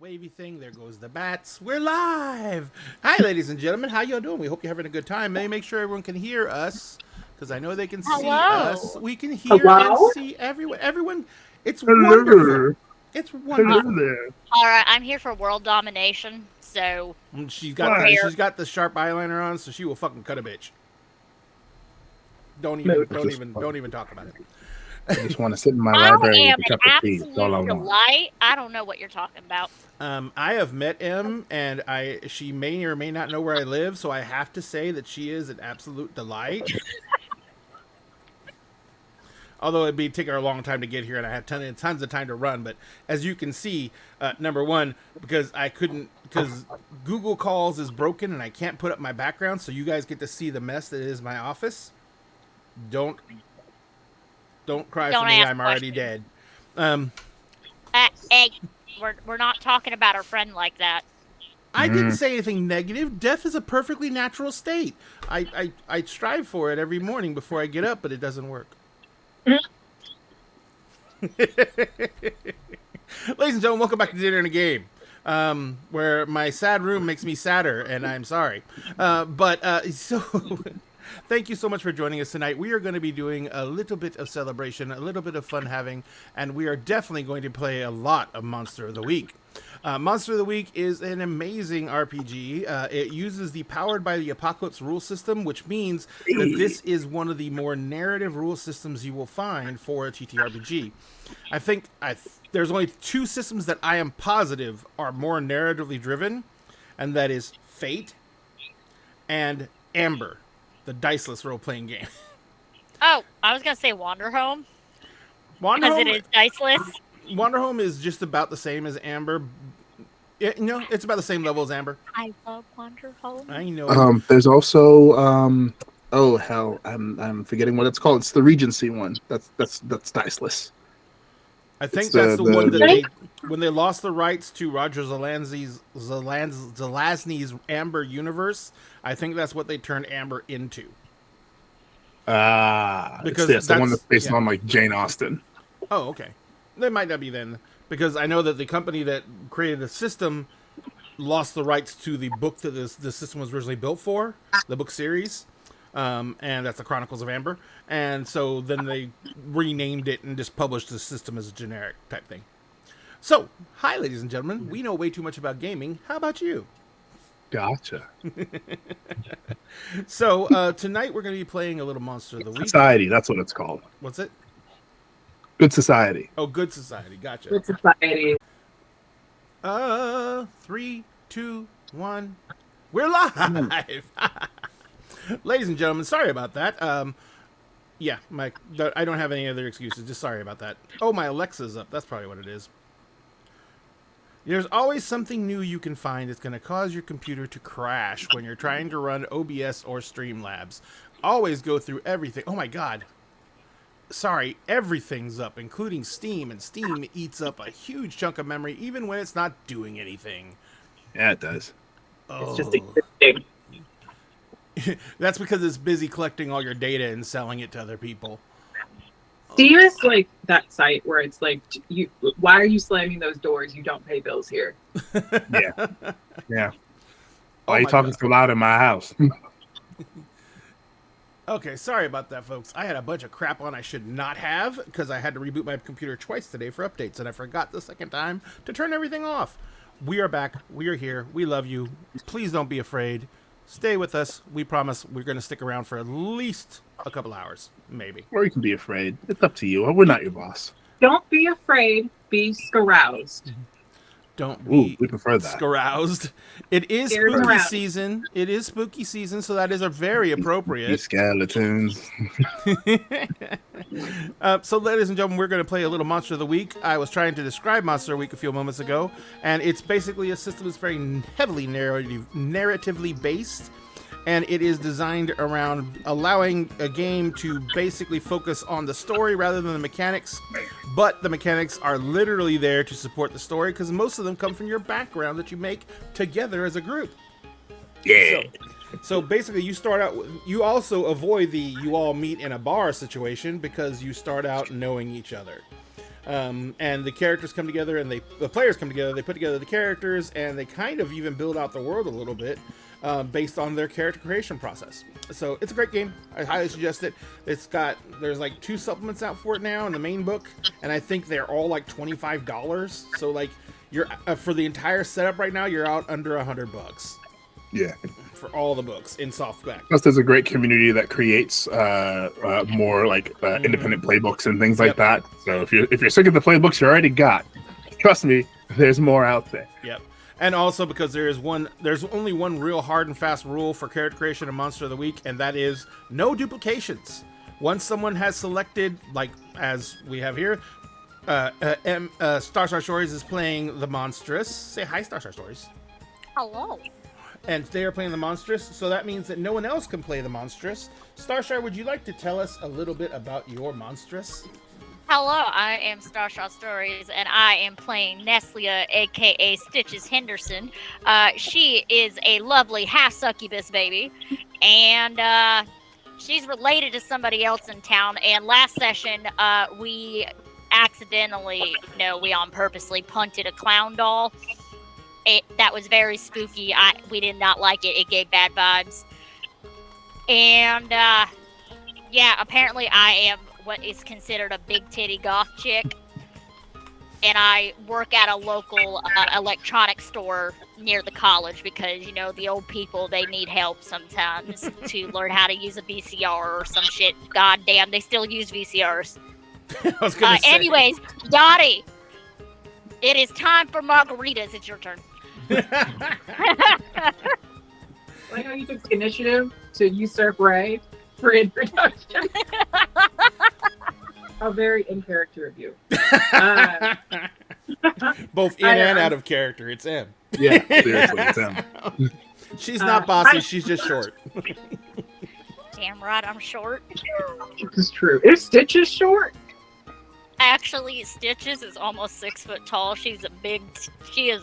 wavy thing. There goes the bats. We're live. Hi, ladies and gentlemen. How y'all doing? We hope you're having a good time. May make sure everyone can hear us because I know they can see us. Hello. We can hear and Hello? see everyone. Everyone, it's wonderful. Hello. It's Hello wonderful. there. All right, I'm here for world domination, so She's got we're the Why? here. she's got the sharp eyeliner on, so she will fucking cut a bitch. Don't No, even it's don't just even fun. don't even talk about it. I just want to sit in my I library am with a an cup of tea. That's all I absolute want. delight. I don't know what you're talking about. I have met M, and she may or may not know where I live, so I have to say that she is an absolute delight. Although it'd be taking her a long time to get here, and I had tons of time to run. But as you can see, number one, because Google Calls is broken and I can't put up my background, so you guys get to see the mess that is my office. Don't cry Don't for me. ask I'm already questions. dead. Um, Hey, we're not talking about our friend like that. I didn't say anything negative. Death is a perfectly natural state. I strive for it every morning before I get up, but it doesn't work. Ladies and gentlemen, welcome back to Dinner and a Game, where my sad room makes me sadder, and I'm sorry. So thank you so much for joining us tonight. We are going to be doing a little bit of celebration, a little bit of fun having, and we are definitely going to play a lot of Monster of the Week. Monster of the Week is an amazing RPG. It uses the Powered by the Apocalypse rule system, which means that this is one of the more narrative rule systems you will find for a TTRPG. I think there's only two systems that I am positive are more narratively driven, and that is Fate and Amber, the diceless role-playing game. Oh, I was gonna say Wander Home because it Wanderhome, is diceless. Wanderhome is just about the same as Amber. It's about the same level as Amber. I love Wander Home. I know. There's also oh hell, I'm forgetting what it's called. It's the Regency one. That's diceless. I It's think that's the one that the when they lost the rights to Roger Zelazny's Amber universe, I think that's what they turned Amber into. Because it's the one that's based yeah. on like Jane Austen. Oh, okay. They might not be then, because I know that the company that created the system lost the rights to the book that the system was originally built for, the book series, and that's the Chronicles of Amber. And so then they renamed it and just published the system as a generic type thing. So, hi, ladies and gentlemen. We know way too much about gaming. How about you? Gotcha. So, tonight we're going to be playing a little Monster of the Week. Society. That's what it's called. What's it? Good Society. Oh, Good Society. Gotcha. Good Society. 3, 2, 1. We're live. Ladies and gentlemen, sorry about that. Yeah, I don't have any other excuses. Just sorry about that. Oh, my Alexa's up. That's probably what it is. There's always something new you can find that's going to cause your computer to crash when you're trying to run OBS or Streamlabs. Always go through everything. Oh my god. Sorry, everything's up, including Steam, and Steam eats up a huge chunk of memory even when it's not doing anything. Yeah, it does. Oh. It's just existing. That's because it's busy collecting all your data and selling it to other people. Steam is like that site where it's like, why are you slamming those doors? You don't pay bills here. Yeah. Yeah. Oh Why are you my talking God. so loud in my house? Okay, sorry about that, folks. I had a bunch of crap on I should not have because I had to reboot my computer twice today for updates, and I forgot the second time to turn everything off. We are back. We are here. We love you. Please don't be afraid. Stay with us. We promise we're going to stick around for at least a couple hours, maybe. Or you can be afraid. It's up to you. We're not your boss. Don't be afraid. Be scaroused. Don't Ooh, be we prefer that. scaroused. It is Scared spooky around. season. It is spooky season, so that is a very These appropriate. skeletons. So, ladies and gentlemen, we're going to play a little Monster of the Week. I was trying to describe Monster of the Week a few moments ago, and it's basically a system that's very heavily narratively based, and it is designed around allowing a game to basically focus on the story rather than the mechanics, but the mechanics are literally there to support the story because most of them come from your background that you make together as a group. Yeah. So basically, you start out. You also avoid the you all meet in a bar situation because you start out knowing each other. And the characters come together, and the players come together. They put together the characters, and they kind of even build out the world a little bit based on their character creation process. So it's a great game. I highly suggest it. There's like 2 supplements out for it now in the main book, and I think they're all like $25. So like you're for the entire setup right now, you're out under $100. Yeah. For all the books in softback. Plus, there's a great community that creates more like independent playbooks and things like that. So if you're sick of the playbooks you already got, trust me, there's more out there. Yep. And also because there's only one real hard and fast rule for character creation and Monster of the Week, and that is no duplications. Once someone has selected, like as we have here, Star Stories is playing the Monstrous. Say hi, Star Stories. Hello. And they are playing the Monstrous, so that means that no one else can play the Monstrous. Starshire, would you like to tell us a little bit about your Monstrous? Hello, I am Starshot Stories, and I am playing Neslia, aka Stitches Henderson. She is a lovely half succubus baby, and she's related to somebody else in town. And last session, we accidentally, no, we on purposely punted a clown doll. That was very spooky. We did not like it. It gave bad vibes. And yeah, apparently I am what is considered a big titty goth chick, and I work at a local electronics store near the college because, you know, the old people, they need help sometimes to learn how to use a VCR or some shit. God damn, they still use VCRs. I was gonna say. Anyways, Dottie, it is time for margaritas. It's your turn. Like how you took the initiative to usurp Ray for introduction. How very in character of you. Both in and out of character. It's M. Yeah, seriously, it's M. She's not bossy. She's just short. Damn right, I'm short. This is true. Is Stitches short? Actually, Stitches is almost 6 foot tall. She is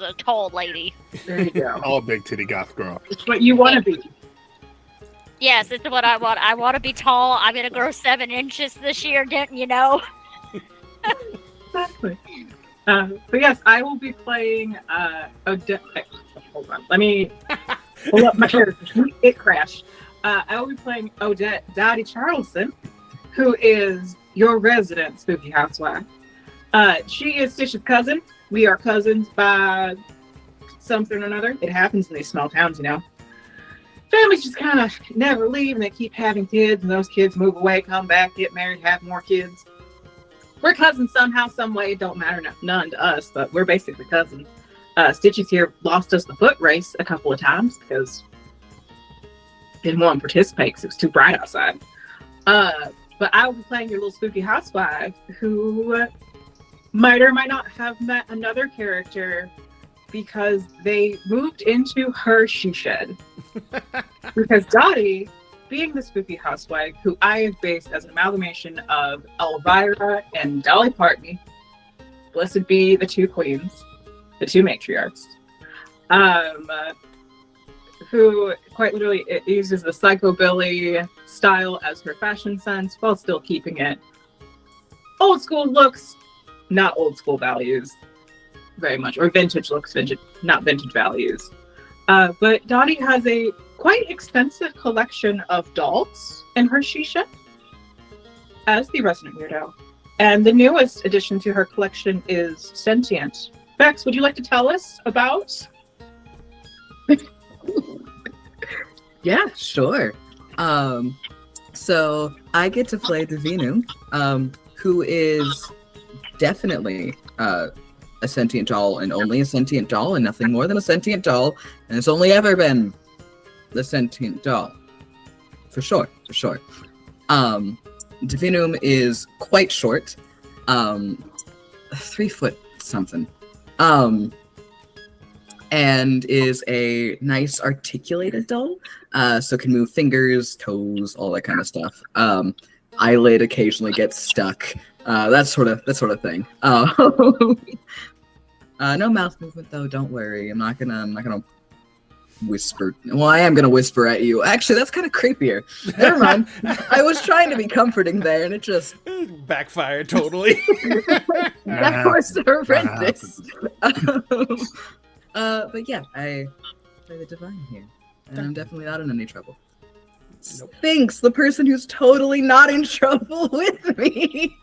a tall lady. There you go. All big titty goth girl. It's what you want to be. Yes, it's what I want. I want to be tall. I'm going to grow 7 inches this year, didn't you know? Exactly. But yes, I will be playing Odette. Hold on. Let me pull up my character. It crashed. I will be playing Odette Dottie Charleston, who is your resident spooky housewife. She is Stitch's cousin. We are cousins by something or another. It happens in these small towns, you know. Families just kind of never leave, and they keep having kids, and those kids move away, come back, get married, have more kids. We're cousins somehow, some way. It don't matter none to us, but we're basically cousins. Stitches here lost us the foot race a couple of times because didn't want to participate because it was too bright outside. But I will be playing your little spooky housewife who might or might not have met another character because they moved into her she shed. Because Dottie, being the spooky housewife, who I have based as an amalgamation of Elvira and Dolly Parton, blessed be the 2 queens, the 2 matriarchs, who quite literally it uses the psychobilly style as her fashion sense while still keeping it old school looks, not old school values very much, or vintage looks, not vintage values. But Dottie has a quite extensive collection of dolls in her shisha as the resident weirdo. And the newest addition to her collection is Sentient. Bex, would you like to tell us about? Yeah, sure. So I get to play Divinu, who is definitely a sentient doll and only a sentient doll and nothing more than a sentient doll, and it's only ever been the sentient doll. For sure. Divinum is quite short, 3 foot something, and is a nice articulated doll, so can move fingers, toes, all that kind of stuff. Eyelid occasionally gets stuck, that sort of thing. No mouth movement though. Don't worry. I'm not gonna whisper. Well, I am going to whisper at you. Actually, that's kind of creepier. Never mind. I was trying to be comforting there, and it just backfired totally. that was horrendous. But yeah, I play the divine here, and I'm definitely not in any trouble. Nope. Sphinx, the person who's totally not in trouble with me.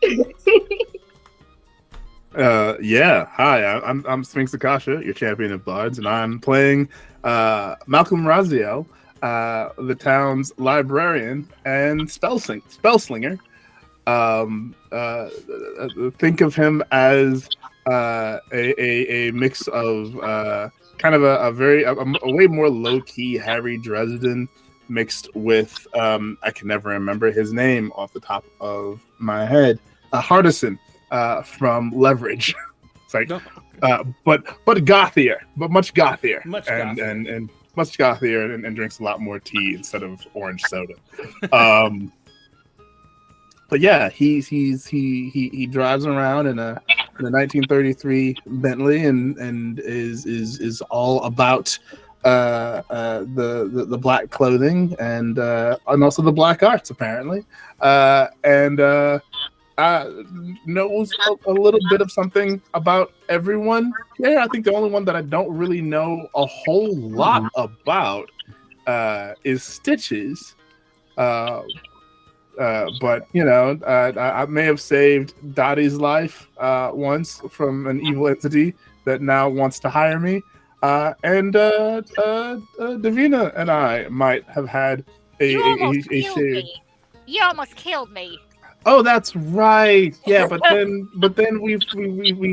Yeah. Hi, I'm Sphinx Akasha, your champion of bards, and I'm playing Malcolm Raziel, the town's librarian and spellslinger. Think of him as a mix of kind of a way more low key Harry Dresden mixed with I can never remember his name off the top of my head. Hardison from Leverage. It's like, but gothier, but much gothier, and much gothier, and drinks a lot more tea instead of orange soda. But yeah, he drives around in a 1933 Bentley and is all about the black clothing and also the black arts apparently, and knows a little bit of something about everyone. Yeah, I think the only one that I don't really know a whole lot about is Stitches. But you know, I may have saved Dottie's life once from an evil entity that now wants to hire me. And Davina and I might have had a shared. You almost killed me. Oh, that's right. Yeah, but then we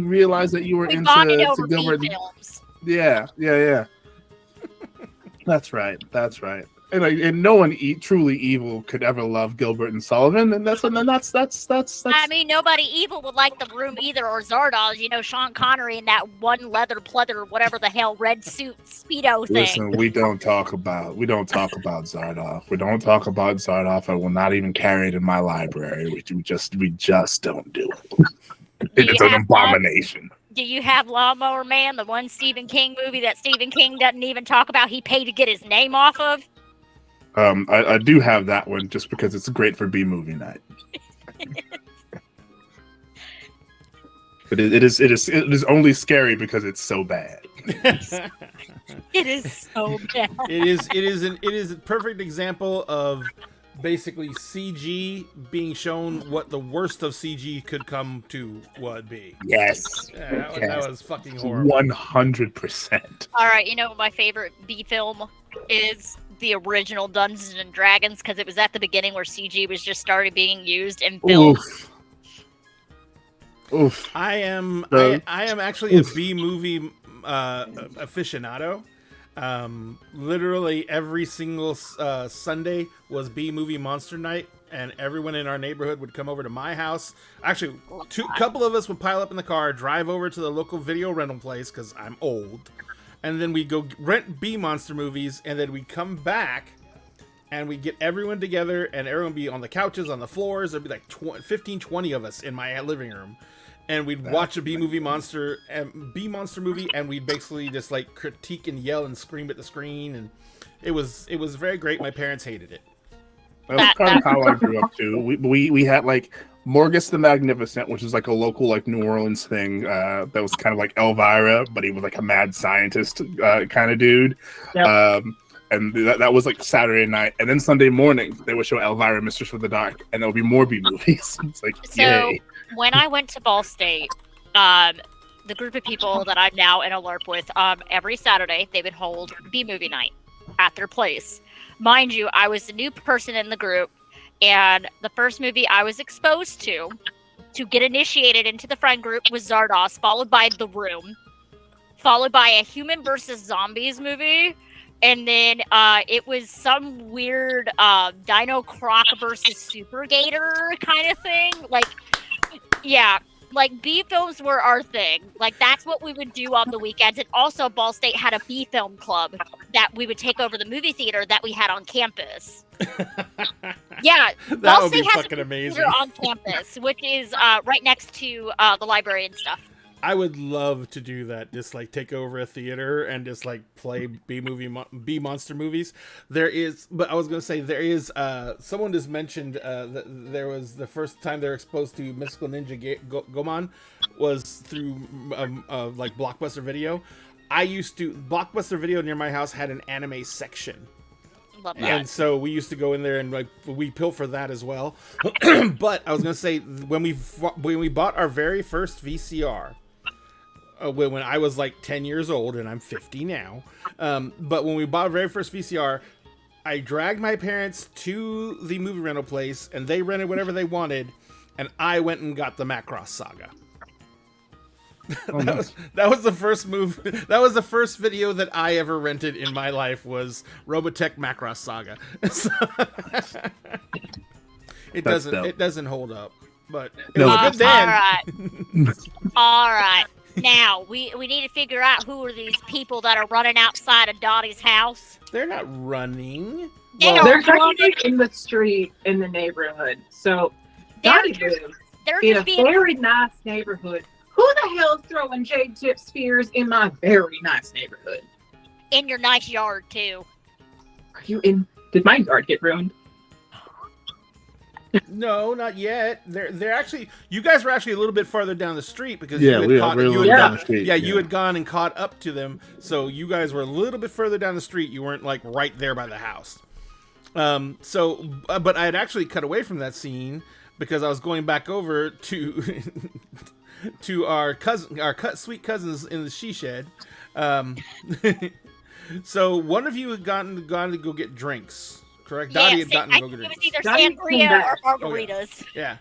realized that you were into Gilbert. Films. Yeah. That's right. And no one truly evil could ever love Gilbert and Sullivan, and that's. I mean, nobody evil would like the Room either, or Zardoz. You know, Sean Connery in that one leather pleather, whatever the hell, red suit speedo thing. Listen, we don't talk about Zardoz. We don't talk about Zardoz. I will not even carry it in my library. We just don't do it. It's an abomination. Do you have Lawnmower Man, the one Stephen King movie that Stephen King doesn't even talk about? He paid to get his name off of. I do have that one just because it's great for B-movie night. But it is only scary because it's so bad. It is so bad. It is a perfect example of basically CG being shown what the worst of CG could come to would be. Yes. Yeah, that was fucking horrible. 100%. All right, you know what my favorite B film is? The original Dungeons and Dragons, because it was at the beginning where CG was just started being used in film. Oof. I am actually a B movie aficionado. Literally every single Sunday was B movie monster night, and everyone in our neighborhood would come over to my house. Actually, a couple of us would pile up in the car, drive over to the local video rental place because I'm old. And then we go rent B monster movies, and then we come back, and we get everyone together, and everyone would be on the couches, on the floors. There'd be like 15, 20 of us in my living room, and we'd watch a B monster movie, and we'd basically just like critique and yell and scream at the screen, and it was very great. My parents hated it. That's kind of how I grew up too. We had like Morgus the Magnificent, which is like a local like New Orleans thing that was kind of like Elvira, but he was like a mad scientist kind of dude. Yep. And that was like Saturday night, and then Sunday morning they would show Elvira, Mistress of the Dark, and there would be more B movies. It's like, so yay. When I went to Ball State, the group of people that I'm now in a LARP with, every Saturday they would hold B movie night at their place. Mind you, I was the new person in the group, and the first movie I was exposed to get initiated into the friend group was Zardoz, followed by The Room, followed by a Human versus Zombies movie, and then it was some weird Dino Croc versus Super Gator kind of thing. Like, yeah. Like, B films were our thing. Like, that's what we would do on the weekends. And also, Ball State had a B film club that we would take over the movie theater that we had on campus. Yeah, that would be fucking amazing. On campus, which is right next to the library and stuff. I would love to do that. Just like take over a theater and just like play B monster movies. But I was gonna say there is. Someone just mentioned that there was the first time they were exposed to Mystical Ninja Goemon was through like Blockbuster Video. Blockbuster Video near my house had an anime section. Love that. And so we used to go in there and like we pilfer that as well. But I was gonna say when we bought our very first VCR, when I was like 10 years old and I'm 50 now. But when we bought our very first VCR, I dragged my parents to the movie rental place and they rented whatever they wanted, and I went and got the Macross Saga. That was the first move. That was the first video that I ever rented in my life was Robotech Macross Saga. It doesn't hold up, but it was a good then. All right. Now we need to figure out who are these people that are running outside of Dottie's house. They're not running. They're running in the street in the neighborhood. So Dottie lives in a very nice neighborhood. Who the hell's throwing jade tip spheres in my very nice neighborhood? In your nice yard too. Are you in? Did my yard get ruined? No, not yet. They're actually. You guys were actually a little bit farther down the street because you had gone and caught up to them. So you guys were a little bit further down the street. You weren't like right there by the house. But I had actually cut away from that scene because I was going back over to to our sweet cousins in the she shed. So one of you had gone to go get drinks. Correct? Dottie had gotten to go get drinks. It was either sangria or margaritas. Yeah.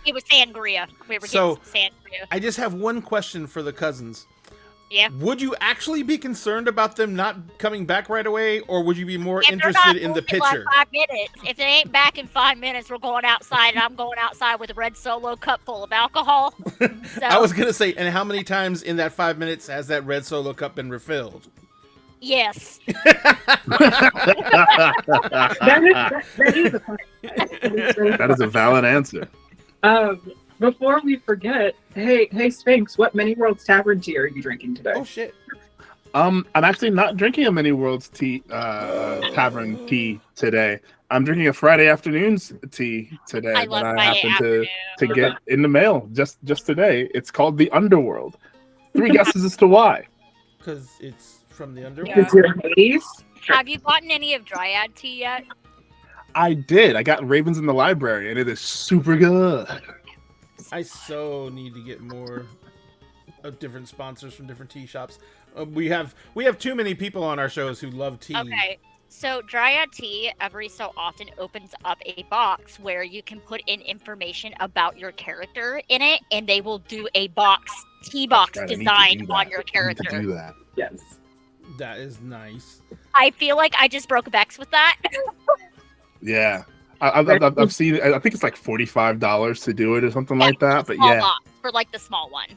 It was sangria. We were So, getting sangria. I just have one question for the cousins. Yeah. Would you actually be concerned about them not coming back right away, or would you be more If interested in the they're not picture? like 5 minutes. If they ain't back in 5 minutes, we're going outside, and I'm going outside with a red Solo cup full of alcohol. So, I was gonna say, and how many times in that 5 minutes has that red Solo cup been refilled? yes. That is a valid answer. Before we forget, hey Sphinx, what Many Worlds Tavern tea are you drinking today? Oh shit! I'm actually not drinking a Many Worlds Tavern tea today. I'm drinking a Friday afternoon's tea today I love that I Friday happened to get in the mail just today. It's called the Underworld. 3 guesses as to why. Because it's from the underworld. Is it Hades? Have you gotten any of Dryad tea yet? I did. I got Ravens in the Library, and it is super good. I so need to get more of different sponsors from different tea shops. We have too many people on our shows who love tea. Okay. So Dryad Tea every so often opens up a box where you can put in information about your character in it, and they will do a tea box design on your character. Do that. Yes. That is nice. I feel like I just broke Bex with that. Yeah. I've seen. I think it's like $45 to do it or something like that. But yeah, box, for like the small one.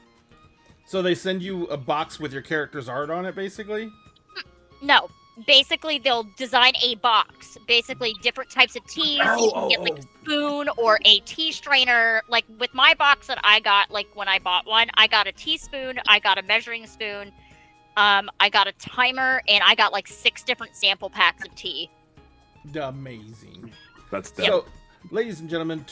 So they send you a box with your character's art on it, basically? No. Basically, they'll design a box. Basically, different types of teas. You can get like a spoon or a tea strainer. Like with my box that I got, like when I bought one, I got a teaspoon, I got a measuring spoon, I got a timer, and I got like 6 different sample packs of tea. Amazing. that's dope. So, ladies and gentlemen,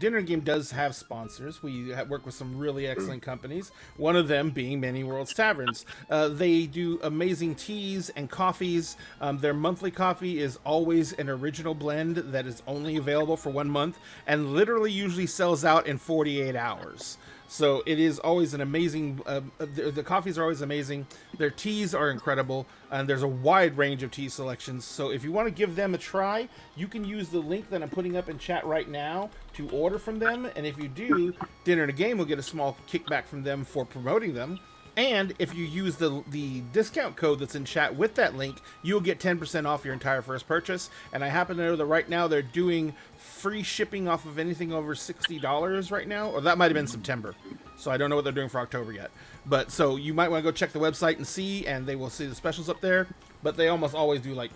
Dinner Game does have sponsors. We work with some really excellent companies, one of them being Many Worlds Taverns. They do amazing teas and coffees. Their monthly coffee is always an original blend that is only available for 1 month and literally usually sells out in 48 hours. So it is always an amazing, the coffees are always amazing. Their teas are incredible, and there's a wide range of tea selections. So if you want to give them a try, you can use the link that I'm putting up in chat right now to order from them. And if you do, Dinner and a Game will get a small kickback from them for promoting them. And if you use the discount code that's in chat with that link, you'll get 10% off your entire first purchase. And I happen to know that right now they're doing free shipping off of anything over $60 right now, or that might have been September. So I don't know what they're doing for October yet. But so you might want to go check the website and see, and they will see the specials up there. But they almost always do like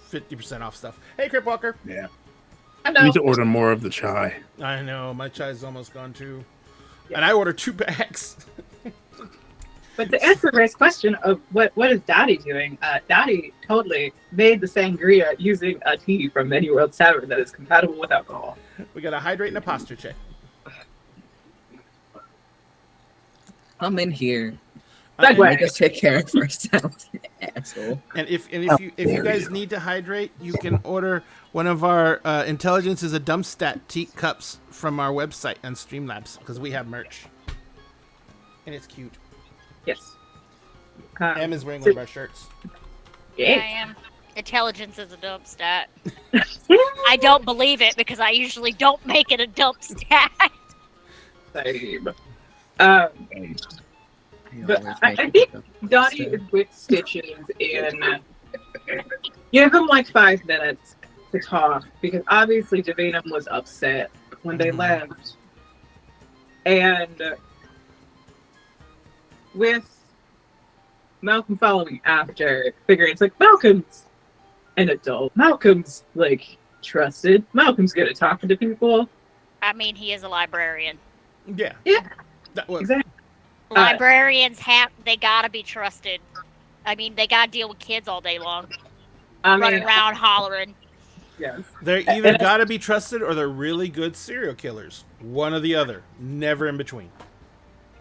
50% off stuff. Hey, Crip Walker. Yeah. I need to order more of the chai. I know, my chai's almost gone too. and I ordered 2 bags. But to answer Ray's question of what is Daddy doing, Daddy totally made the sangria using a tea from Many World Tavern that is compatible with alcohol. We got a hydrate and a posture check. Come in here. Segue. Make us take care of ourselves, asshole. And if you guys need to hydrate, you can order one of our Intelligence is a Dump Stat teak cups from our website on Streamlabs because we have merch, and it's cute. Yes. Em is wearing one of our shirts. Yeah, I am. Intelligence is a dump stat. I don't believe it because I usually don't make it a dump stat. Same. But I think Dottie is with Stitches in give him like 5 minutes to talk because obviously Davinum was upset when they left. And with Malcolm following after, figuring it's like Malcolm's an adult. Malcolm's like trusted. Malcolm's good at talking to people. I mean, he is a librarian. Yeah. Yeah. Well, Exactly. Librarians they gotta be trusted. I mean, they gotta deal with kids all day long, running around hollering. Yes. they're either gotta be trusted or they're really good serial killers. One or the other. Never in between.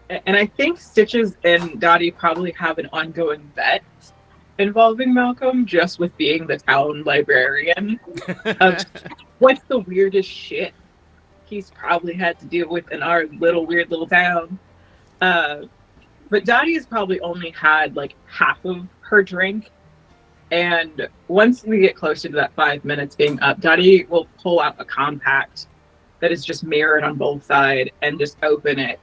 And I think Stitches and Dottie probably have an ongoing bet involving Malcolm just with being the town librarian. Of what's the weirdest shit he's probably had to deal with in our weird little town. But Dottie has probably only had like half of her drink. And once we get closer to that 5 minutes being up, Dottie will pull out a compact that is just mirrored on both sides and just open it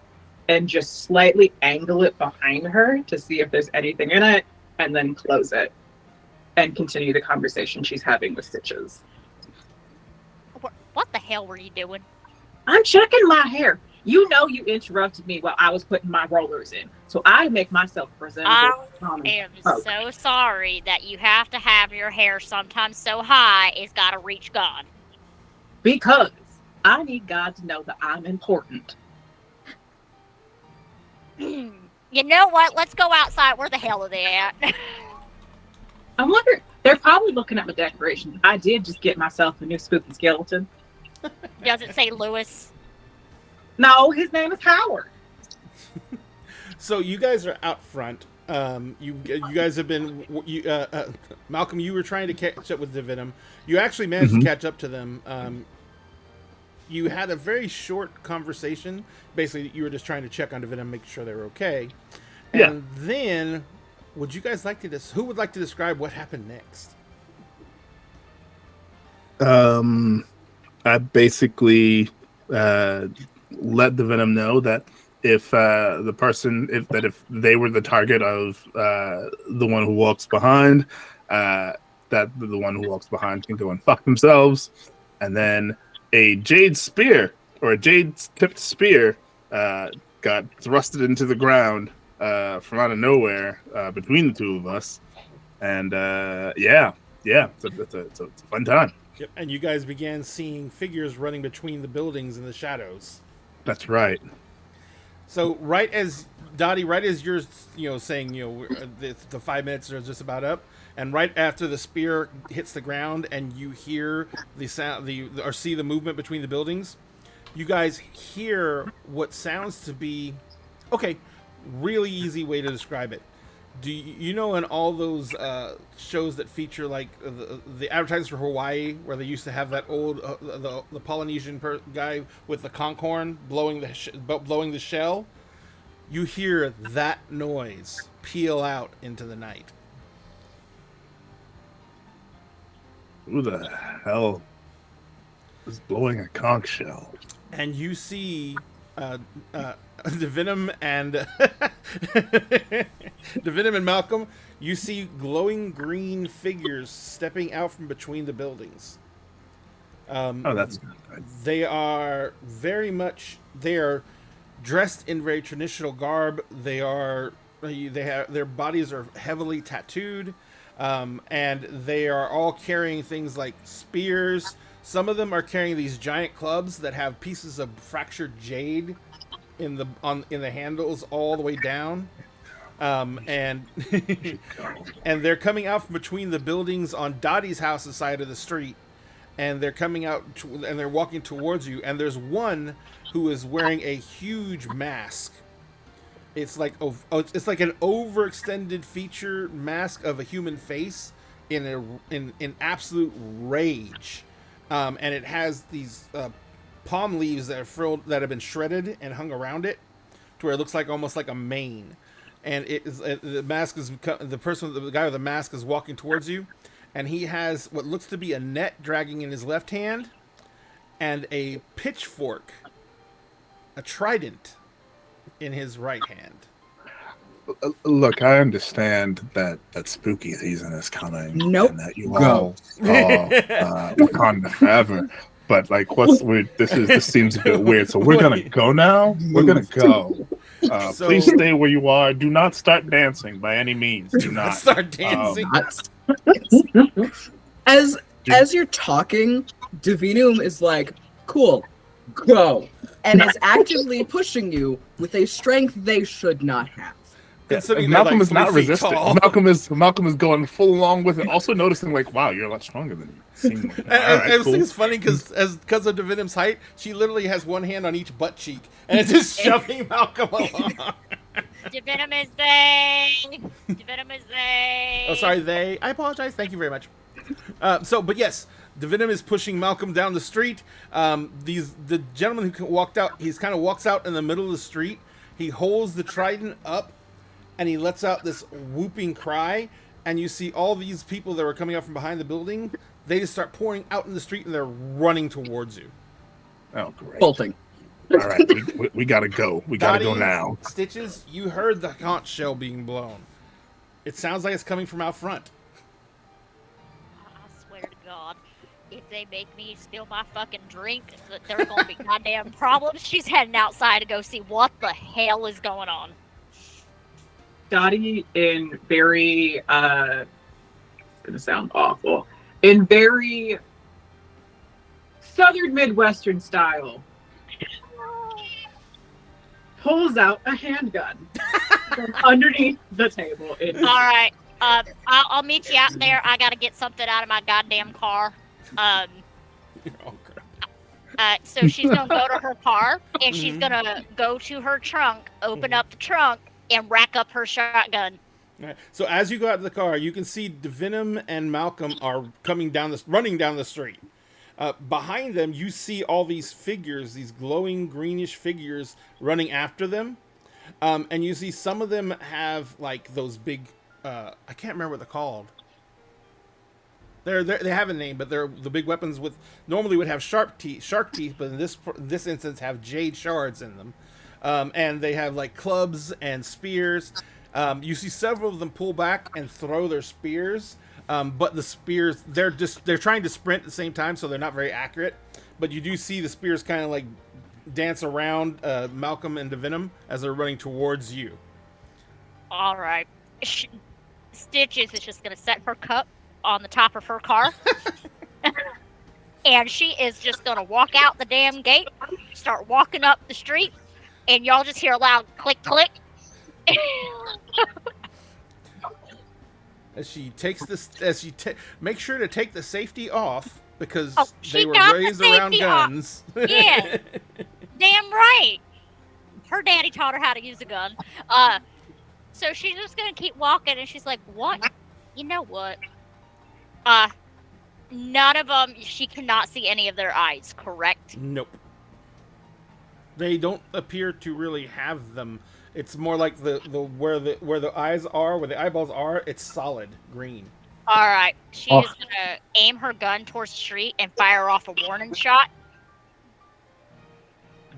and just slightly angle it behind her to see if there's anything in it, and then close it and continue the conversation she's having with Stitches. What the hell were you doing? I'm checking my hair. You know you interrupted me while I was putting my rollers in, so I make myself presentable. I am so sorry that you have to have your hair sometimes so high it's gotta reach God. Because I need God to know that I'm important. You know what? Let's go outside. Where the hell are they at? I wonder, they're probably looking at my decorations. I did just get myself a new spooky skeleton. Does it say Lewis? No, his name is Howard. So you guys are out front. You guys have been. Malcolm, you were trying to catch up with the Venom. You actually managed to catch up to them. You had a very short conversation. Basically, you were just trying to check on the Venom, make sure they were okay. And then, would you guys like to? Who would like to describe what happened next? I basically let the Venom know that if the person, if they were the target of the one who walks behind, that the one who walks behind can go and fuck themselves. And then a jade spear or a jade tipped spear got thrusted into the ground from out of nowhere between the two of us. And it's a fun time. Yep. And you guys began seeing figures running between the buildings in the shadows. That's right. So right as Dottie, right as you're saying the 5 minutes are just about up, and right after the spear hits the ground and you hear the sound, or see the movement between the buildings, you guys hear what sounds to be really easy way to describe it. Do you know in all those shows that feature like the advertisements for Hawaii, where they used to have that old the Polynesian guy with the conch horn blowing the shell? You hear that noise peel out into the night. Who the hell is blowing a conch shell? And you see the Venom and Malcolm. You see glowing green figures stepping out from between the buildings. That's not good. They are dressed in very traditional garb. They have their bodies are heavily tattooed, and they are all carrying things like spears. Some of them are carrying these giant clubs that have pieces of fractured jade in the handles all the way down, and and they're coming out from between the buildings on Dottie's house's side of the street, and they're coming out and they're walking towards you. And there's one who is wearing a huge mask. It's like an overextended feature mask of a human face in absolute rage, and it has these palm leaves that have been shredded and hung around it, to where it looks like almost like a mane. And the guy with the mask is walking towards you, and he has what looks to be a net dragging in his left hand, and a pitchfork, a trident, in his right hand. Look, I understand that spooky season is coming. Nope. And that you all Wakanda forever. But like, what's weird? This seems a bit weird. So we're gonna go now. We're gonna go. Please stay where you are. Do not start dancing by any means. Do not start dancing. As you're talking, Divinum is like, "Cool, go," and is actively pushing you with a strength they should not have. Malcolm is not resisting. Malcolm is going full along with it. Also noticing, like, wow, you're a lot stronger than you seem. I think it's funny because of Divinum's height, she literally has one hand on each butt cheek and it's just shoving Malcolm along. Divinum is they. Divinum is they. Oh, sorry, they. I apologize. Thank you very much. But yes, Divinum is pushing Malcolm down the street. The gentleman who walked out, he kind of walks out in the middle of the street. He holds the trident up, and he lets out this whooping cry, and you see all these people that were coming out from behind the building. They just start pouring out in the street, and they're running towards you. Oh, great. Bolting. All right, we gotta go. We gotta go now. Stitches, you heard the conch shell being blown. It sounds like it's coming from out front. I swear to God, if they make me spill my fucking drink, there's gonna be goddamn problems. She's heading outside to go see what the hell is going on. Dottie, in very it's gonna sound awful, in very southern Midwestern style, pulls out a handgun from underneath the table. All right, I'll meet you out there. I gotta get something out of my goddamn car. So she's gonna go to her car, and she's gonna go to her trunk, open up the trunk, and rack up her shotgun. Right. So as you go out of the car, you can see Divinum and Malcolm are running down the street. Behind them, you see all these figures, these glowing greenish figures running after them. And you see some of them have like those big, I can't remember what they're called. They have a name, but they're the big weapons with normally would have shark teeth, but in this instance have jade shards in them. And they have like clubs and spears. You see several of them pull back and throw their spears, but the spears they're trying to sprint at the same time, so they're not very accurate. But you do see the spears kind of like dance around Malcolm and Divinum as they're running towards you. All right, Stitches is just gonna set her cup on the top of her car, and she is just gonna walk out the damn gate, start walking up the street. And y'all just hear a loud click, click. As she takes make sure to take the safety off because they were raised around guns. Yeah, damn right. Her daddy taught her how to use a gun. So she's just gonna keep walking, and she's like, "What? You know what? None of them. She cannot see any of their eyes. Correct? Nope. They don't appear to really have them. It's more like where the eyes are, where the eyeballs are. It's solid green. All right. She is gonna aim her gun towards the street and fire off a warning shot.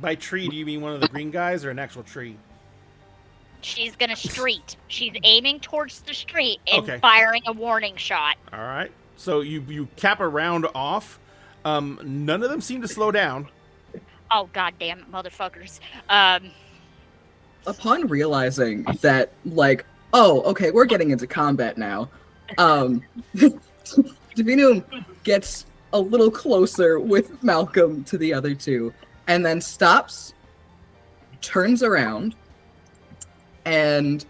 By tree, do you mean one of the green guys or an actual tree? She's gonna street. She's aiming towards the street and firing a warning shot. All right. So you cap a round off. None of them seem to slow down. Oh, goddamn it, motherfuckers. Upon realizing that, like, oh, okay, we're getting into combat now, Divinum gets a little closer with Malcolm to the other two, and then stops, turns around and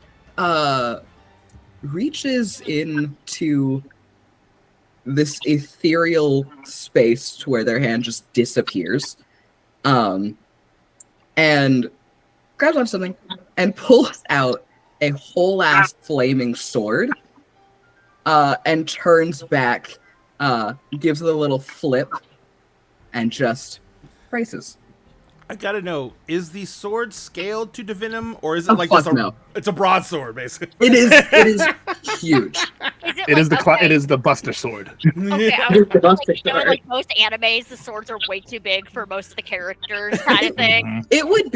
reaches into this ethereal space to where their hand just disappears, and grabs on something and pulls out a whole ass flaming sword, and turns back, gives it a little flip, and just braces. I gotta know, is the sword scaled to divinum, or is it like fuck just no. it's a broadsword, basically? It is huge. It is the Buster Sword. Okay, I was like most animes, the swords are way too big for most of the characters, kind of thing. It would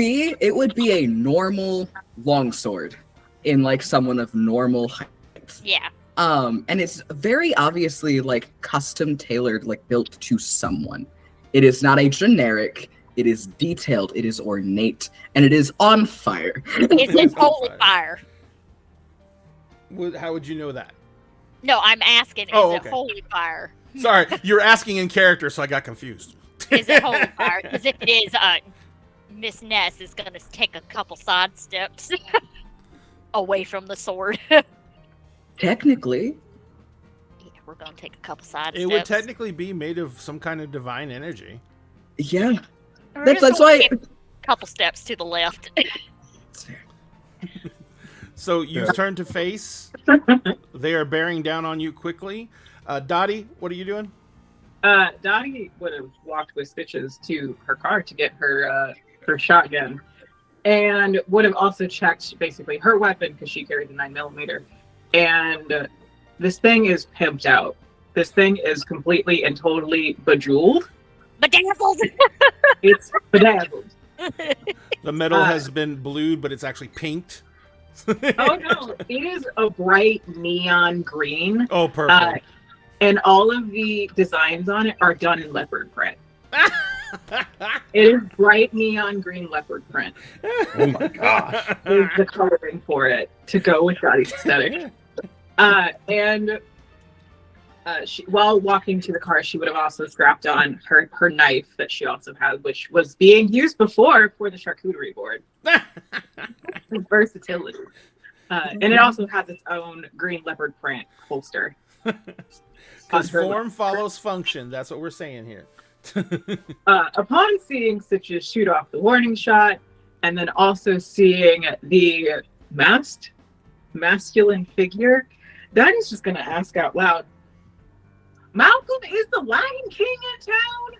be a normal longsword in like someone of normal height. Yeah. And it's very obviously like custom tailored, like built to someone. It is not a generic. It is detailed. It is ornate, and it is on fire. It's holy fire. How would you know that? No, I'm asking, is Oh, it okay. holy fire? Sorry, you're asking in character, so I got confused. Is it holy fire? Because if it is, Miss Ness is going to take a couple side steps away from the sword. Technically, Yeah, we're going to take a couple side It steps. would technically be made of some kind of divine energy. yeah. We're That's just why. gonna take a couple steps to the left. So you turn to face. They are bearing down on you quickly. Dottie, what are you doing? Dottie would have walked with Stitches to her car to get her shotgun, and would have also checked basically her weapon because she carried the 9mm. And this thing is pimped out. This thing is completely and totally bejeweled. Bedazzled! It's bedazzled. The metal has been blued, but it's actually pinked. Oh no, it is a bright neon green. Oh, perfect. And all of the designs on it are done in leopard print. It is bright neon green leopard print. Oh my gosh. Is the coloring for it to go with Dottie's aesthetic. She, while walking to the car, she would have also strapped on her knife that she also had, which was being used before for the charcuterie board. Versatility. And it also has its own green leopard print holster. Because form follows function. That's what we're saying here. Upon seeing Stitches shoot off the warning shot, and then also seeing the masked masculine figure, Daddy's just going to ask out loud, Malcolm is the Lion King in town?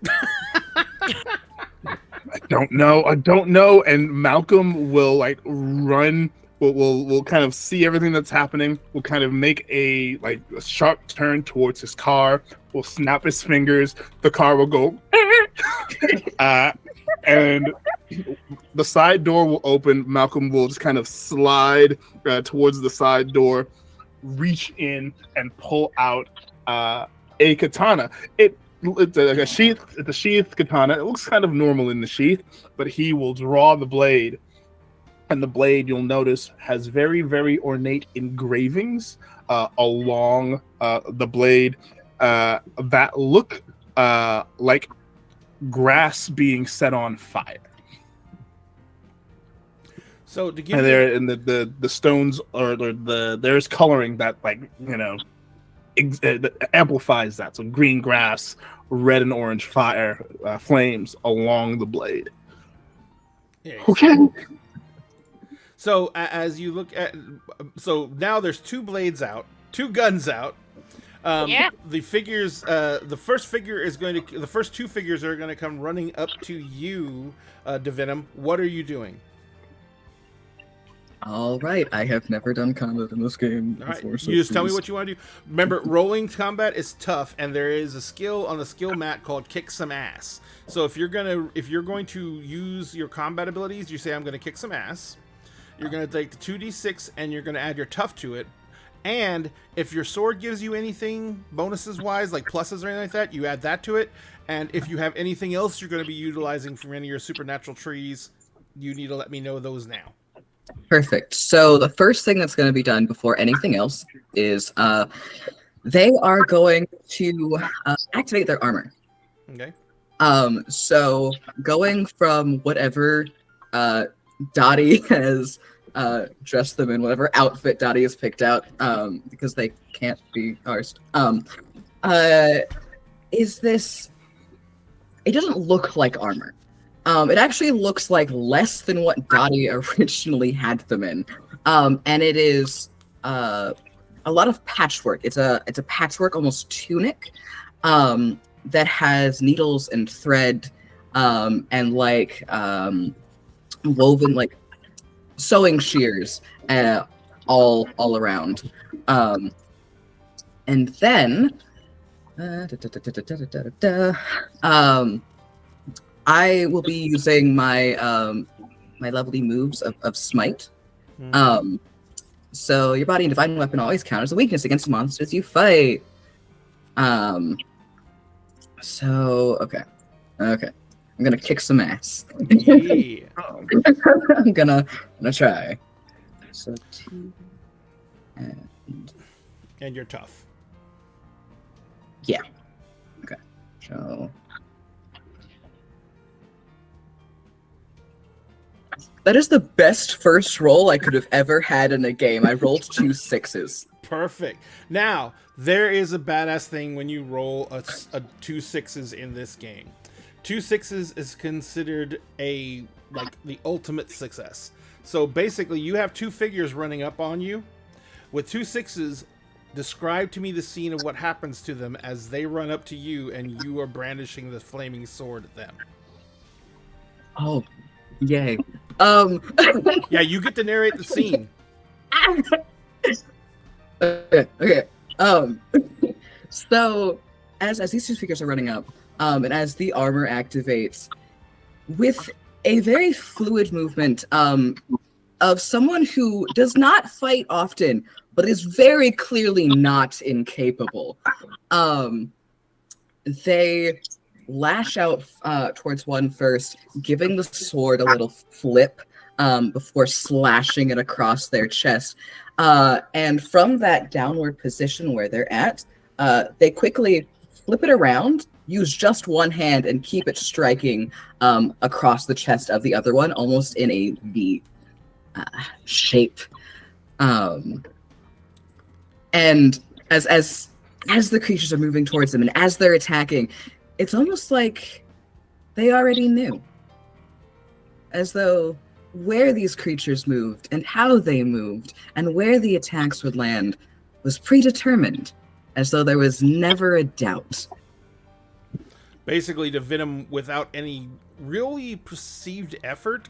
I don't know. And Malcolm will like run. We'll kind of see everything that's happening. We'll kind of make a sharp turn towards his car. We'll snap his fingers. The car will go, and the side door will open. Malcolm will just kind of slide towards the side door, reach in and pull out a katana. It's like a sheath. It's a sheath katana. It looks kind of normal in the sheath, but he will draw the blade. And the blade, you'll notice, has very, very ornate engravings along the blade that look like grass being set on fire. So to give And the stones there's coloring that amplifies that. So green grass, red and orange fire flames along the blade. Yeah. Okay. So as you look at, so now there's two blades out, two guns out. Yeah. The figures, the first two figures are going to come running up to you, Divinum. What are you doing? all right. I have never done combat in this game All right. before. So You just tell me please. what you want to do. Remember, rolling combat is tough, and there is a skill on the skill mat called "Kick Some Ass." So if you're going to use your combat abilities, you say, "I'm going to kick some ass." You're going to take the 2d6 and you're going to add your tough to it. And if your sword gives you anything bonuses wise, like pluses or anything like that, you add that to it. And if you have anything else you're going to be utilizing from any of your supernatural trees, you need to let me know those now. Perfect. So the first thing that's going to be done before anything else is they are going to activate their armor. Okay. So going from whatever Dottie has dressed them in whatever outfit Dottie has picked out, because they can't be arsed. Is this? It doesn't look like armor. It actually looks like less than what Dottie originally had them in, and it is a lot of patchwork. It's a patchwork, almost tunic, that has needles and thread, and like woven like sewing shears all around, and then I will be using my my lovely moves of smite. So your body and divine weapon always count as a weakness against monsters you fight. So okay. I'm gonna kick some ass. Yeah. I'm gonna try. So 2 And you're tough. yeah. Okay. So that is the best first roll I could have ever had in a game. I rolled 2 6s. Perfect. Now, there is a badass thing when you roll a 2 6s in this game. 2 6s is considered the ultimate success. So basically, you have 2 figures running up on you. With 2 6s, describe to me the scene of what happens to them as they run up to you and you are brandishing the flaming sword at them. Oh, yay. Yeah, you get to narrate the scene. Okay. So as these 2 figures are running up, and as the armor activates, with a very fluid movement of someone who does not fight often, but is very clearly not incapable, they lash out towards one first, giving the sword a little flip before slashing it across their chest. And from that downward position where they're at, they quickly flip it around, use just one hand, and keep it striking across the chest of the other one, almost in a V shape. And as the creatures are moving towards them and as they're attacking, it's almost like they already knew. As though where these creatures moved and how they moved and where the attacks would land was predetermined, as though there was never a doubt. Basically, the Venom, without any really perceived effort,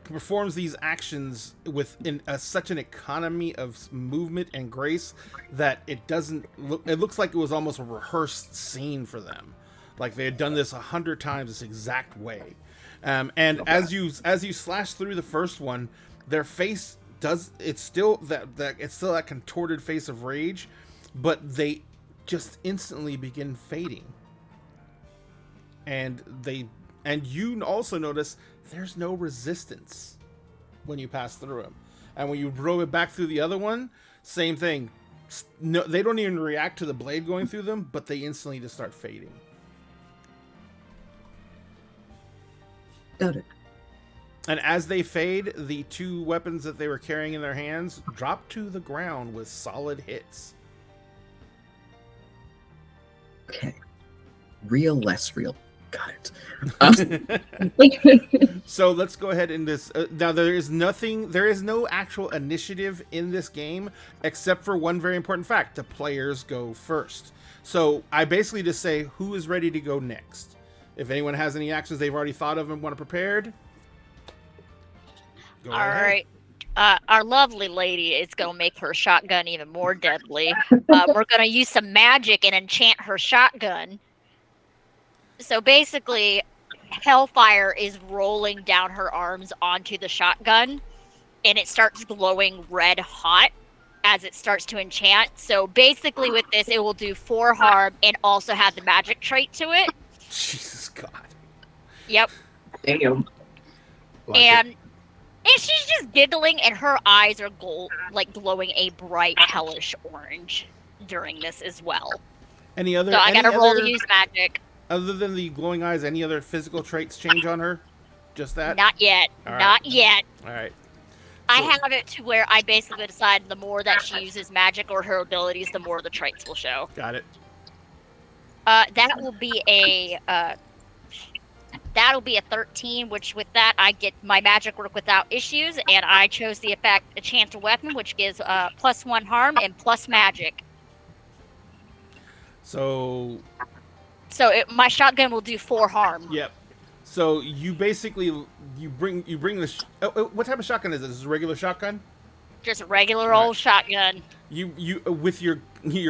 performs these actions with such an economy of movement and grace that it doesn't look. It looks like it was almost a rehearsed scene for them, like they had done this 100 times this exact way. And as you slash through the first one, their face does. It's still that contorted face of rage, but they just instantly begin fading. And you also notice there's no resistance when you pass through them. And when you roll it back through the other one, same thing. No, they don't even react to the blade going through them, but they instantly just start fading. Got it. And as they fade, the 2 weapons that they were carrying in their hands drop to the ground with solid hits. Okay. Real, less real. Got it. So let's go ahead in this. Now there is no actual initiative in this game except for one very important fact: the players go first. So I basically just say who is ready to go next. If anyone has any actions they've already thought of and want to prepared, go All ahead. right. Our lovely lady is going to make her shotgun even more deadly. We're going to use some magic and enchant her shotgun. So basically, hellfire is rolling down her arms onto the shotgun, and it starts glowing red hot as it starts to enchant. So basically with this, it will do 4 harm and also have the magic trait to it. Jesus God. Yep. Damn. And she's just giggling, and her eyes are glowing a bright hellish orange during this as well. Any other? So I gotta roll to use magic. Other than the glowing eyes, any other physical traits change on her? Just that? Not yet. All right. Not yet. All right. I So- have it to where I basically decide the more that she uses magic or her abilities, the more the traits will show. Got it. That will be a that'll be a 13, which with that I get my magic work without issues, and I chose the effect enchant a weapon, which gives +1 harm and plus magic. So, My shotgun will do 4 harm. yep. So you basically you bring the what type of shotgun is this? Is this a regular shotgun? Just a regular old shotgun. You with your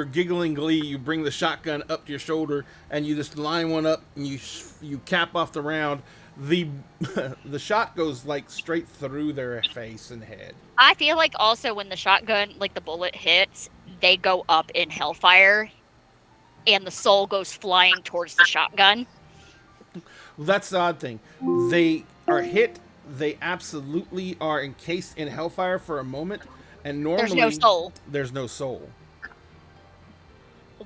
giggling glee, you bring the shotgun up to your shoulder and you just line one up and you cap off the round. The the shot goes like straight through their face and head. I feel like also when the shotgun, like the bullet hits, they go up in hellfire, and the soul goes flying towards the shotgun. Well, that's the odd thing. They are hit. They absolutely are encased in hellfire for a moment, and normally There's no soul. There's no soul.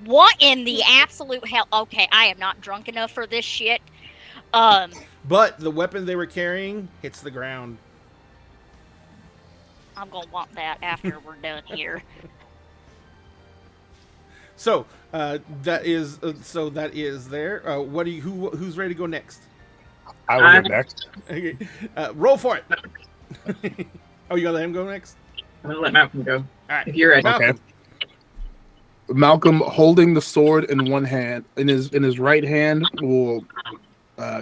What in the absolute hell? Okay, I am not drunk enough for this shit. But the weapon they were carrying hits the ground. I'm gonna want that after we're done here. So that is there. What do you who's ready to go next? I will go next. Okay. Roll for it. Oh, you gotta let him go next. I'm gonna let Malcolm go. All right. If you're ready. Malcolm. Okay. Malcolm, holding the sword in one hand, in his right hand, will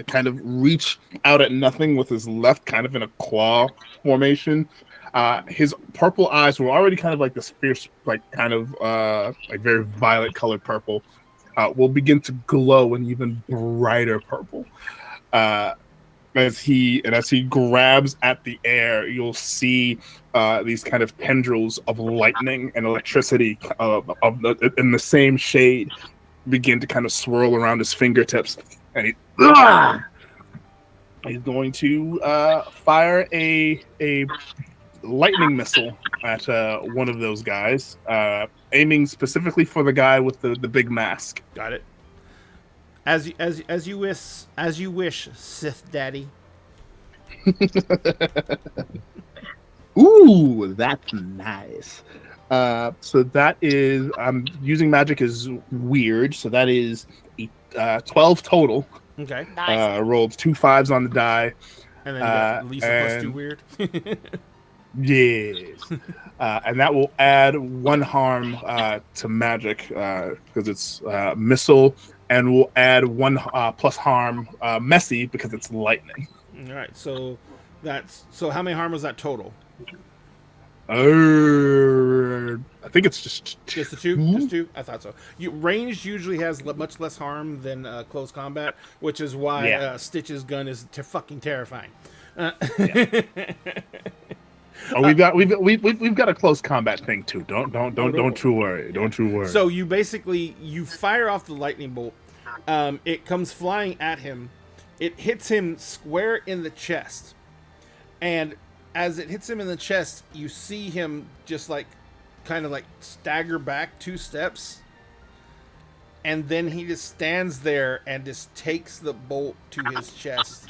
kind of reach out at nothing with his left, kind of in a claw formation. His purple eyes were already kind of like this fierce, like kind of like very violet colored purple. Will begin to glow an even brighter purple. As he grabs at the air, you'll see these kind of tendrils of lightning and electricity in the same shade begin to kind of swirl around his fingertips, and he's going to fire a lightning missile at one of those guys, aiming specifically for the guy with the big mask. Got it. As you wish, Sith Daddy. Ooh, that's nice. So that is, I'm using magic is weird. So that is 12 total. Okay. Nice. Rolled 2 5s on the die. And then you got Lisa plus and- 2 weird. Yes. And that will add 1 harm to magic because it's missile, and we'll add 1 plus harm messy because it's lightning. All right. So how many harm was that total? I think it's just Just the 2? Just 2? I thought so. Ranged usually has much less harm than close combat, which is why Stitch's gun is fucking terrifying. Oh, we've got a close combat thing too. Don't you worry. Don't you worry. So you fire off the lightning bolt. It comes flying at him. It hits him square in the chest, and as it hits him in the chest, you see him just kind of stagger back 2 steps, and then he just stands there and just takes the bolt to his chest,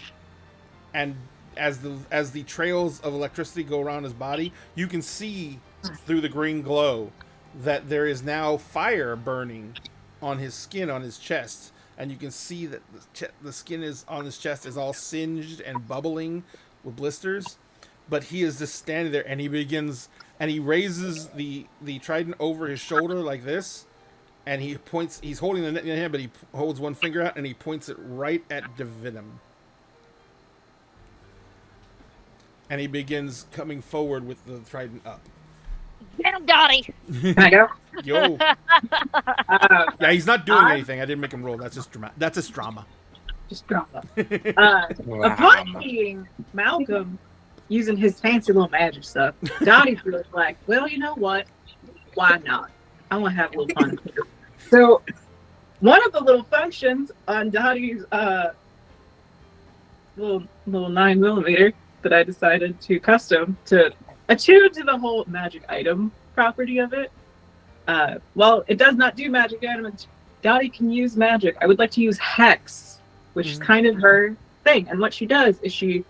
and as the trails of electricity go around his body, you can see through the green glow that there is now fire burning on his skin on his chest, and you can see that the skin is on his chest is all singed and bubbling with blisters, but he is just standing there, and he raises the trident over his shoulder like this, and he's holding the net in his hand, but he holds one finger out and he points it right at Divinum. And he begins coming forward with the trident up. Get him, Dottie! Can I go? Yo. Yeah, he's not doing anything. I didn't make him roll. That's just drama. That's just drama. Just drop that. Upon seeing Malcolm using his fancy little magic stuff, Dottie feels like, well, you know what? Why not? I want to have a little fun. So, one of the little functions on Dottie's little 9mm that I decided to custom to attune to the whole magic item property of it. While it does not do magic items, Dottie can use magic. I would like to use Hex, which is kind of her thing. And what she does is she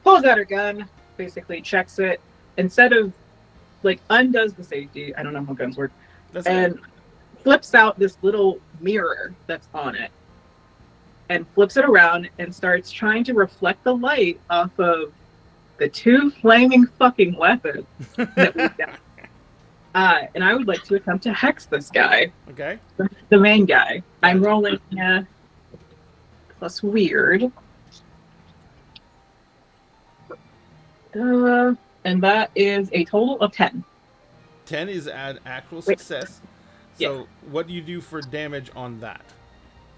pulls out her gun, basically checks it, instead of like undoes the safety. I don't know how guns work, That's and flips out this little mirror that's on it, and flips it around and starts trying to reflect the light off of the two flaming fucking weapons that we've got. And I would like to attempt to hex this guy. Okay. The main guy. I'm rolling plus weird. And that is a total of 10. 10 is an actual success. Yes. So what do you do for damage on that?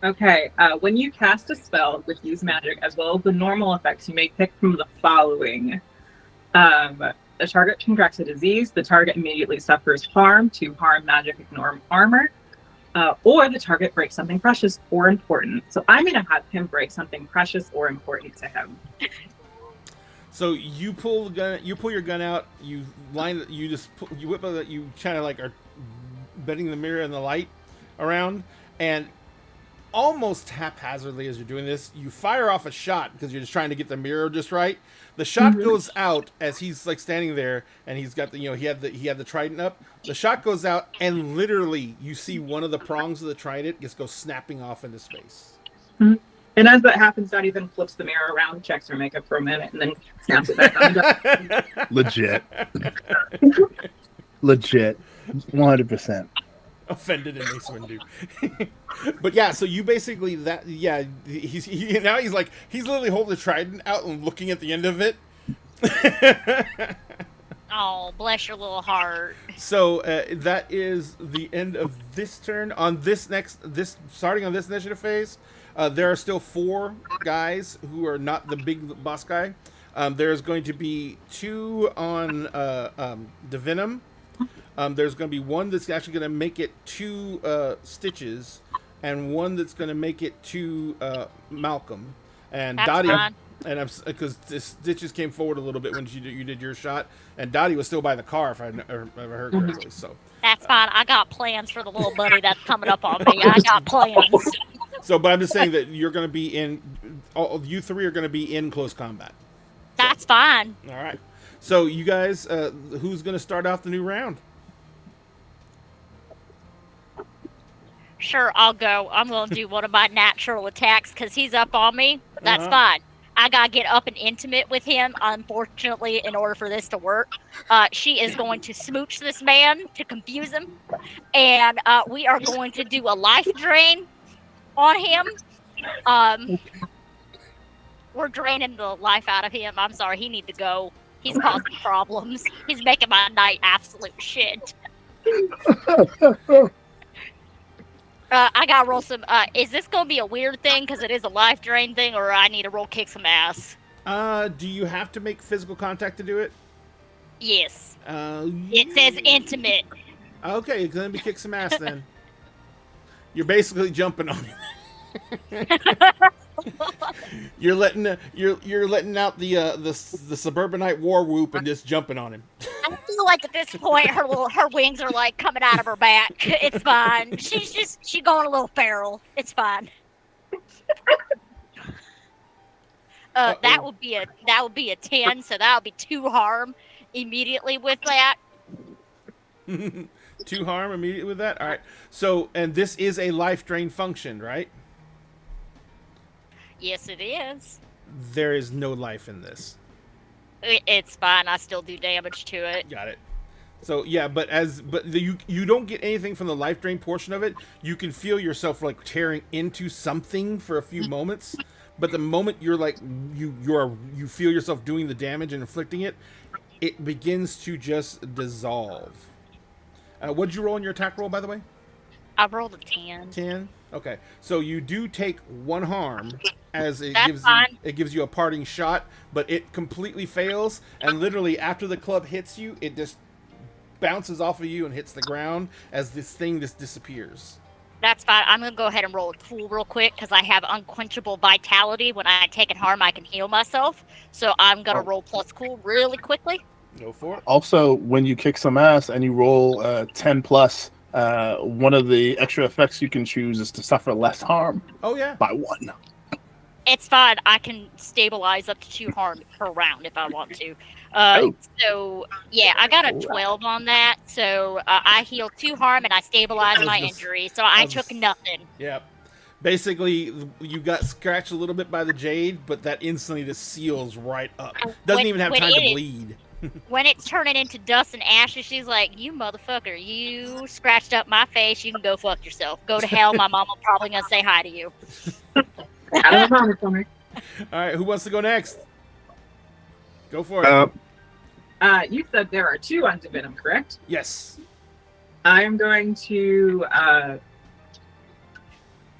Okay, when you cast a spell with use magic, as well as the normal effects, you may pick from the following. The target contracts a disease, the target immediately suffers harm to harm, magic, ignore armor, or the target breaks something precious or important. So I'm going to have him break something precious or important to him. So you pull the gun, you pull your gun out, you line, you whip it, you kind of like are bending the mirror and the light around, and almost haphazardly as you're doing this, you fire off a shot because you're just trying to get the mirror just right. The shot goes out as he's like standing there, and he's got the, you know, he had the trident up. The shot goes out, and literally you see one of the prongs of the trident just go snapping off into space. Mm-hmm. And as that happens, Dottie then flips the mirror around, checks her makeup for a minute, and then snaps it back on. Legit. Legit. 100%. Offended in Mace Windu. But yeah, so you basically he's literally holding the trident out and looking at the end of it. Oh, bless your little heart. So that is the end of this turn. On starting on this initiative phase, there are still 4 guys who are not the big boss guy. There's going to be 2 on the Venom. There's going to be 1 that's actually going to make it to Stitches, and 1 that's going to make it to Malcolm. And That's Dottie, fine. and because Stitches came forward a little bit when you did your shot, and Dottie was still by the car, if I ever heard correctly. So That's fine. I got plans for the little buddy that's coming up on me. I got plans. So, but I'm just saying that you're going to be you 3 are going to be in close combat. That's fine. All right. So you guys, who's going to start off the new round? Sure, I'll go. I'm going to do one of my natural attacks because he's up on me. That's Uh-huh. fine. I got to get up and intimate with him, unfortunately, in order for this to work. She is going to smooch this man to confuse him. And we are going to do a life drain on him. We're draining the life out of him. I'm sorry, he needs to go. He's causing problems. He's making my night absolute shit. I gotta roll some. Is this gonna be a weird thing because it is a life drain thing, or I need to roll kick some ass? Do you have to make physical contact to do it? Yes. It says intimate. Okay, it's gonna be kick some ass then. You're basically jumping on him. You're letting out the suburbanite war whoop and just jumping on him. I feel like at this point her wings are like coming out of her back. It's fine. She's going a little feral. It's fine. That would be a 10, so that would be 2 harm immediately with that. 2 harm immediately with that. All right. So, and this is a life drain function, right? Yes, it is. There is no life in this. It's fine. I still do damage to it. Got it. So yeah, but you don't get anything from the life drain portion of it. You can feel yourself like tearing into something for a few moments, but the moment you're like you feel yourself doing the damage and inflicting it, it begins to just dissolve. What'd you roll in your attack roll, by the way? I rolled a 10. 10. Okay, so you do take 1 harm, as it gives you a parting shot, but it completely fails, and literally after the club hits you, it just bounces off of you and hits the ground as this thing just disappears. That's fine. I'm gonna go ahead and roll a cool real quick because I have unquenchable vitality. When I take a harm, I can heal myself. So I'm gonna roll plus cool really quickly. Go for it. Also, when you kick some ass and you roll 10 plus, one of the extra effects you can choose is to suffer less harm Oh yeah. by 1. It's fine. I can stabilize up to 2 harm per round if I want to. Oh. So yeah, I got a 12 on that. So I heal 2 harm and I stabilize my injury. So I took nothing. Yep. Basically, you got scratched a little bit by the jade, but that instantly just seals right up. Doesn't even have time to bleed. When it's turning into dust and ashes, she's like, "You motherfucker! You scratched up my face. You can go fuck yourself. Go to hell. My mama probably gonna say hi to you." I don't know, Tommy. All right, who wants to go next? Go for it. You said there are 2 on Divinum, correct? Yes. I'm going to.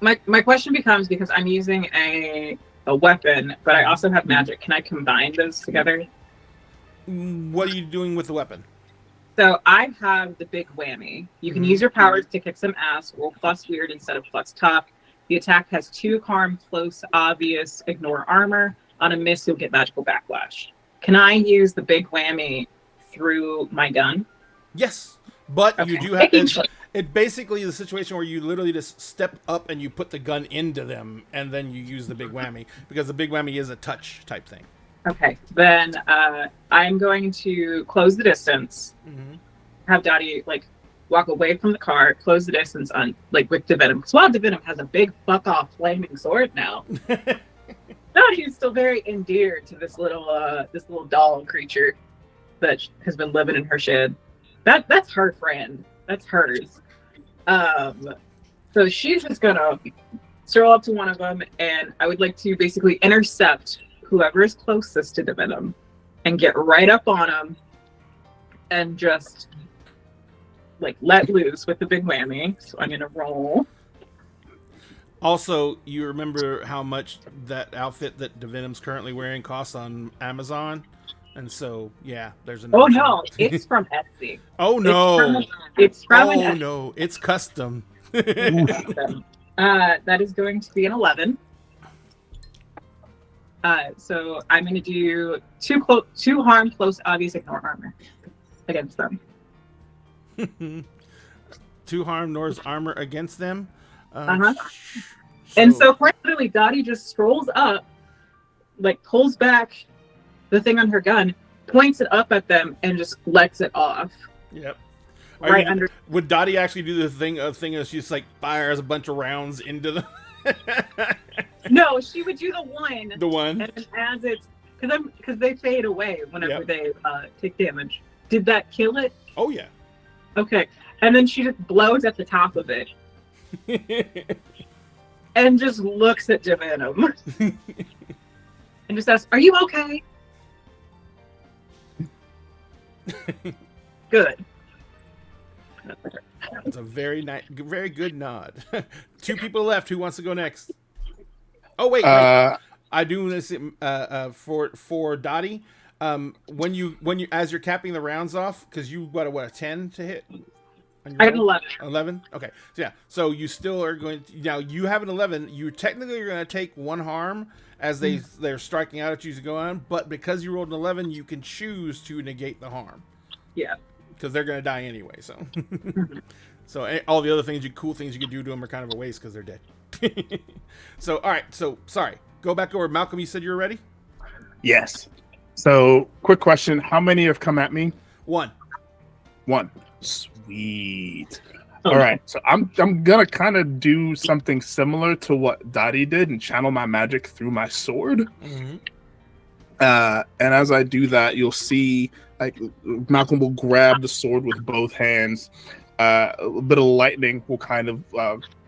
My question becomes, because I'm using a weapon, but I also have magic. Can I combine those together? What are you doing with the weapon? So I have the big whammy. You can use your powers to kick some ass, roll plus weird instead of plus tough. The attack has 2 harm, close, obvious, ignore armor. On a miss, you'll get magical backlash. Can I use the big whammy through my gun? Yes, but Okay. you do have. It basically is a situation where you literally just step up and you put the gun into them, and then you use the big whammy, because the big whammy is a touch type thing. Okay, then I'm going to close the distance. Have Dottie walk away from the car, close the distance on with Divinum. Because while Divinum has a big fuck off flaming sword now, Dottie's still very endeared to this little doll creature that has been living in her shed. That's her friend. That's hers. So she's just gonna stroll up to one of them, and I would like to basically intercept whoever is closest to Divinum and get right up on him and just let loose with the big whammy. So I'm gonna roll. Also, you remember how much that outfit that Divinum's currently wearing costs on Amazon? And so, yeah, there's an. Oh no, it's from Etsy. Oh no, it's from oh no, it's custom. That is going to be an 11. So I'm going to do 2 harm, close, obvious, ignore armor against them. 2 harm, Nor's armor against them. And so quite literally, Dottie just strolls up, pulls back the thing on her gun, points it up at them, and just lets it off. Yep. Under. Would Dottie actually do the thing of she's fires a bunch of rounds into the? No, she would do the one. The one. And as it's because they fade away whenever they take damage. Did that kill it? Oh yeah. Okay, and then she just blows at the top of it. And just looks at Divinum. And just asks, "Are you okay?" Good. That's a very very good nod. 2 people left. Who wants to go next? Oh wait, I do this for Dottie. When you as you're capping the rounds off, because you got a 10 to hit. I have an 11. 11? Okay. So yeah. So you still are going to, now you have an 11. You technically are going to take 1 harm as they're striking out at you to go on, but because you rolled an 11, you can choose to negate the harm. Yeah. Because they're going to die anyway, so. So all the other cool things you could do to them are kind of a waste because they're dead. So, all right. So, sorry. Go back over. Malcolm, you said you were ready? Yes. So, quick question. How many have come at me? 1. 1. Sweet. All right. So, I'm going to kind of do something similar to what Dottie did and channel my magic through my sword. Mm-hmm. And as I do that, you'll see Malcolm will grab the sword with both hands. A bit of lightning will kind of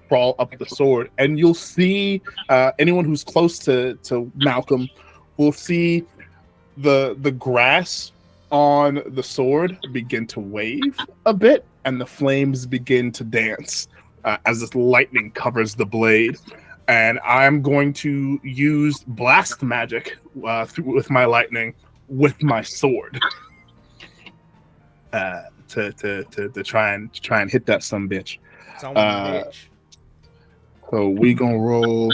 crawl up the sword, and you'll see anyone who's close to Malcolm will see the grass on the sword begin to wave a bit, and the flames begin to dance as this lightning covers the blade. And I'm going to use blast magic with my lightning with my sword to try and hit that some bitch. So we gonna roll.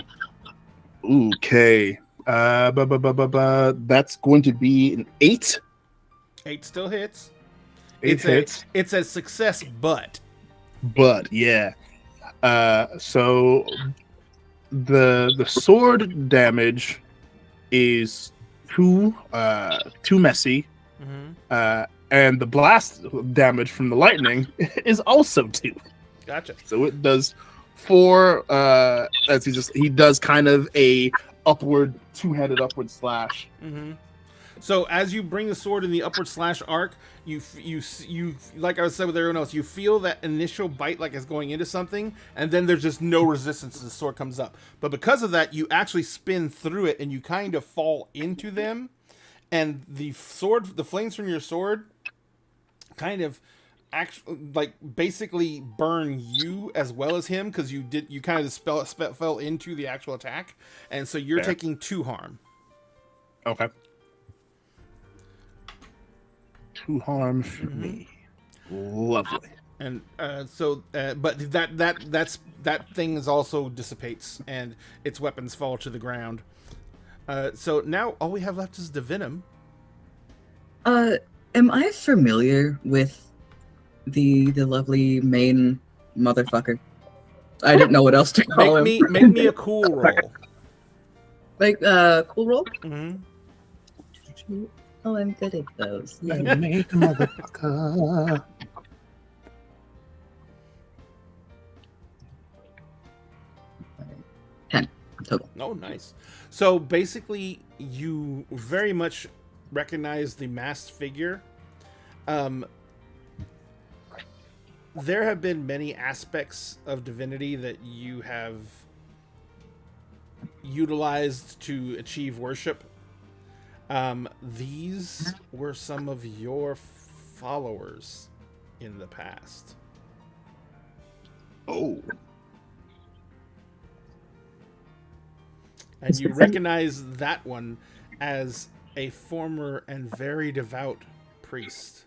Okay. That's going to be an 8. 8 still hits. 8 hits. It's a success, but yeah. So the sword damage is too messy, and the blast damage from the lightning is also 2. Gotcha. So it does 4. As he does kind of a upward 2-handed upward slash. So as you bring the sword in the upward slash arc, you like I said with everyone else, you feel that initial bite like it's going into something, and then there's just no resistance as the sword comes up. But because of that, you actually spin through it, and you kind of fall into them, and the flames from your sword, kind of basically burn you as well as him, because you kind of fell into the actual attack, and so you're taking 2 harm. Okay. 2 harm for me. Lovely. And but that thing is also dissipates, and its weapons fall to the ground. So now all we have left is the venom. Am I familiar with the lovely main motherfucker? I didn't know what else to call him. Make me a cool roll. Like cool roll? Mm-hmm. Oh, I'm good at those. I made the motherfucker. 10 total. Oh, nice. So basically, you very much recognize the masked figure. There have been many aspects of divinity that you have utilized to achieve worship. These were some of your followers in the past. Oh. And you recognize that one as a former and very devout priest.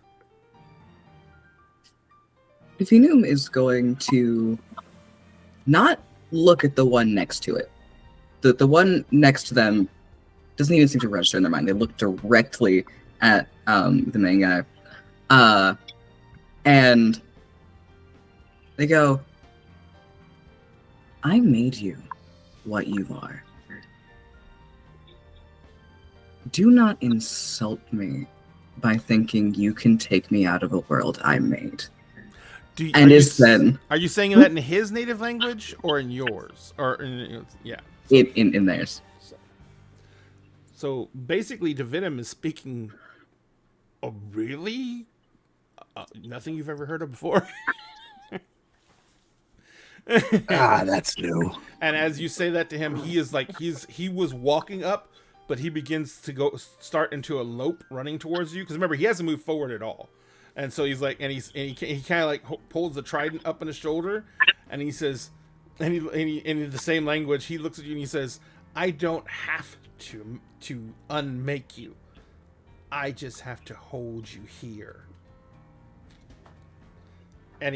Divinum is going to not look at the one next to it. The one next to them doesn't even seem to register in their mind. They look directly at the main guy. And they go, I made you what you are. Do not insult me by thinking you can take me out of a world I made. Are you saying that in his native language or in yours? Or yeah. In theirs. So basically, Divinum is speaking a really nothing you've ever heard of before. That's new. And as you say that to him, he is like he was walking up, but he begins to start into a lope, running towards you. Because remember, he hasn't moved forward at all, and so he's like, he kind of like pulls the trident up on his shoulder, and he says, and he in the same language, he looks at you and he says, "I don't have to unmake you. I just have to hold you here." And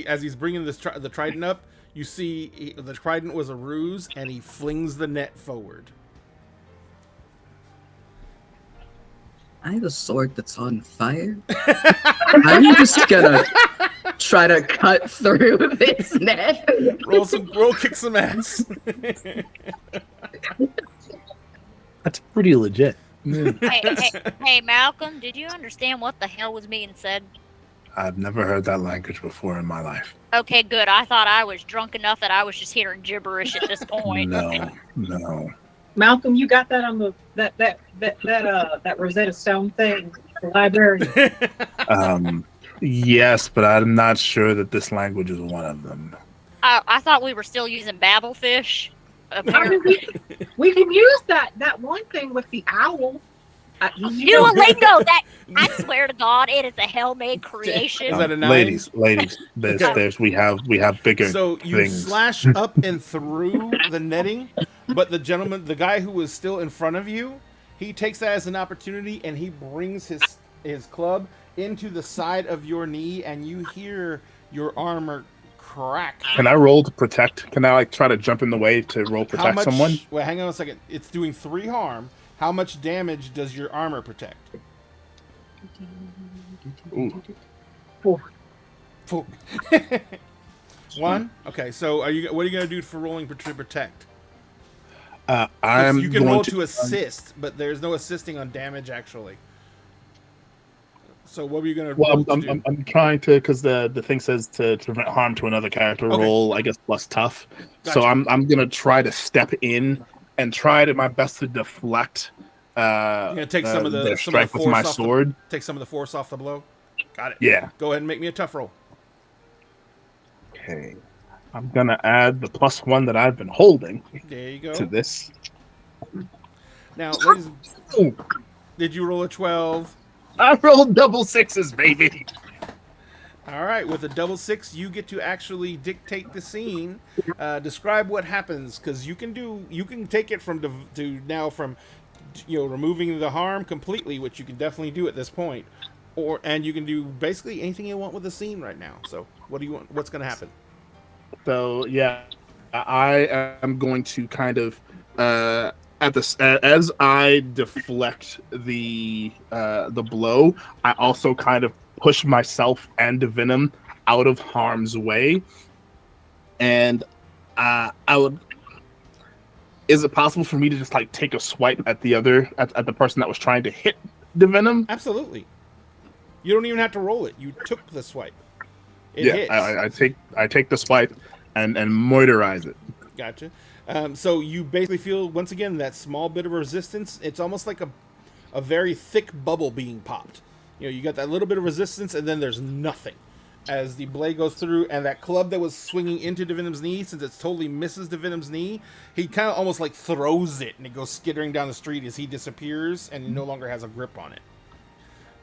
as he's bringing the trident up, you see the trident was a ruse, and he flings the net forward. I have a sword that's on fire. I'm just gonna try to cut through this net. Kick some ass. That's pretty legit. Hey, Malcolm, did you understand what the hell was being said? I've never heard that language before in my life. Okay, good. I thought I was drunk enough that I was just hearing gibberish at this point. No. Malcolm, you got that on the that Rosetta Stone thing, the library. Yes, but I'm not sure that this language is one of them. I thought we were still using Babelfish. Apparently. We can use that one thing with the owl. Duolingo. That I swear to God, it is a hell-made creation. Is that a 9? Ladies, there's we have bigger. So you things. slash up and through the netting, but the guy who was still in front of you, he takes that as an opportunity and he brings his club into the side of your knee, and you hear your armor crack. Can I roll to protect? Can I try to jump in the way to roll protect someone? Wait, hang on a second. It's doing 3 harm. How much damage does your armor protect? Ooh. 4. 1. Okay, so what are you gonna do for rolling to protect? I'm You can going roll to assist, but there's no assisting on damage actually. So what were you gonna Well, roll to do? I'm trying to, because the thing says to prevent harm to another character. Okay. Roll, I guess, plus tough. So Gotcha. I'm gonna try to step in and try to my best to deflect. You're gonna take some of the their strike with my sword. Take some of the force off the blow. Got it. Yeah. Go ahead and make me a tough roll. Okay. I'm gonna add the +1 that I've been holding There you go. to this. Now, ladies, Oh, did you roll a 12? I rolled double sixes, baby. All right, with a double 6, you get to actually dictate the scene. Describe what happens, because you can take it from removing the harm completely, which you can definitely do at this point, and you can do basically anything you want with the scene right now. So, what do you want? What's going to happen? So yeah, I am going to kind of as I deflect the blow, I also kind of push myself and Venom out of harm's way, and I would. Is it possible for me to just like take a swipe at the person that was trying to hit the Venom? Absolutely. You don't even have to roll it. You took the swipe. It hits. I take the swipe and moiterize it. Gotcha. So you basically feel, once again, that small bit of resistance. It's almost like a very thick bubble being popped. You got that little bit of resistance, and then there's nothing. As the blade goes through, and that club that was swinging into Devinum's knee, since it totally misses Devinum's knee, he kind of almost like throws it, and it goes skittering down the street as he disappears, and he no longer has a grip on it.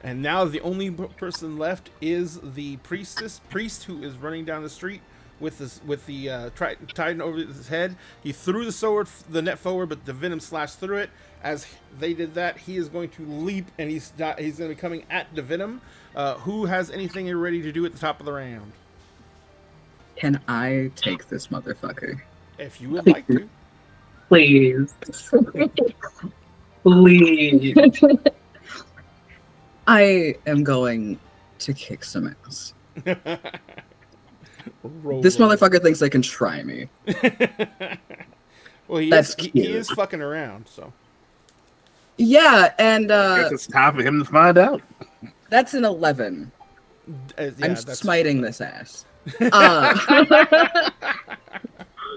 And now the only person left is the priest who is running down the street with the trident over his head. He threw the net forward, but the venom slashed through it. As they did that, he is going to leap, and he's going to be coming at the venom. Who has anything ready to do at the top of the round? Can I take this motherfucker? If you would like to. Please. Please. I am going to kick some ass. This motherfucker thinks they can try me. Well, he cute. He is fucking around, so. Yeah, and I guess it's time for him to find out. That's an 11. I'm smiting this ass.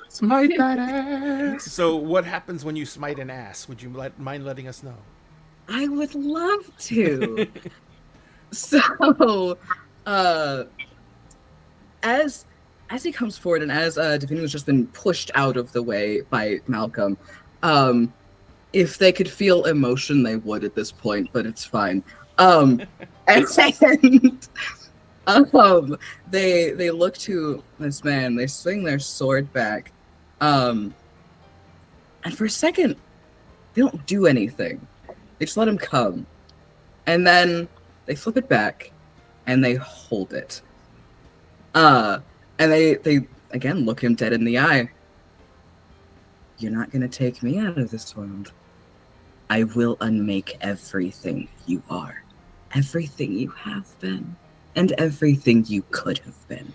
Smite that ass. So, what happens when you smite an ass? Would you mind letting us know? I would love to. So, as he comes forward, and as Davina has just been pushed out of the way by Malcolm, if they could feel emotion, they would at this point, but it's fine. And they look to this man. They swing their sword back, and for a second, they don't do anything. They just let him come. And then they flip it back and they hold it. And they again look him dead in the eye. You're not gonna take me out of this world. I will unmake everything you are. Everything you have been. And everything you could have been.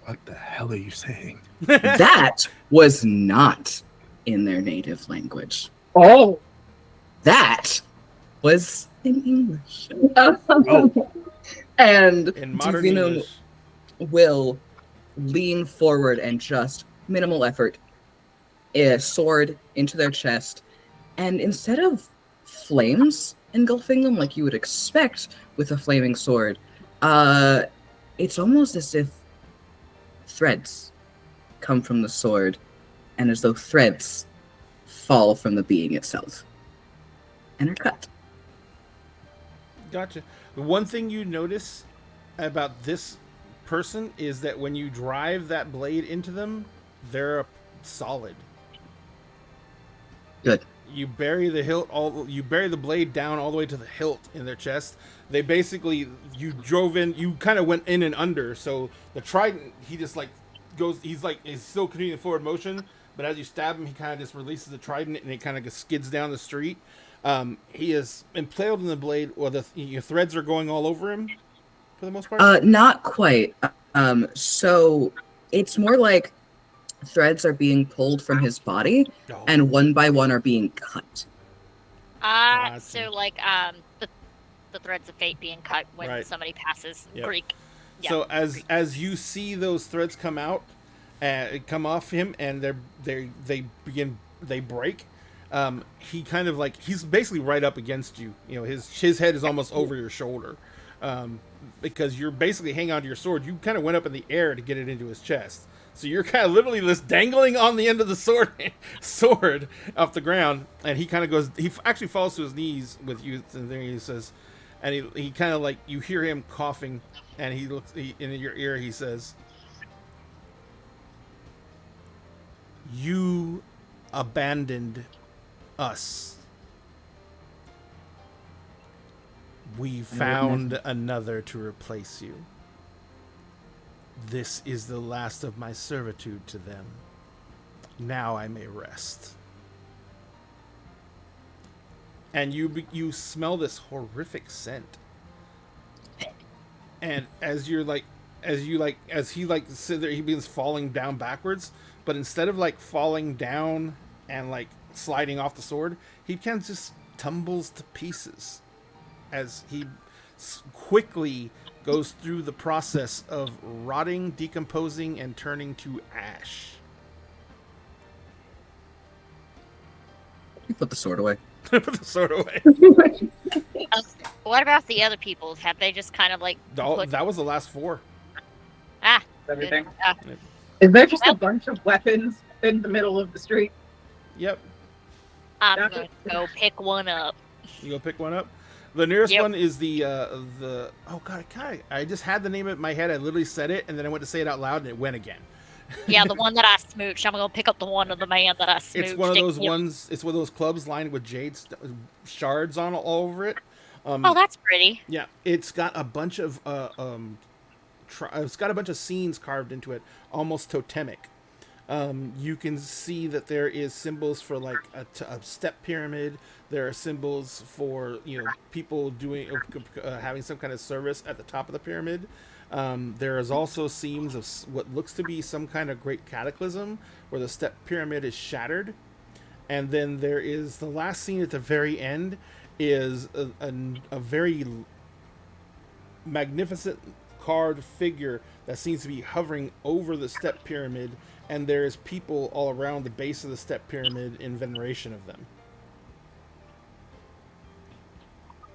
What the hell are you saying? That was not in their native language. Oh. That was in English. Oh. And In modern Davina English. will lean forward and just minimal effort, a sword into their chest, and instead of flames engulfing them like you would expect with a flaming sword, it's almost as if threads come from the sword, and as though threads fall from the being itself and are cut. Gotcha. The one thing you notice about this person is that when you drive that blade into them, they're solid. Good. You bury the blade down all the way to the hilt in their chest. They basically, you kind of went in and under. So the trident, he just like goes, he's still continuing the forward motion, but as you stab him, he kind of just releases the trident and it kind of skids down the street. He is impaled in the blade, or the threads are going all over him for the most part. Not quite. So it's more like threads are being pulled from his body, Oh, and one by one are being cut. Gotcha. So like the threads of fate being cut when Right. somebody passes Yep. Greek. Yeah. So as you see those threads come out, come off him, and they break. He kind of like he's basically right up against you. You know, his head is almost over your shoulder, because you're basically hanging onto your sword. You kind of went up in the air to get it into his chest. So you're kind of literally just dangling on the end of the sword off the ground, and he kind of goes. He actually falls to his knees with you, and then he says, and he kind of like you hear him coughing, and he looks in your ear. He says, "You abandoned us. We found another to replace you. This is the last of my servitude to them. Now I may rest." And you smell this horrific scent. And as he sit there, he begins falling down backwards. But instead of like falling down and like sliding off the sword, he kind of just tumbles to pieces as he quickly goes through the process of rotting, decomposing, and turning to ash. You put the sword away. Put the sword away. What about the other people? Have they just kind of like That was the last 4. Everything. Uh, Is there just a bunch of weapons in the middle of the street? Yep. I'm gonna go pick one up. You go pick one up. The nearest Yep. one is the oh god, I just had the name in my head. I literally said it, and then I went to say it out loud, and it went again. Yeah, the one that I smooched. I'm gonna pick up the one of the man that I smooched. It's one of those ones. It's one of those clubs lined with jade shards on all over it. Oh, that's pretty. Yeah, it's got a bunch of it's got a bunch of scenes carved into it, almost totemic. You can see that there is symbols for like a step pyramid. There are symbols for people doing having some kind of service at the top of the pyramid. There is also scenes of what looks to be some kind of great cataclysm where the step pyramid is shattered. And then there is the last scene at the very end is a very magnificent carved figure that seems to be hovering over the step pyramid, and there's people all around the base of the step pyramid in veneration of them.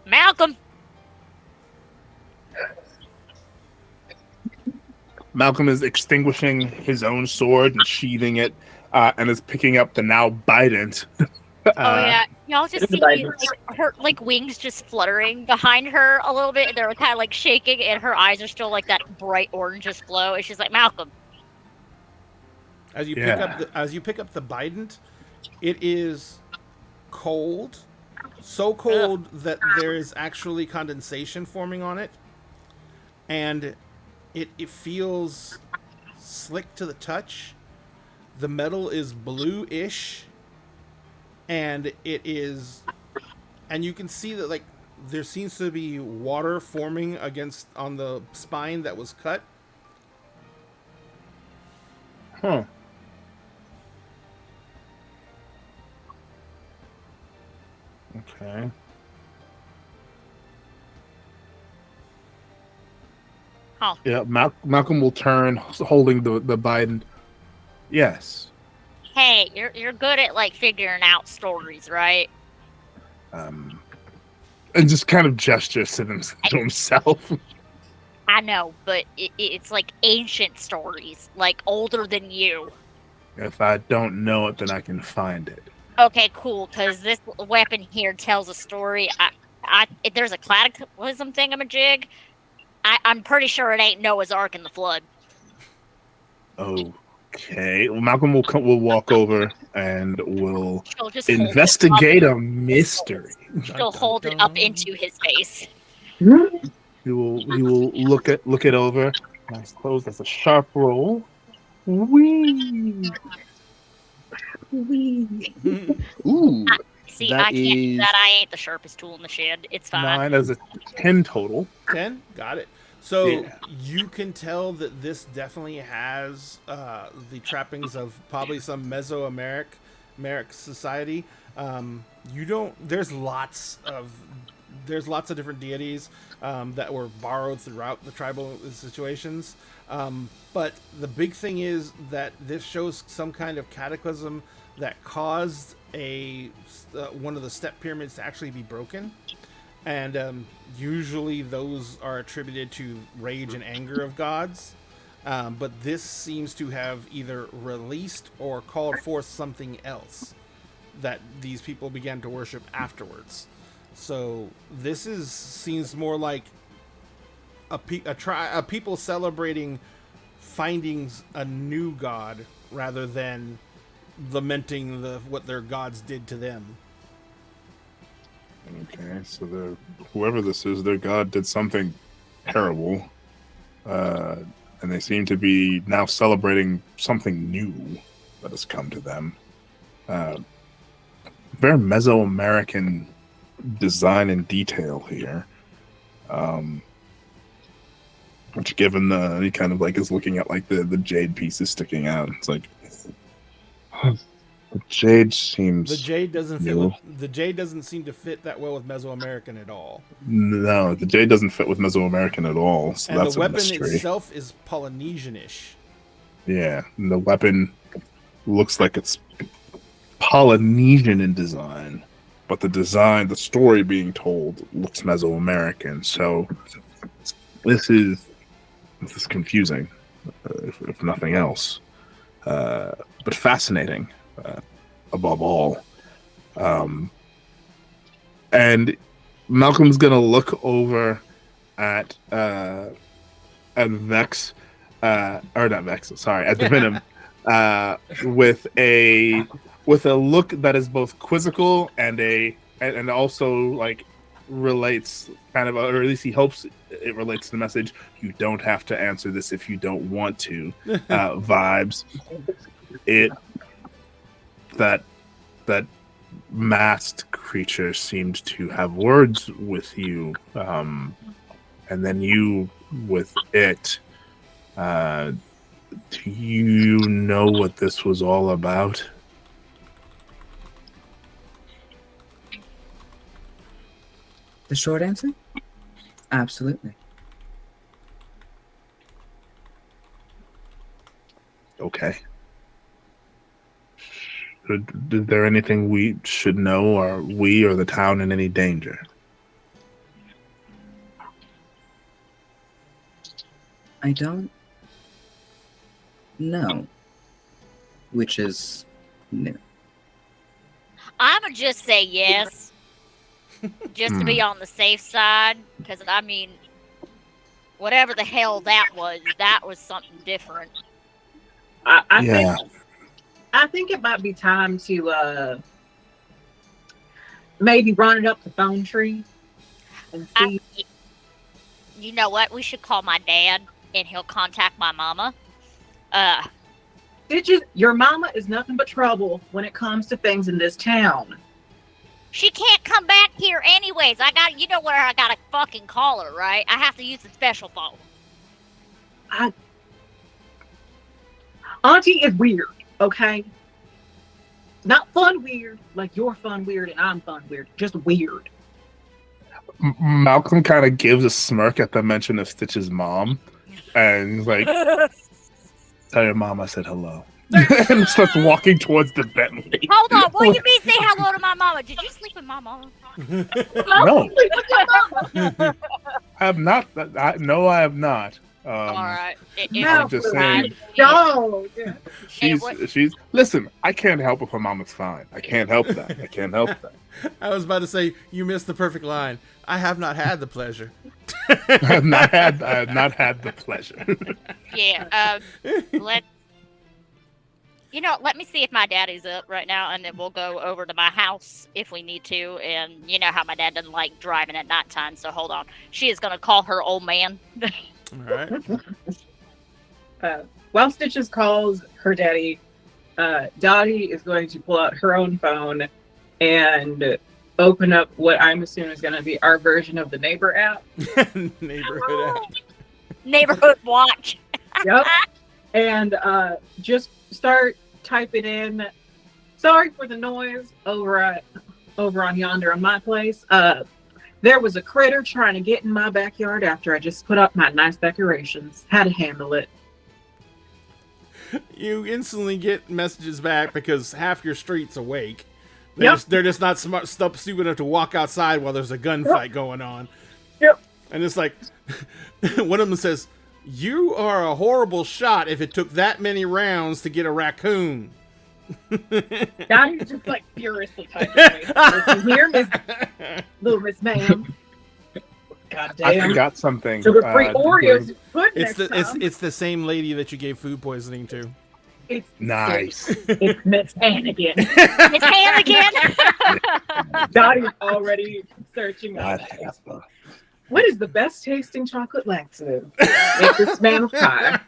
Malcolm. Malcolm is extinguishing his own sword and sheathing it, and is picking up the now Bident. Oh yeah, y'all just see like, her like wings just fluttering behind her a little bit. They're kind of like shaking, and her eyes are still like that bright orangish glow. And she's like, "Malcolm." As you pick up the Bident, it is cold, so cold that there is actually condensation forming on it, and it feels slick to the touch. The metal is blue-ish. And and you can see that like there seems to be water forming on the spine that was cut. Huh. Okay. Huh. Yeah, Malcolm will turn, holding the Biden. Yes. Hey, you're good at like figuring out stories, right? And just kind of gestures to himself. I know, but it's like ancient stories, like older than you. If I don't know it, then I can find it. Okay, cool. Because this weapon here tells a story. There's a cataclysm thingamajig. I'm pretty sure it ain't Noah's Ark in the flood. Okay. Well, Malcolm will walk over and will She'll just investigate a mystery. She'll hold it up into his face. He will look it over. Nice close. That's a sharp roll. Wee. Ooh. See, That I can't do is that. I ain't the sharpest tool in the shed. It's fine. 9 as a 10 total. 10? Got it. So Yeah. you can tell that this definitely has the trappings of probably some Mesoameric society. You don't. There's lots of different deities that were borrowed throughout the tribal situations. But the big thing is that this shows some kind of cataclysm that caused one of the step pyramids to actually be broken. And usually those are attributed to rage and anger of gods. But this seems to have either released or called forth something else that these people began to worship afterwards. So this seems more like a people celebrating finding a new god rather than lamenting what their gods did to them. Okay, so whoever this is, their god did something terrible, and they seem to be now celebrating something new that has come to them. Very Mesoamerican design and detail here, which, given he kind of like is looking at like the jade pieces sticking out. It's like the jade seems The jade doesn't new. the jade doesn't seem to fit that well with Mesoamerican at all. No, the jade doesn't fit with Mesoamerican at all. So And that's the weapon a mystery. itself is Polynesian-ish. Yeah, and the weapon looks like it's Polynesian in design, but the story being told looks Mesoamerican. So this is confusing, if nothing else, but fascinating above all. And Malcolm's gonna look over at Vex, or not Vex, sorry, at the Venom, with a look that is both quizzical and also like relates kind of, or at least he hopes it relates to the message. You don't have to answer this if you don't want to. Vibes. That masked creature seemed to have words with you, and then you with it. Do you know what this was all about? The short answer? Absolutely. Okay. Is there anything we should know? Are we or the town in any danger? I don't know. Which is new. I'ma just say yes, just to be on the safe side, because I mean, whatever the hell that was something different. I think it might be time to maybe run it up the phone tree and see. You know what? We should call my dad, and he'll contact my mama. Your mama is nothing but trouble when it comes to things in this town. She can't come back here anyways. You know where I gotta fucking call her, right? I have to use the special phone. Auntie is weird, okay? Not fun weird, like you're fun weird and I'm fun weird. Just weird. Malcolm kind of gives a smirk at the mention of Stitch's mom, and he's like, "Tell your mom I said hello," and starts walking towards the Bentley. Hold on, what do you mean say hello to my mama? Did you sleep with my mama? No, I have not. No, I have not. All right. I'm just saying. No. She's. Listen, I can't help if her mom is fine. I can't help that. I can't help that. I was about to say, you missed the perfect line. I have not had the pleasure. I have not had the pleasure. Yeah. Let me see if my daddy's up right now, and then we'll go over to my house if we need to. And you know how my dad doesn't like driving at nighttime, so hold on. She is gonna call her old man. All right. While Stitches calls her daddy, Dottie is going to pull out her own phone and open up what I'm assuming is going to be our version of the Neighbor app. Neighborhood app. Neighborhood watch. Yep. And just start typing in. Sorry for the noise over on yonder on my place. There was a critter trying to get in my backyard after I just put up my nice decorations. How to handle it. You instantly get messages back because half your street's awake. Yep. They're just not stupid enough to walk outside while there's a gunfight going on. Yep. And it's like, one of them says, "You are a horrible shot if it took that many rounds to get a raccoon." Donnie's just like furiously typing away. Listen here, Miss Ma'am. God I damn. forgot something. Sugar-free Oreos is good It's next time. it's the same lady that you gave food poisoning to. It's Nice. It's Miss Hannigan. Miss Hannigan. Dottie's already searching God up. have fun. What is the best tasting chocolate laxative? Make this man pie.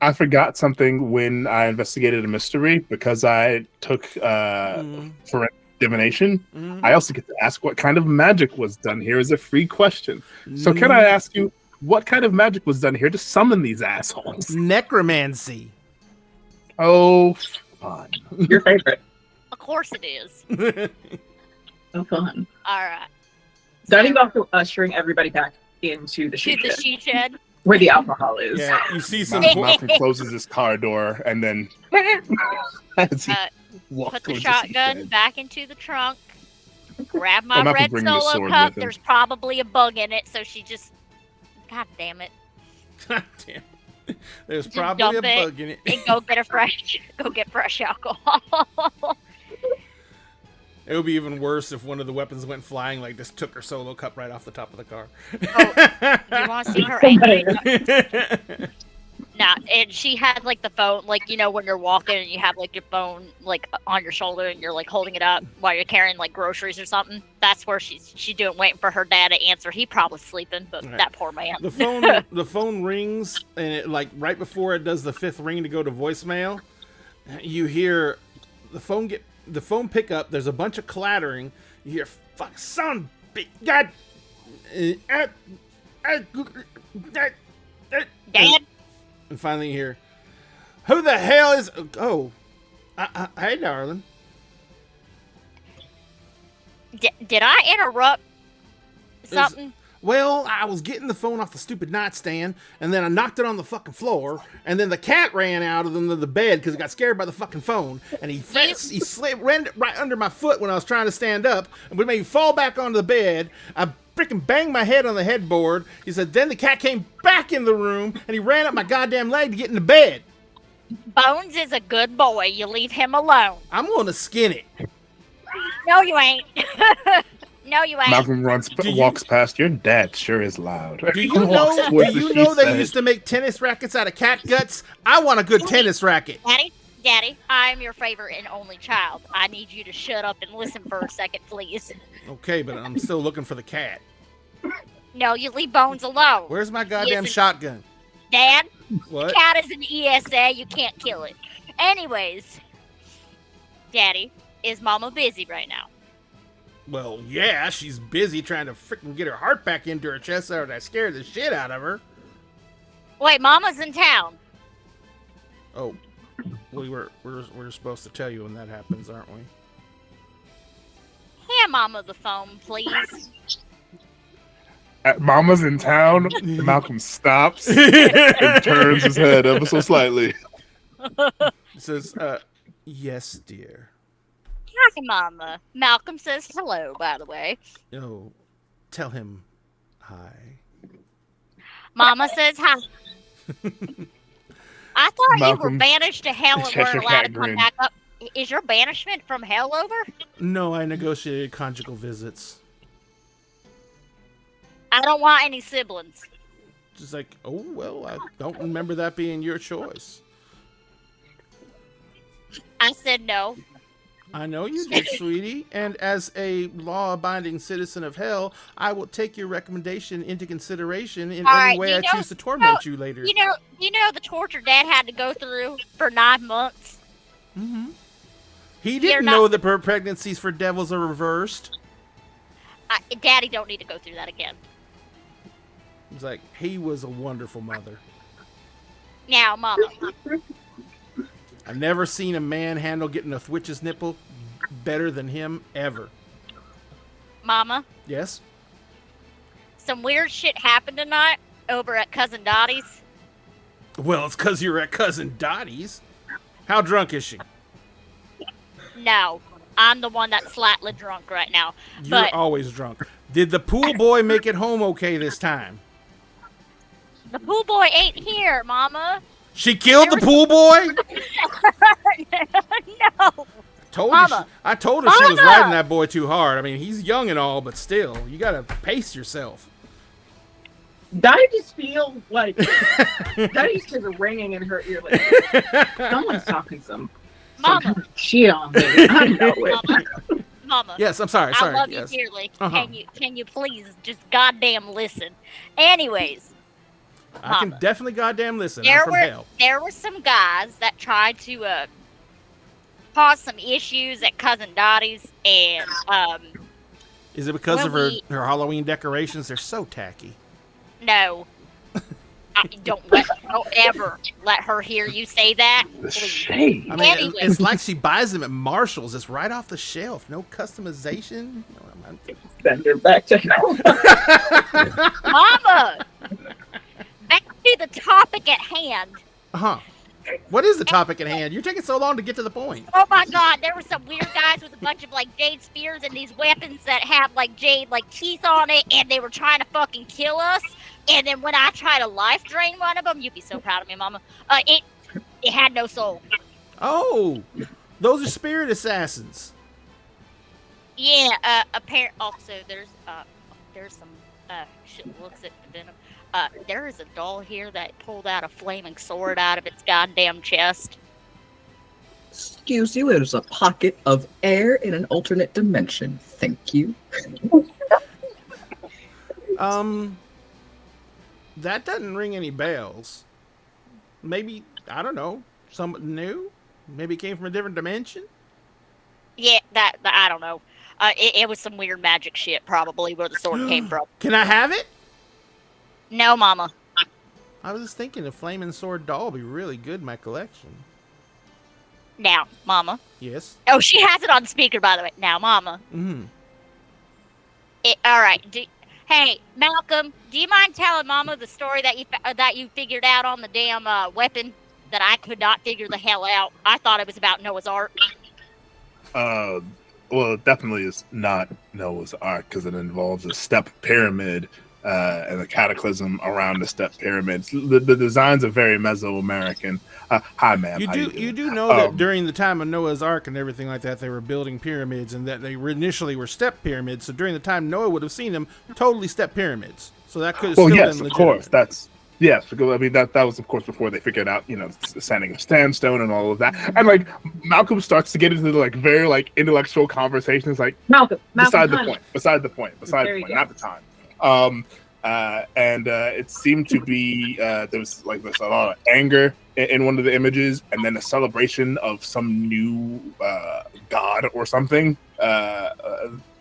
I forgot something when I investigated a mystery because I took forensic divination. I also get to ask what kind of magic was done here as a free question. So can I ask you what kind of magic was done here to summon these assholes? Necromancy. Oh, fun. Your favorite. Of course it is. So fun. All right. Dottie's also ushering everybody back into the To sheet the shed, she shed. where the alcohol is. Yeah, you see some. Malcolm closes his car door and then as he Uh, walks Put the towards shotgun shed. back into the trunk. Grab my I'm not red bringing the solo sword cup. with him. There's probably a bug in it, so she just. God damn it! God damn. There's Just probably a dump it bug in it. And go get fresh alcohol. It would be even worse if one of the weapons went flying, like just took her solo cup right off the top of the car. You want to see her angry? Nah, and she had like the phone, like you know when you're walking and you have like your phone like on your shoulder and you're like holding it up while you're carrying like groceries or something. That's where she's doing, waiting for her dad to answer. He probably sleeping, but Right. that poor man. The phone rings, and it, like right before it does the fifth ring to go to voicemail, you hear the phone pick up. There's a bunch of clattering. You hear "fuck son, God, Dad, and finally you hear, "Who the hell is? Oh, hey, darling." did I interrupt something? Well, I was getting the phone off the stupid nightstand, and then I knocked it on the fucking floor, and then the cat ran out of the bed because it got scared by the fucking phone, and he ran right under my foot when I was trying to stand up, and would make me fall back onto the bed. I freaking banged my head on the headboard. He said, then the cat came back in the room, and he ran up my goddamn leg to get in the bed. Bones is a good boy. You leave him alone. I'm going to skin it. No, you ain't. No, you ain't. Malcolm walks past. Your dad sure is loud. Do you know they used to make tennis rackets out of cat guts? I want a good tennis racket. Daddy, I'm your favorite and only child. I need you to shut up and listen for a second, please. Okay, but I'm still looking for the cat. No, you leave Bones alone. Where's my goddamn Yes, shotgun? Dad, What? cat is an ESA. You can't kill it. Anyways, Daddy, is Mama busy right now? Well, yeah, she's busy trying to freaking get her heart back into her chest after I scared the shit out of her. Wait, Mama's in town. Oh, we're supposed to tell you when that happens, aren't we? Hand Mama the phone, please. Mama's in town. Malcolm stops and turns his head ever so slightly. He says, yes, dear. Hi, Mama. Malcolm says hello, by the way. Oh, tell him hi. Mama says hi. I thought you were Malcolm, banished to hell and Cheshire weren't allowed to Cat come grin. back up. Is your banishment from hell over? No, I negotiated conjugal visits. I don't want any siblings. She's like, oh, well, I don't remember that being your choice. I said no. I know you did, sweetie, and as a law-abiding citizen of hell, I will take your recommendation into consideration in All any right, way you I know- choose to torment you later. You know the torture Dad had to go through for 9 months. Mm-hmm. He You're didn't not- know that pregnancies for devils are reversed. Daddy don't need to go through that again. He's like, he was a wonderful mother. Now, Mama. I've never seen a man handle getting a witch's nipple better than him ever. Mama. Yes? Some weird shit happened tonight over at Cousin Dottie's. Well, it's because you were at Cousin Dottie's. How drunk is she? No, I'm the one that's slightly drunk right now. You're But always drunk. Did the pool boy make it home okay this time? the pool boy ain't here, Mama. She killed the pool boy? No. Mama. I told her she was Mama. riding that boy too hard. I mean, he's young and all, but still, you gotta pace yourself. Dottie just feels like Dottie just hears a ringing in her ear, like someone's talking some Mama. shit on me. I know it. Mama. Mama. Yes, I'm sorry. I love Yes. you dearly. Uh-huh. Can you please just goddamn listen? Anyways, I can Mama. definitely goddamn listen. There I'm from were hell. there were some guys that tried to cause some issues at Cousin Dottie's, and Is it because when of her we- Halloween decorations? They're so tacky. no. Don't ever let her hear you say that. Please. Shame. I mean, Anyway. it's like she buys them at Marshall's. It's right off the shelf. No customization. Send her back to hell. Mama! Back to the topic at hand. Uh-huh. What is the topic at hand? You're taking so long to get to the point. Oh my god, there were some weird guys with a bunch of like jade spears and these weapons that have like jade like teeth on it, and they were trying to fucking kill us. And then when I tried to life drain one of them, you'd be so proud of me, Mama. It had no soul. Oh, those are spirit assassins. Yeah. Also, there's some shit looks at the venom. There is a doll here that pulled out a flaming sword out of its goddamn chest. Excuse you, it is a pocket of air in an alternate dimension. Thank you. That doesn't ring any bells. Maybe, I don't know, something new? Maybe it came from a different dimension? Yeah, that I don't know. It was some weird magic shit, probably where the sword came from. Can I have it? No, Mama. I was just thinking a flaming sword doll would be really good in my collection. Now, Mama. Yes? Oh, she has it on speaker, by the way. Now, Mama. Mm-hmm. All right. Hey, Malcolm, do you mind telling Mama the story that you figured out on the damn weapon that I could not figure the hell out? I thought it was about Noah's Ark. Well, it definitely is not Noah's Ark because it involves a step pyramid and a cataclysm around the step pyramids. The designs are very Mesoamerican. Hi, ma'am. You do know that during the time of Noah's Ark and everything like that, they were building pyramids, and that they initially were step pyramids. So during the time Noah would have seen them, totally step pyramids. So that could have still yes, been of legitimate. course. That's yes, because I mean that was of course before they figured out the sanding of sandstone and all of that. And like Malcolm starts to get into the like very like intellectual conversations, like Malcolm, beside the honey. point, not the time. And it seemed to be there's a lot of anger in one of the images, and then a celebration of some new god or something. That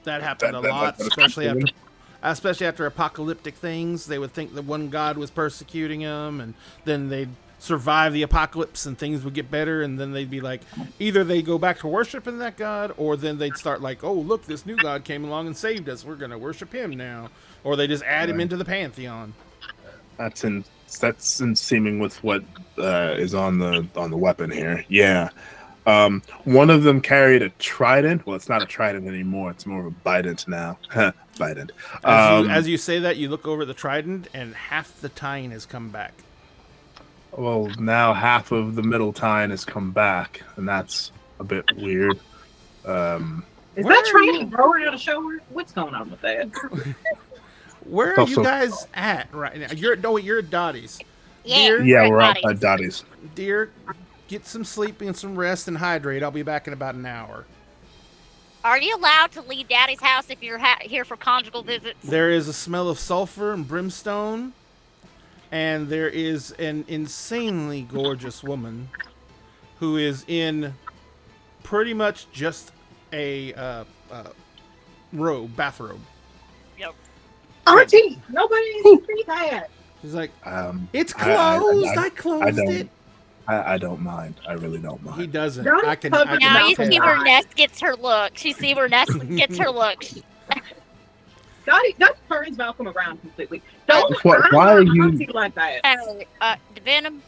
happened a lot, especially after apocalyptic things. They would think that one god was persecuting them, and then they'd survive the apocalypse and things would get better, and then they'd be like, either they go back to worshiping that god, or then they'd start like, oh, look, this new god came along and saved us, we're gonna worship him now. Or they just add him into the pantheon. That's in seeming with what is on the weapon here. Yeah. One of them carried a trident. Well, it's not a trident anymore. It's more of a bident now. Bident. As you say that, you look over at the trident, and half the tine has come back. Well, now half of the middle tine has come back, and that's a bit weird. Is that trying to growing out a shower? What's going on with that? Where are you guys at right now? You're at Dottie's. Yeah, we're outside Dottie's. Dear, get some sleep and some rest and hydrate. I'll be back in about an hour. Are you allowed to leave Daddy's house if you're here for conjugal visits? There is a smell of sulfur and brimstone, and there is an insanely gorgeous woman who is in pretty much just a bathrobe. Yep. Auntie, nobody's see that. She's like, Um, it's I- I- closed. I- I closed don't- it. I don't mind. I really don't He mind. doesn't. Don't I can. cover I the can Now you mouth see of where God. Ness gets her look. You see where Ness gets her look. Dottie turns Malcolm around completely. Don't Why are you- auntie like that? The Venom.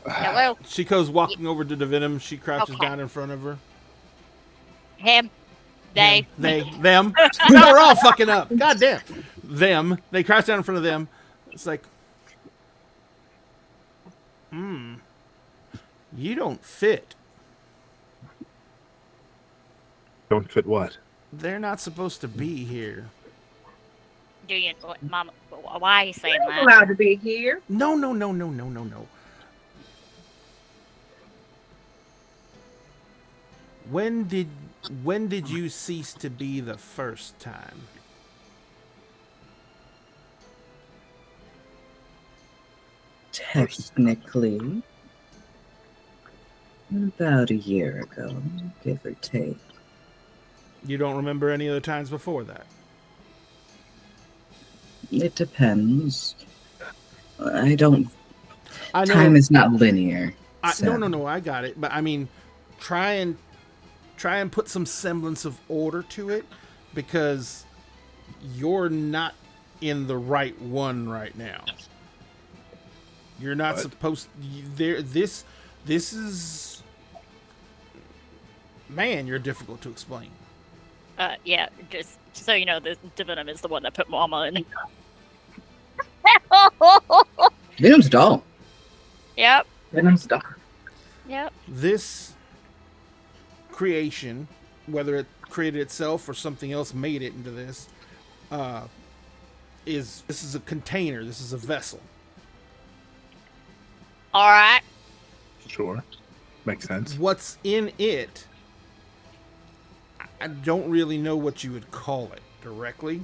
Hello, She goes walking over to the Venom. She crouches Okay. down in front of her. him, they. Them. No, we're all fucking up. God damn. Them. They crouch down in front of them. It's like, you don't fit. Don't fit what? They're not supposed to be here. Do you, Mama? Why are you saying You're not that? allowed to be here. No. When did you cease to be the first time? Technically, about a year ago, give or take. You don't remember any other times before that? It depends. I don't. I know. Time is not linear. No. I got it. But I mean, try and put some semblance of order to it, because you're not in the right one right now. You're not What? supposed. This is. Man, you're difficult to explain. Yeah, just so you know, the Venom is the one that put Mama in. Venom's doll. Yep. Venom's dark. Yep. This creation, whether it created itself or something else made it into this, this is a container. This is a vessel. All right. Sure. Makes sense. What's in it, I don't really know what you would call it directly.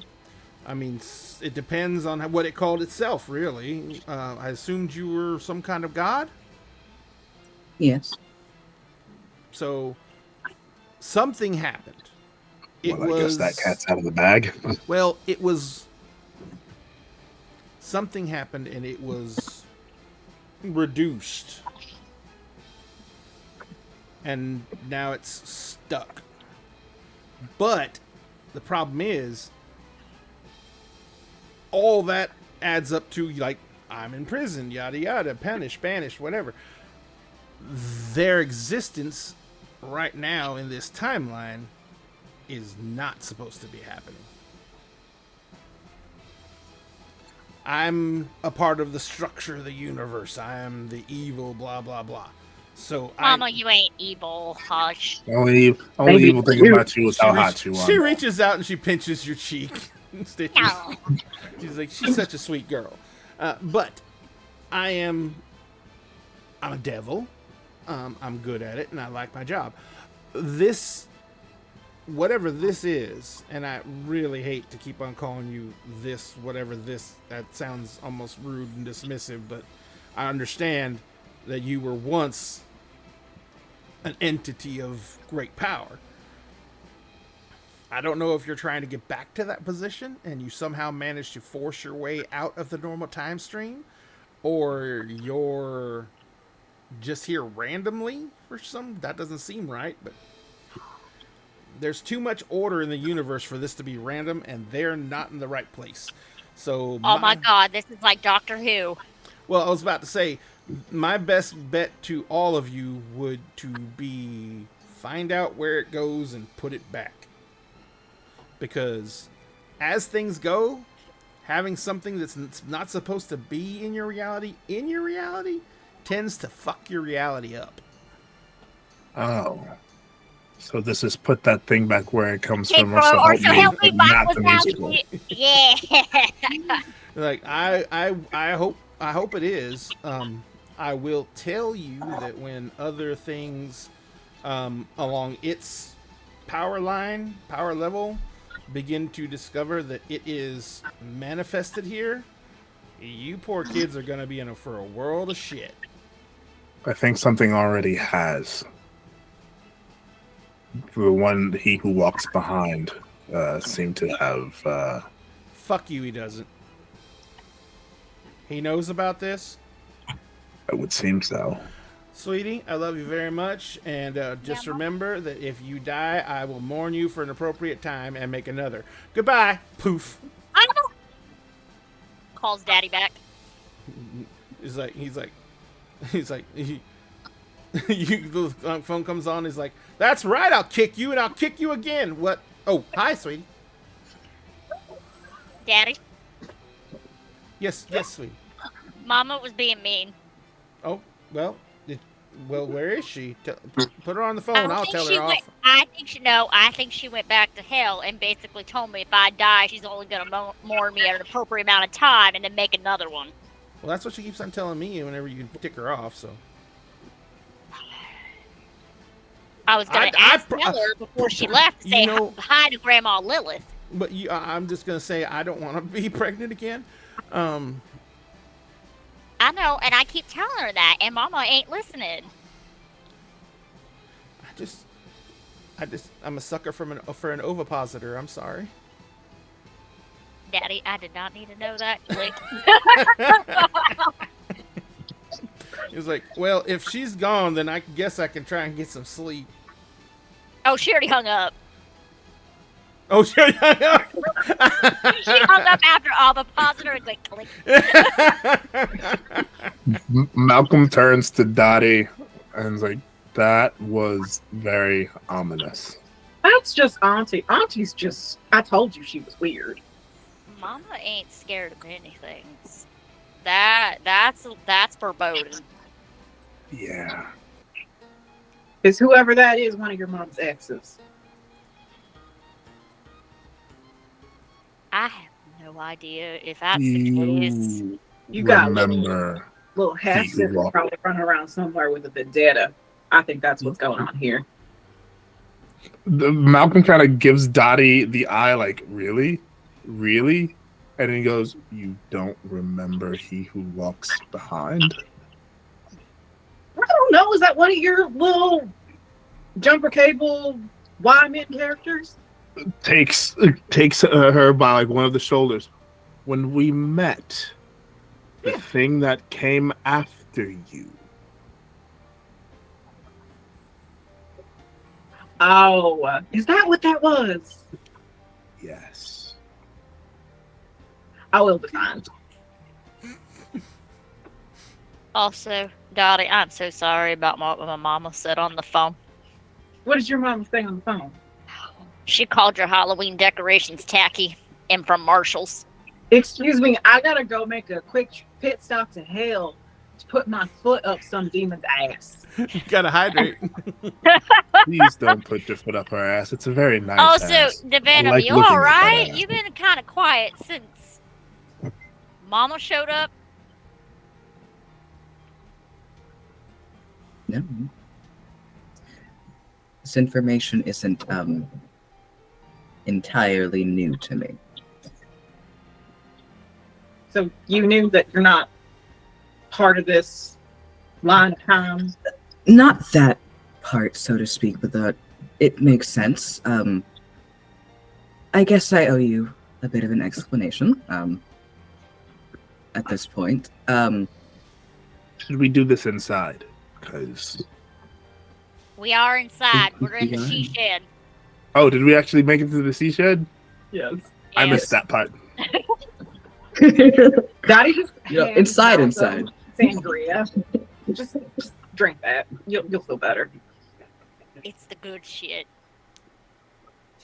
I mean, it depends on what it called itself, really. I assumed you were some kind of god. Yes. So something happened. Well, I guess that cat's out of the bag. Well, it was something happened and it was reduced. And now it's stuck. But the problem is all that adds up to, like, I'm in prison, yada yada, banished, whatever. Their existence right now in this timeline is not supposed to be happening. I'm a part of the structure of the universe. I am the evil, blah blah blah. So Mama, you ain't evil. Hush. Only Maybe evil thing you- about you is how hot you are. she reaches out and she pinches your cheek. Stitches. No. She's like, she's such a sweet girl. But I'm a devil. I'm good at it and I like my job. This, whatever this is, and I really hate to keep on calling you this, whatever this, that sounds almost rude and dismissive, but I understand that you were once an entity of great power. I don't know if you're trying to get back to that position and you somehow managed to force your way out of the normal time stream, or you're just here randomly for some. That doesn't seem right, but there's too much order in the universe for this to be random, and they're not in the right place. So Oh my God, this is like Doctor Who. well, I was about to say, my best bet to all of you would to be find out where it goes and put it back. Because as things go, having something that's not supposed to be in your reality tends to fuck your reality up. Oh. So this is put that thing back where it comes Hey, from, bro, or so help me back not the without musical. you. Yeah. Like I hope it is. I will tell you that when other things along its power level begin to discover that it is manifested here, you poor kids are gonna be for a world of shit. I think something already has. The one he who walks behind seemed to have Fuck you, he doesn't. He knows about this. It would seem so. Sweetie, I love you very much, and just remember that if you die, I will mourn you for an appropriate time and make another. Goodbye. Poof. Calls Daddy back. He's like, the phone comes on. He's like, that's right. I'll kick you, and I'll kick you again. What? Oh, hi, sweetie. Daddy, Yes, sweetie. Mama was being mean. Oh, well, where is she? Put her on the phone. I'll tell her off. I think she went back to hell and basically told me if I die, she's only gonna mourn me at an appropriate amount of time and then make another one. Well, that's what she keeps on telling me whenever you tick her off. So I was gonna tell her before she left to say hi to Grandma Lilith. But I'm just gonna say I don't want to be pregnant again. I know, and I keep telling her that, and Mama ain't listening. I'm a sucker for an ovipositor. I'm sorry. Daddy, I did not need to know that. He was like, well, if she's gone, then I guess I can try and get some sleep. Oh, she already hung up. Oh, she already hung up? She hung up after all the positive and click. Malcolm turns to Dottie and is like, that was very ominous. That's just Auntie. Auntie's just, I told you she was weird. Mama ain't scared of anything. That's foreboding. Yeah. Is whoever that is one of your mom's exes? I have no idea if that's the case. You got remember little half sister probably running around somewhere with a vendetta. I think that's what's going on here. Malcolm kind of gives Dottie the eye, like, really? Really? And then he goes, you don't remember he who walks behind? I don't know. Is that one of your little jumper cable Y-Men characters? Takes her by like one of the shoulders. When we met, the thing that came after you. Oh, is that what that was? Yes. I will be fine. Also, Dottie, I'm so sorry about what my mama said on the phone. What did your mama say on the phone? She called your Halloween decorations tacky and from Marshall's. Excuse me, I gotta go make a quick pit stop to hell to put my foot up some demon's ass. You gotta hydrate. Please don't put your foot up her ass. It's a very nice ass. Devanna, like you looking all at right? her ass. You've been kind of quiet since Mama showed up. No. This information isn't entirely new to me. So you knew that you're not part of this line of time? Not that part, so to speak, but it makes sense. I guess I owe you a bit of an explanation at this point. Should we do this inside? Because We are inside. We're in the she shed. oh, did we actually make it to the sea shed? Yes. I Yes. missed that part. Daddy just inside. Sangria. Just drink that. You'll feel better. It's the good shit.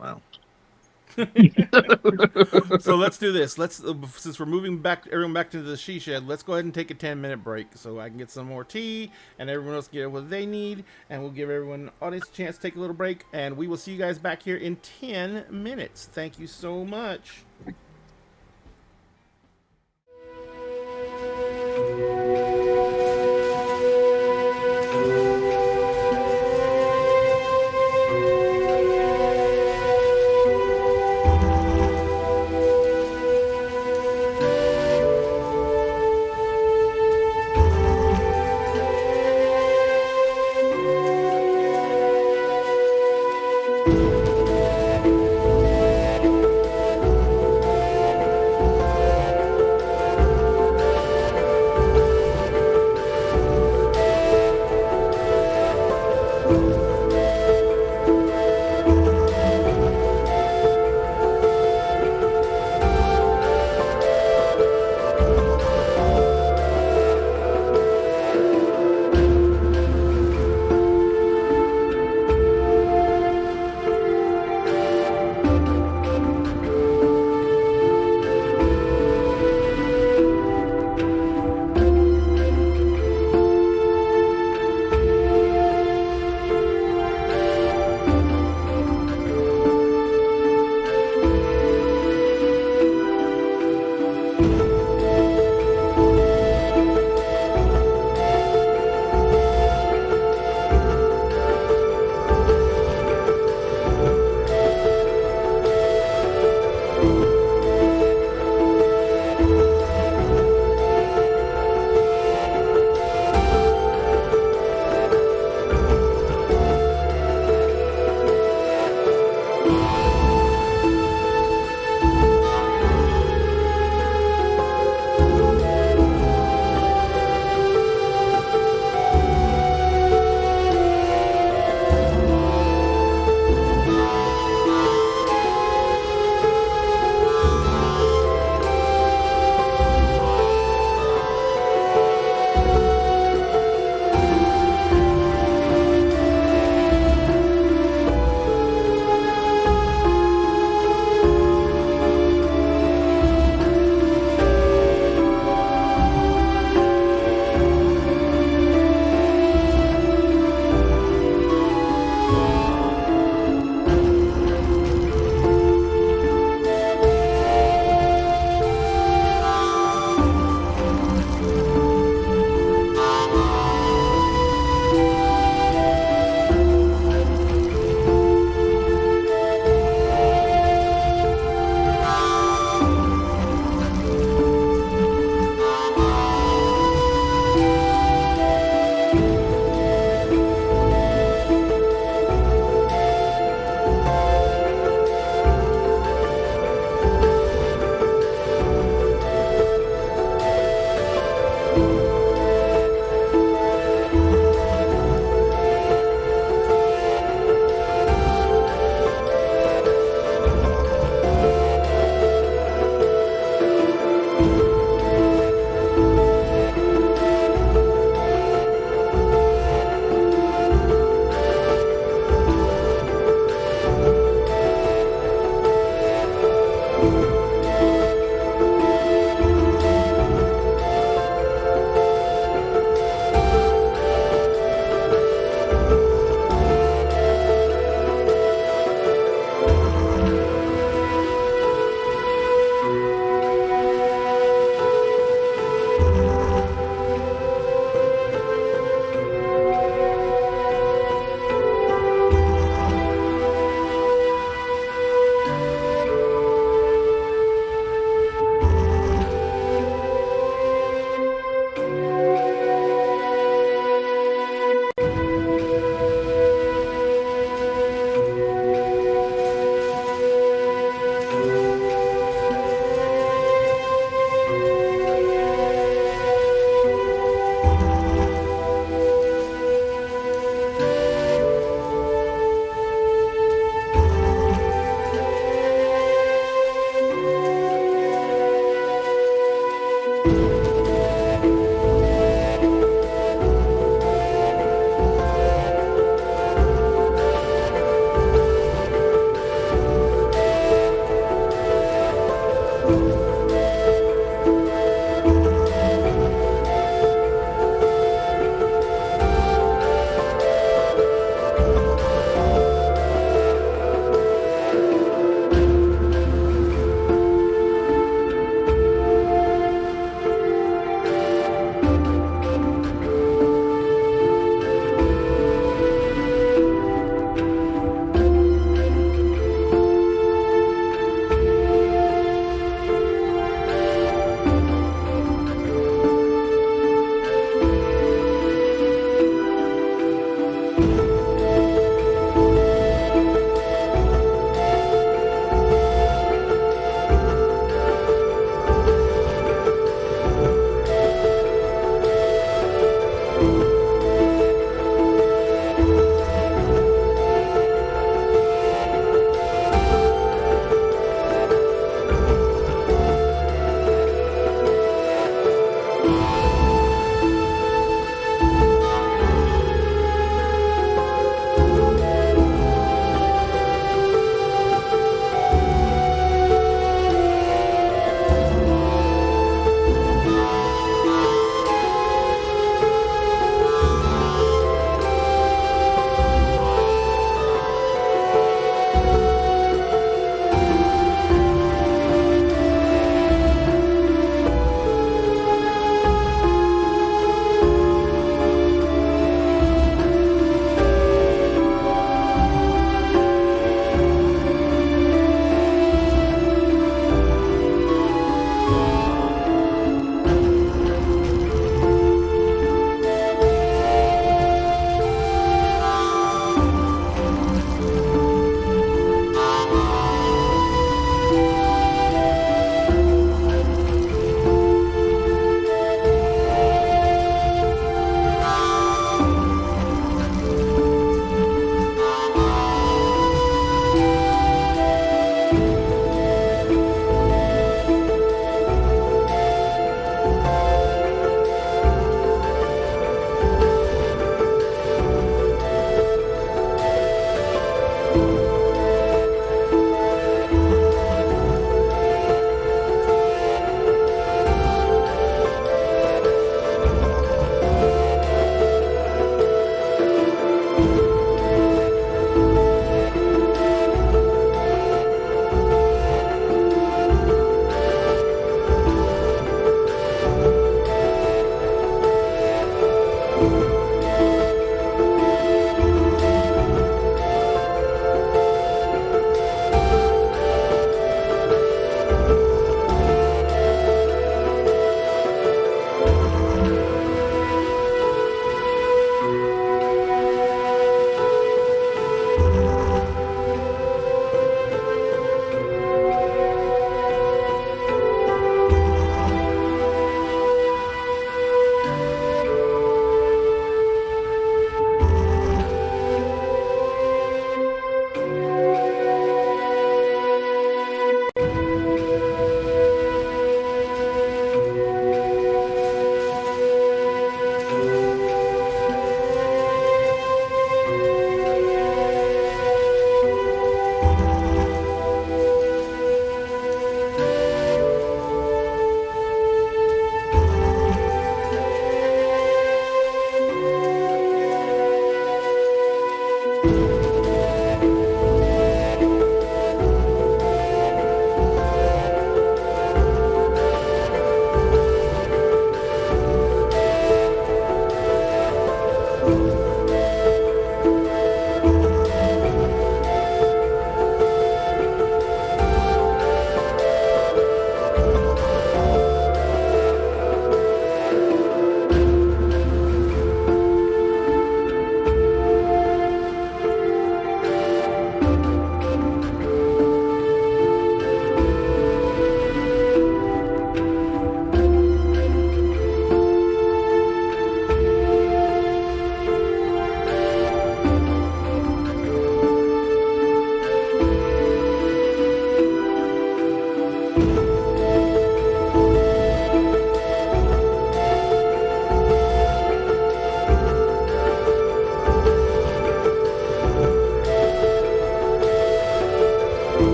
Wow. So let's do this. Let's since we're moving everyone back to the she shed, let's go ahead and take a 10-minute break so I can get some more tea and everyone else get what they need, and we'll give everyone audience a chance to take a little break, and we will see you guys back here in 10 minutes. Thank you so much.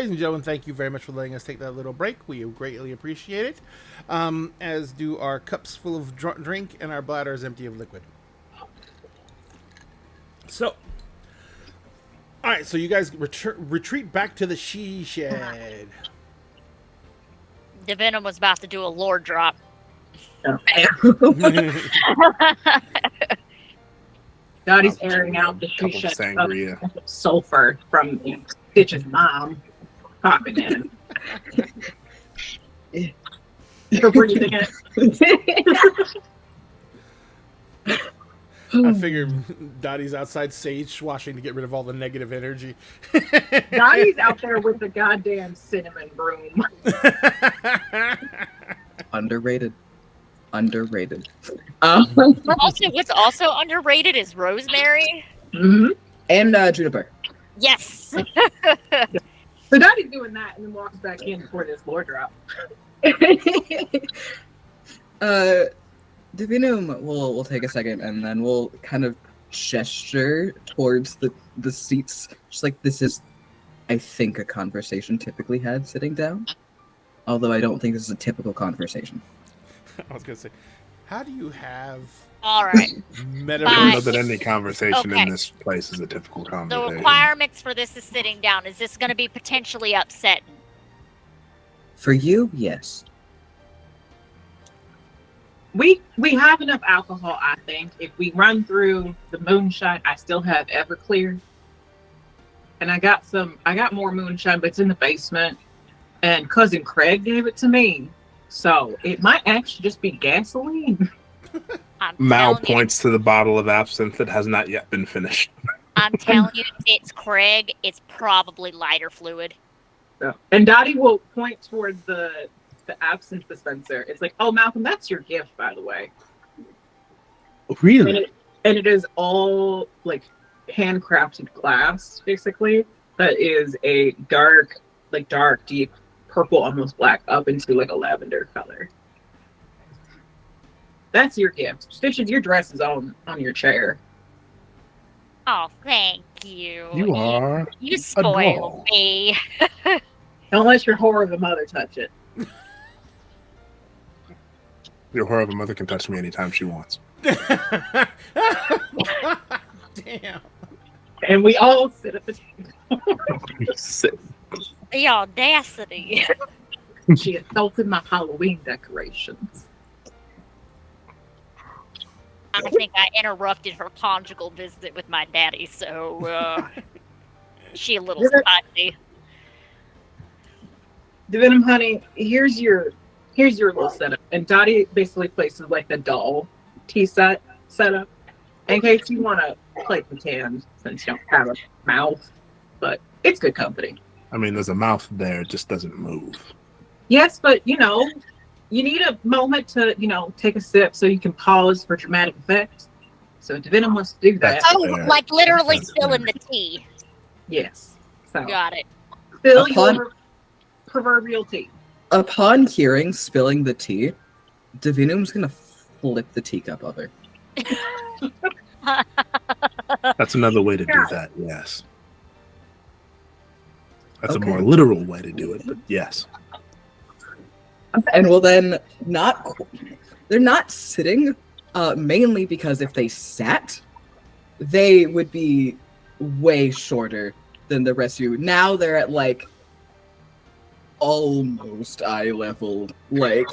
ladies and gentlemen, thank you very much for letting us take that little break. We greatly appreciate it. As do our cups full of drink and our bladders empty of liquid. So, all right. So you guys retreat back to the she shed. Devenom was about to do a lore drop. Dottie's airing out the she Couple shed sangria. of sulfur from Stitch's mom popping in. For breathing it. I figured Dottie's outside sage washing to get rid of all the negative energy. Dottie's out there with the goddamn cinnamon broom. Underrated. Also, what's also underrated is rosemary. Mm-hmm. And Juniper. Yes. So Dottie's doing that and then walks back in before this lore drop. Divinum will take a second and then we'll kind of gesture towards the seats. Just like this is, I think, a conversation typically had sitting down. Although I don't think this is a typical conversation. I was gonna say, how do you have All right. I don't know that any conversation Okay. in this place is a typical The conversation. requirements for this is sitting down. Is this going to be potentially upsetting? For you, yes. We have enough alcohol, I think. If we run through the moonshine, I still have Everclear. And I got more moonshine, but it's in the basement. And cousin Craig gave it to me. So it might actually just be gasoline. I'm Mal telling you, points to the bottle of absinthe that has not yet been finished. I'm telling you, it's Craig. It's probably lighter fluid. So, and Dottie will point towards the absinthe dispenser. It's like, oh, Malcolm, that's your gift, by the way. Really? And it is all like handcrafted glass, basically. That is a dark, deep purple, almost black, up into like a lavender color. That's your gift. Stitches, your dress is on your chair. Oh, thank you. You are. You a spoiled doll. me. Don't let your whore of a mother touch it. Your whore of a mother can touch me anytime she wants. Damn. And we all sit at the table. Sit. The audacity. She assaulted my Halloween decorations. I think I interrupted her conjugal visit with my daddy, so she a little spicy. Divinum, honey, here's your little setup. And Dottie basically places like the doll tea setup in case you want to play pretend since you don't have a mouth. But it's good company. I mean, there's a mouth there, it just doesn't move. Yes, but you need a moment to, take a sip so you can pause for dramatic effect. So Divinum wants to do that. Oh, fair. like literally That's spilling fair. the tea. Yes. So Got it. spill Upon- your proverbial tea. Upon hearing spilling the tea, Divinum's gonna flip the teacup over. That's another way to do that, yes. That's a more literal way to do it, but yes. And will then they're not sitting, mainly because if they sat, they would be way shorter than the rest of you. Now they're at like almost eye level, like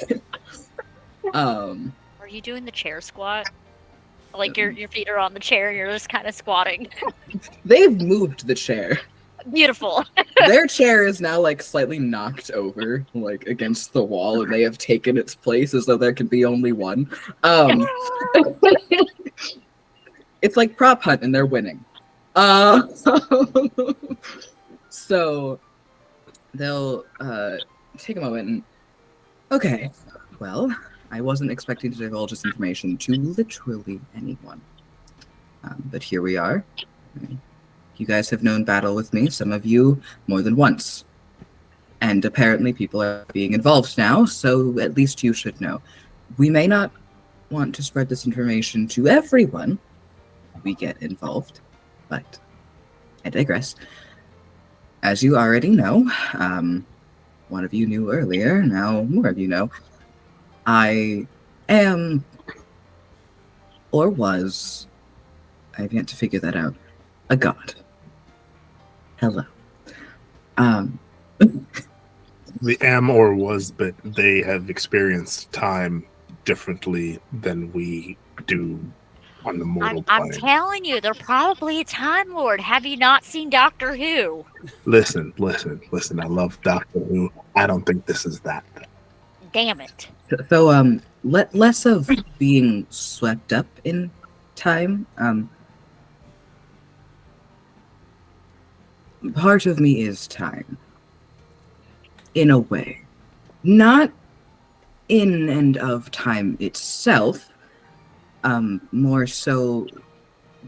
Are you doing the chair squat? Like your feet are on the chair and you're just kind of squatting. they've moved the chair. Beautiful. Their chair is now like slightly knocked over, like against the wall, and they have taken its place as though there can be only one. It's like prop hunt and they're winning. So they'll take a moment and okay, well, I wasn't expecting to divulge this information to literally anyone. But here we are. You guys have known battle with me, some of you more than once. And apparently people are being involved now, so at least you should know. We may not want to spread this information to everyone we get involved, but I digress. as you already know, one of you knew earlier, now more of you know, I am, or was, I've yet to figure that out, a god. Hello. The am or was, but they have experienced time differently than we do on the mortal I'm plane. telling you, they're probably a Time Lord. Have you not seen Doctor Who? Listen. I love Doctor Who. I don't think this is that. Damn it. So, less of being swept up in time. Part of me is time. In a way. Not in and of time itself, more so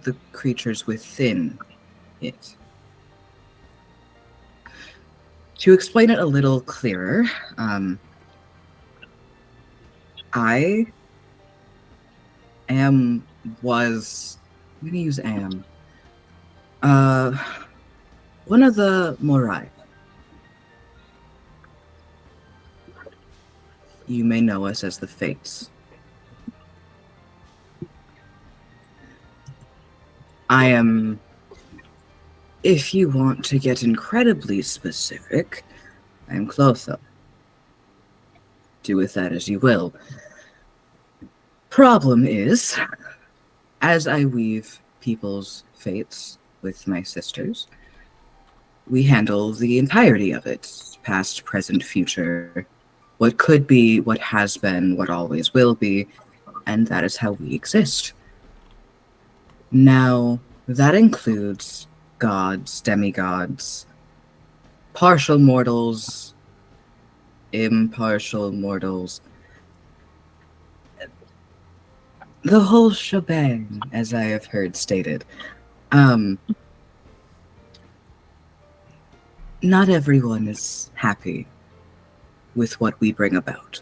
the creatures within it. To explain it a little clearer, I am, was, I'm gonna use am, one of the Morai. You may know us as the Fates. I am, if you want to get incredibly specific, I'm Clotho. Do with that as you will. Problem is, as I weave people's fates with my sisters, we handle the entirety of it, past, present, future, what could be, what has been, what always will be, and that is how we exist. Now, that includes gods, demigods, partial mortals, impartial mortals, the whole shebang, as I have heard stated. Not everyone is happy with what we bring about,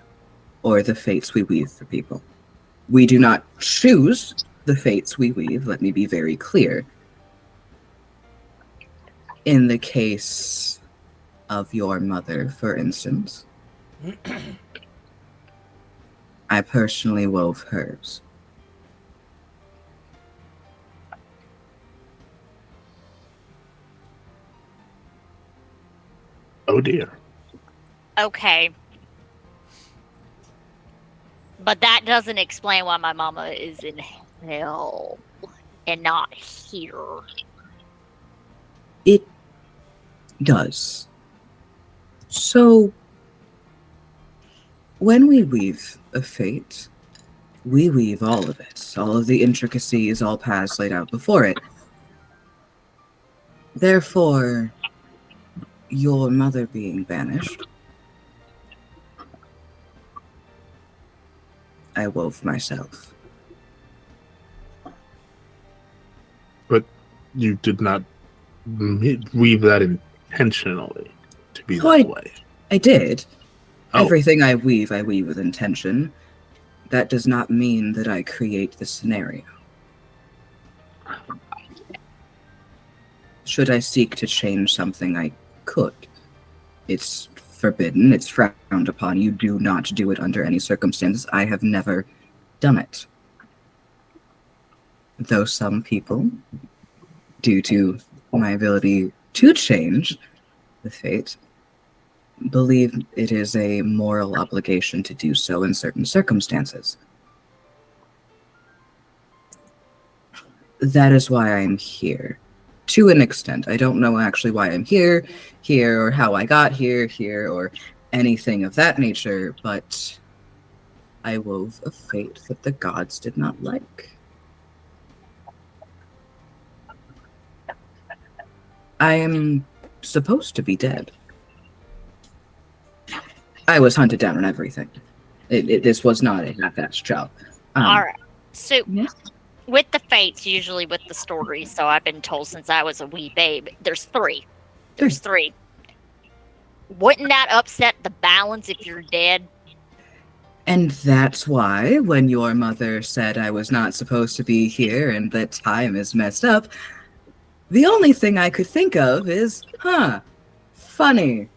or the fates we weave for people. We do not choose the fates we weave, let me be very clear. In the case of your mother, for instance, I personally wove hers. Oh dear. Okay. But that doesn't explain why my mama is in hell and not here. It does. So, when we weave a fate, we weave all of it. All of the intricacies, all paths laid out before it. Therefore, your mother being banished, I wove myself. But you did not weave that intentionally to be Oh, that way. I did. Oh. Everything I weave with intention. That does not mean that I create the scenario. Should I seek to change something, I could. It's forbidden, it's frowned upon. You do not do it under any circumstances. I have never done it. Though some people, due to my ability to change the fate, believe it is a moral obligation to do so in certain circumstances. That is why I'm here. To an extent. I don't know actually why I'm here, or how I got here, or anything of that nature, but I wove a fate that the gods did not like. I am supposed to be dead. I was hunted down and everything. This was not a half-assed job. Alright. So, yeah. with the fates, usually with the stories, so I've been told since I was a wee babe, there's three. There's three. Wouldn't that upset the balance if you're dead? And that's why, when your mother said I was not supposed to be here and that time is messed up, the only thing I could think of is, funny.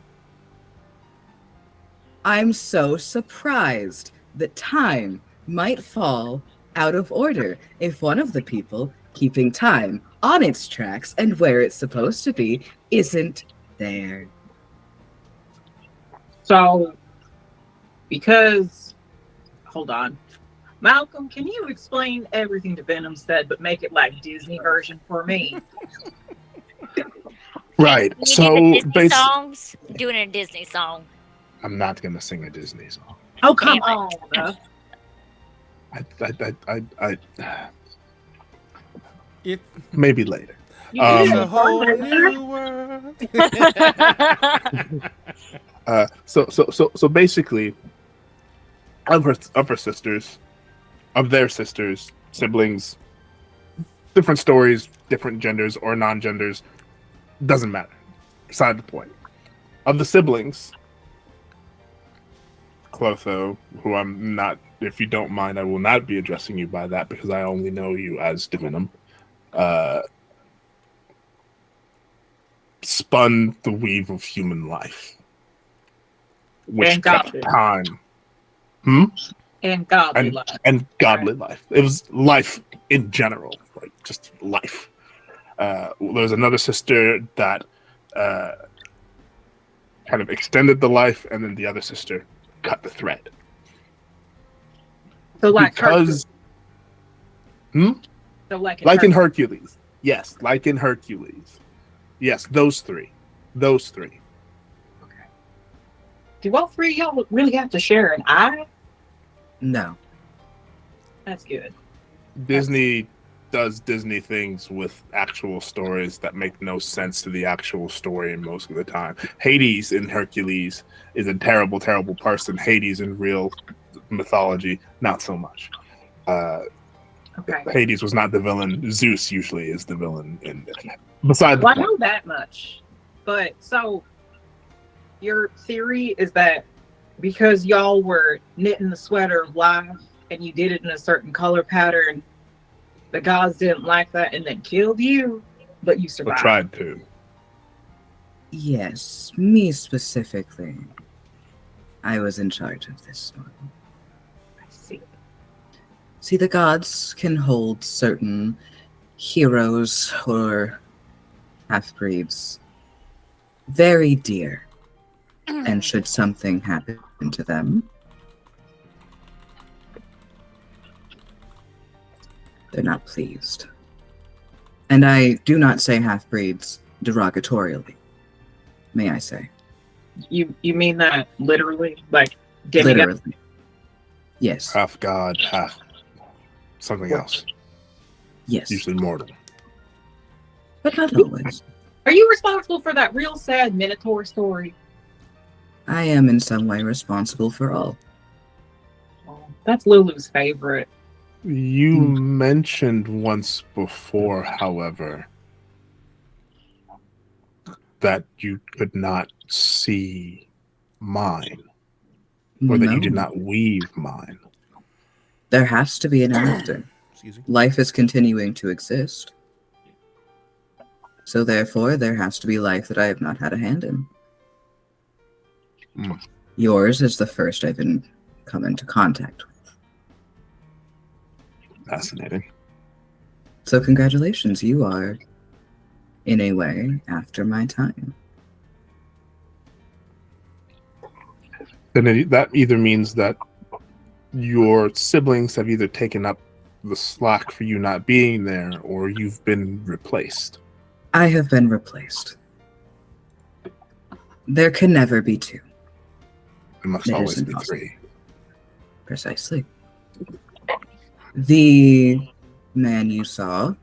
I'm so surprised that time might fall out of order if one of the people keeping time on its tracks and where it's supposed to be isn't there. So, because, hold on. Malcolm, can you explain everything to Venom said, but make it like Disney version for me? Right. You So did the Disney songs. Doing a Disney song. I'm not gonna sing a Disney song. Oh, come Damn on, bro. I It maybe later. You Um, did is a it. whole new world. So basically, of her sisters, of their sisters, siblings, different stories, different genders or non-genders, doesn't matter. Beside the point. Of the siblings, Clotho, who I'm not, if you don't mind, I will not be addressing you by that because I only know you as Divinum, spun the weave of human life, which And kept godly. time. And godly And, love. and godly life. It was life in general, like just life. There's another sister that kind of extended the life, and then the other sister cut the thread. So like Because, So like in Hercules. Yes, like in Hercules. Yes, those three. Okay. Do all three of y'all really have to share an eye? No. That's good. Disney does Disney things with actual stories that make no sense to the actual story most of the time. Hades in Hercules is a terrible, terrible person. Hades in real mythology, not so much. Okay. Hades was not the villain. Zeus usually is the villain. Beside the Well, I point. know that much. But so your theory is that because y'all were knitting the sweater of life and you did it in a certain color pattern, the gods didn't like that and then killed you, but you I survived. tried to. Yes, me specifically. I was in charge of this one. I see. See, the gods can hold certain heroes or half-breeds very dear. And should something happen to them, they're not pleased. And I do not say half-breeds derogatorily, may I say. You mean that literally? Like demigod? Literally. Yes. Half god, half something else. Yes. Usually mortal. But not always. Are you responsible for that real sad Minotaur story? I am in some way responsible for all. Oh, that's Lulu's favorite. You mentioned once before, however, that you could not see mine, or that you did No. not weave mine. There has to be an after. Excuse me. Life is continuing to exist. So therefore, there has to be life that I have not had a hand in. Hmm. Yours is the first I've been come into contact with. Fascinating. So congratulations, you are, in a way, after my time. Then that either means that your siblings have either taken up the slack for you not being there, or you've been replaced. I have been replaced. There can never be two. There must It always isn't be possible. three. Precisely. The man you saw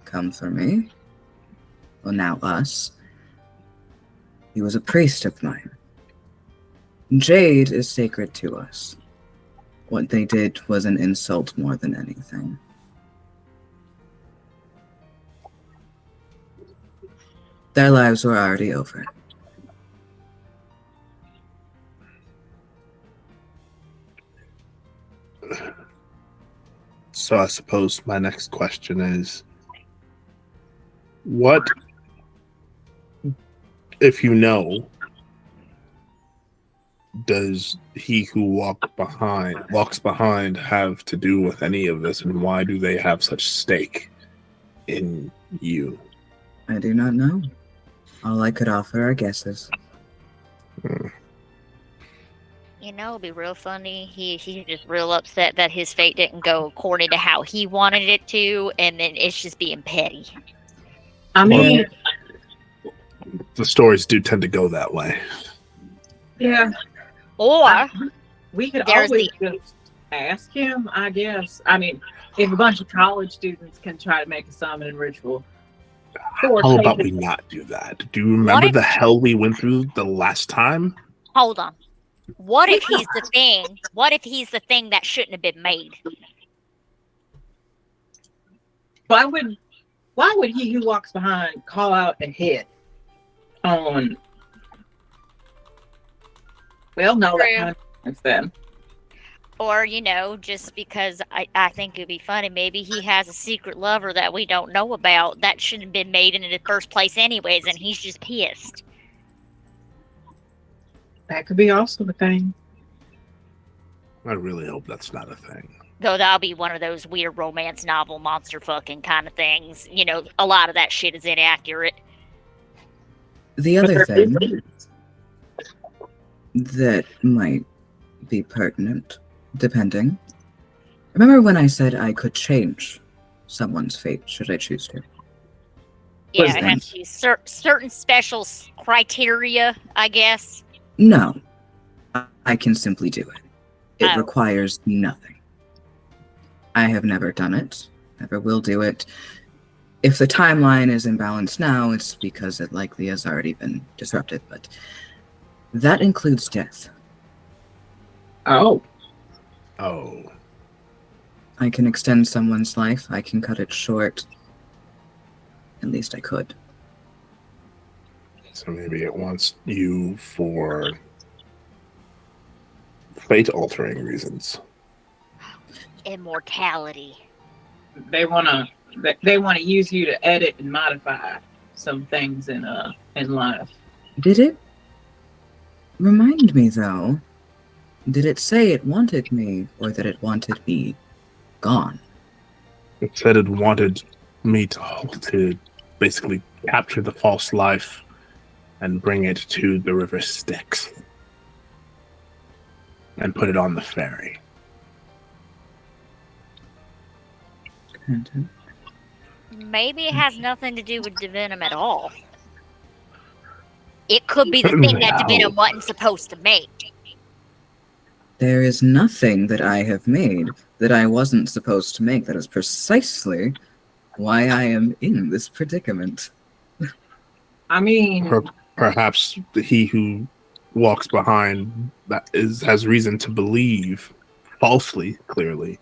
come for me, well, now us, he was a priest of mine. Jade is sacred to us. What they did was an insult more than anything. Their lives were already over. So I suppose my next question is, what if you know, does he who walks behind have to do with any of this, and why do they have such stake in you? I do not know. All I could offer are guesses. You know, it'd be real funny. He's just real upset that his fate didn't go according to how he wanted it to, and then it's just being petty. I mean, The stories do tend to go that way. yeah. Or We could There's always just ask him, I guess. I mean, if a bunch of college students can try to make a summoning ritual. How about we not do that? Do you remember the hell we went through the last time? hold on. What if he's the thing? What if he's the thing that shouldn't have been made? Why would he who walks behind call out a hit on? Well, no, that True. kind of makes then. Or, you know, just because I think it'd be funny, maybe he has a secret lover that we don't know about that shouldn't have been made in the first place anyways, and he's just pissed. That could be also the thing. I really hope that's not a thing. Though that'll be one of those weird romance novel monster fucking kind of things. You know, a lot of that shit is inaccurate. The But other there is thing that might be pertinent, depending. Remember when I said I could change someone's fate should I choose to? Yeah, Was it has to be certain special criteria, I guess. No. I can simply do it. It Oh. requires nothing. I have never done it, never will do it. If the timeline is imbalanced now, it's because it likely has already been disrupted, but that includes death. Oh, Oh. I can extend someone's life, I can cut it short. At least I could. So maybe it wants you for fate-altering reasons. Immortality. they wanna use you to edit and modify some things in life. Did it? Remind me, though. Did it say it wanted me, or that it wanted me gone? It said it wanted me to basically capture the false life and bring it to the river Styx and put it on the ferry. Maybe it has nothing to do with Divinum at all. It could be the thing that Divinum wasn't supposed to make. There is nothing that I have made that I wasn't supposed to make. That is precisely why I am in this predicament. I mean, Perhaps he who walks behind has reason to believe, falsely, clearly,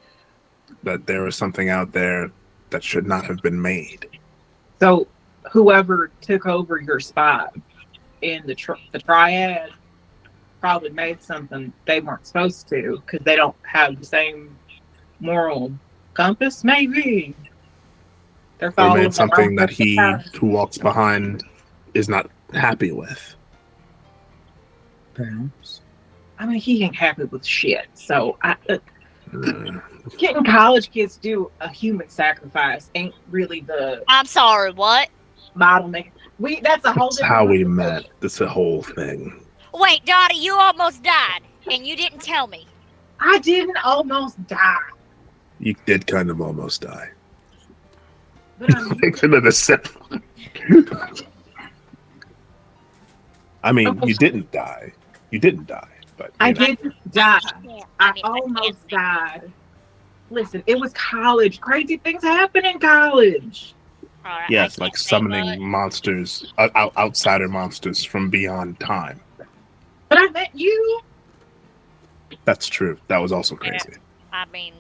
that there is something out there that should not have been made. so whoever took over your spot in the triad probably made something they weren't supposed to because they don't have the same moral compass. Maybe they're Or following made something that he path. who walks behind is not happy with. Perhaps. I mean, he ain't happy with shit. So Uh, getting college kids to do a human sacrifice ain't really the I'm sorry, what? bottleneck. That's a whole That's different how we conversation. met. That's the whole thing. Wait, Dottie, you almost died, and you didn't tell me. I didn't almost die. You did kind of almost die. But I mean, Thanks to the sip. I mean, you didn't die. You didn't die, but I you know. didn't die. Yeah, I mean, almost died. Listen, it was college. Crazy things happen in college. All right, Yes, I like can't say summoning much. monsters, outsider monsters from beyond time. But I met you. That's true. That was also Yeah. crazy. I mean,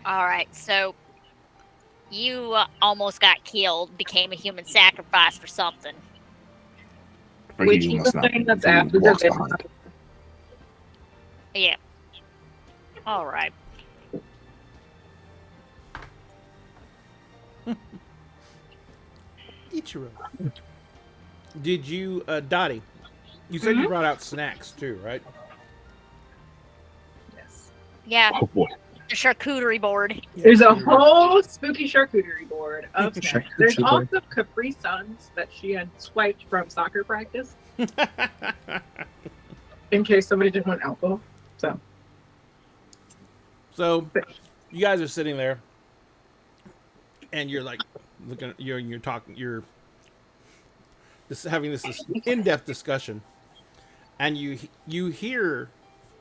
all right. So you almost got killed, became a human sacrifice for something. Or Which he is must the not thing be that's who after walks the behind. Yeah. All right. Ichiro. Did you, Dottie? You said you brought out snacks too, right? Yes. Yeah, Oh boy. the charcuterie board. There's a Yes, whole spooky charcuterie board of snacks. There's Charcuterie board. also Capri Suns that she had swiped from soccer practice in case somebody didn't want alcohol. So So, you guys are sitting there, and you're like looking. You're talking. You're just having this in-depth discussion, and you hear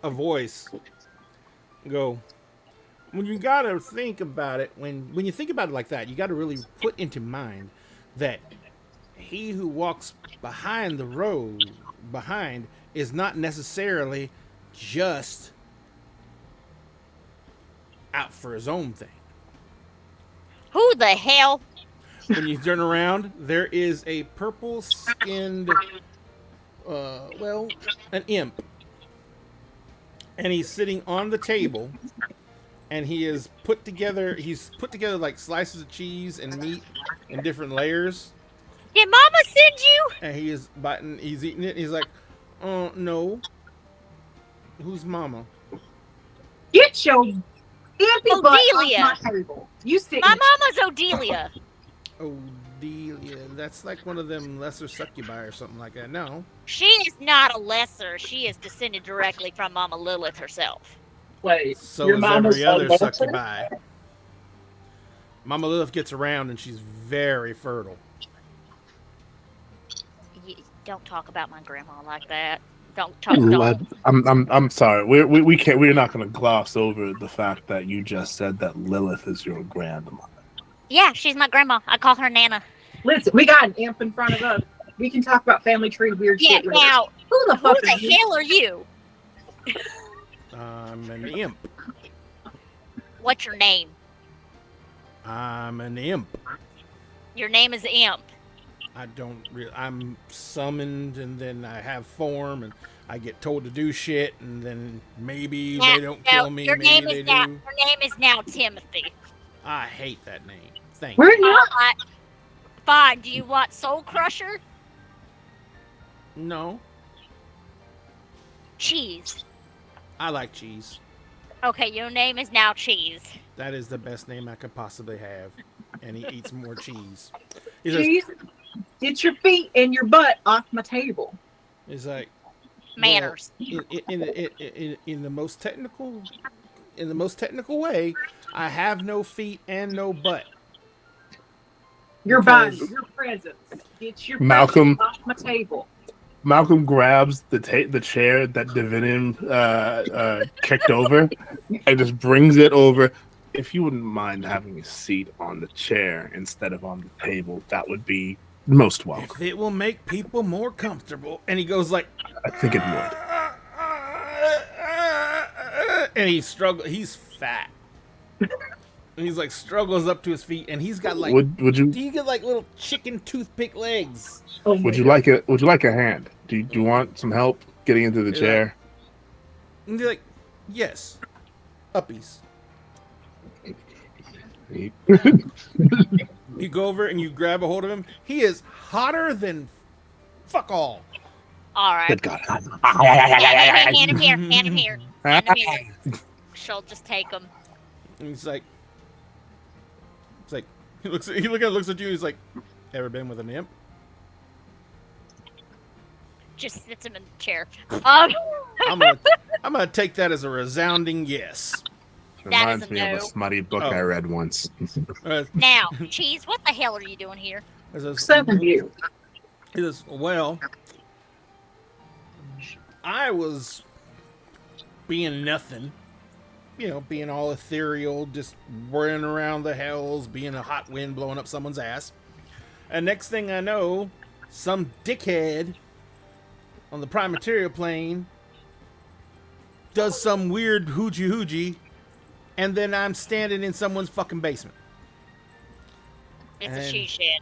a voice go. When you gotta think about it, when you think about it like that, you gotta really put into mind that he who walks behind the road behind is not necessarily just out for his own thing. Who the hell? When you turn around, there is a purple skinned, an imp. And he's sitting on the table, and he's put together like slices of cheese and meat in different layers. Did Mama send you? And he's eating it. He's like, oh, no. Who's Mama? get your empty butt Odelia. off my table. You sit. My mama's Odelia. Odelia. That's like one of them lesser succubi or something like that. No. She is not a lesser. She is descended directly from Mama Lilith herself. Wait, So your is mama's every other a lesser? succubi. Mama Lilith gets around and she's very fertile. Don't talk about my grandma like that. Don't talk. Ooh, Don't. I'm sorry. We can't. We're not going to gloss over the fact that you just said that Lilith is your grandmother. Yeah, she's my grandma. I call her Nana. Listen, we got an imp in front of us. We can talk about family tree weird Yeah, shit later. now, Who the who fuck the are you? hell are you? I'm an imp. What's your name? I'm an imp. Your name is Imp. I'm summoned and then I have form and I get told to do shit and then maybe they don't kill me. Your Maybe name they is now. do. Your name is now Timothy. I hate that name. Thank We're you. not. Fine. Do you want Soul Crusher? No, Cheese. I like cheese. Okay, your name is now Cheese. That is the best name I could possibly have. And he eats more cheese. He says, Cheese, get your feet and your butt off my table. he's like, Manners. well, in the most technical way, I have no feet and no butt. Your Because- body, your presence. Get your Malcolm. presence off my table. Malcolm grabs the chair that Divinim kicked over and just brings it over. If you wouldn't mind having a seat on the chair instead of on the table, that would be most welcome. If it will make people more comfortable. And he goes like, I think it would. and he's fat. And he's like struggles up to his feet and he's got like Would you he got like little chicken toothpick legs. Oh my would you God. like it? Would you like a hand? Do you want some help getting into the Yeah. chair? And you're like, yes. Uppies. You go over and you grab a hold of him. He is hotter than fuck all. All right. Good God. Hand him here. Hand him here. Hand him here. She'll just take him. And he's like, he looks at you. He's like, ever been with an imp? Just sits him in the chair. I'm gonna take that as a resounding yes. That is Reminds a me of no. a smutty book Oh. I read once. Now, Cheese, what the hell are you doing here? He says, Seven you. He says, well, I was being nothing. You know, being all ethereal, just whirling around the hells, being a hot wind blowing up someone's ass. And next thing I know, some dickhead on the prime material plane does some weird hoochie, and then I'm standing in someone's fucking basement. It's a And- she shed.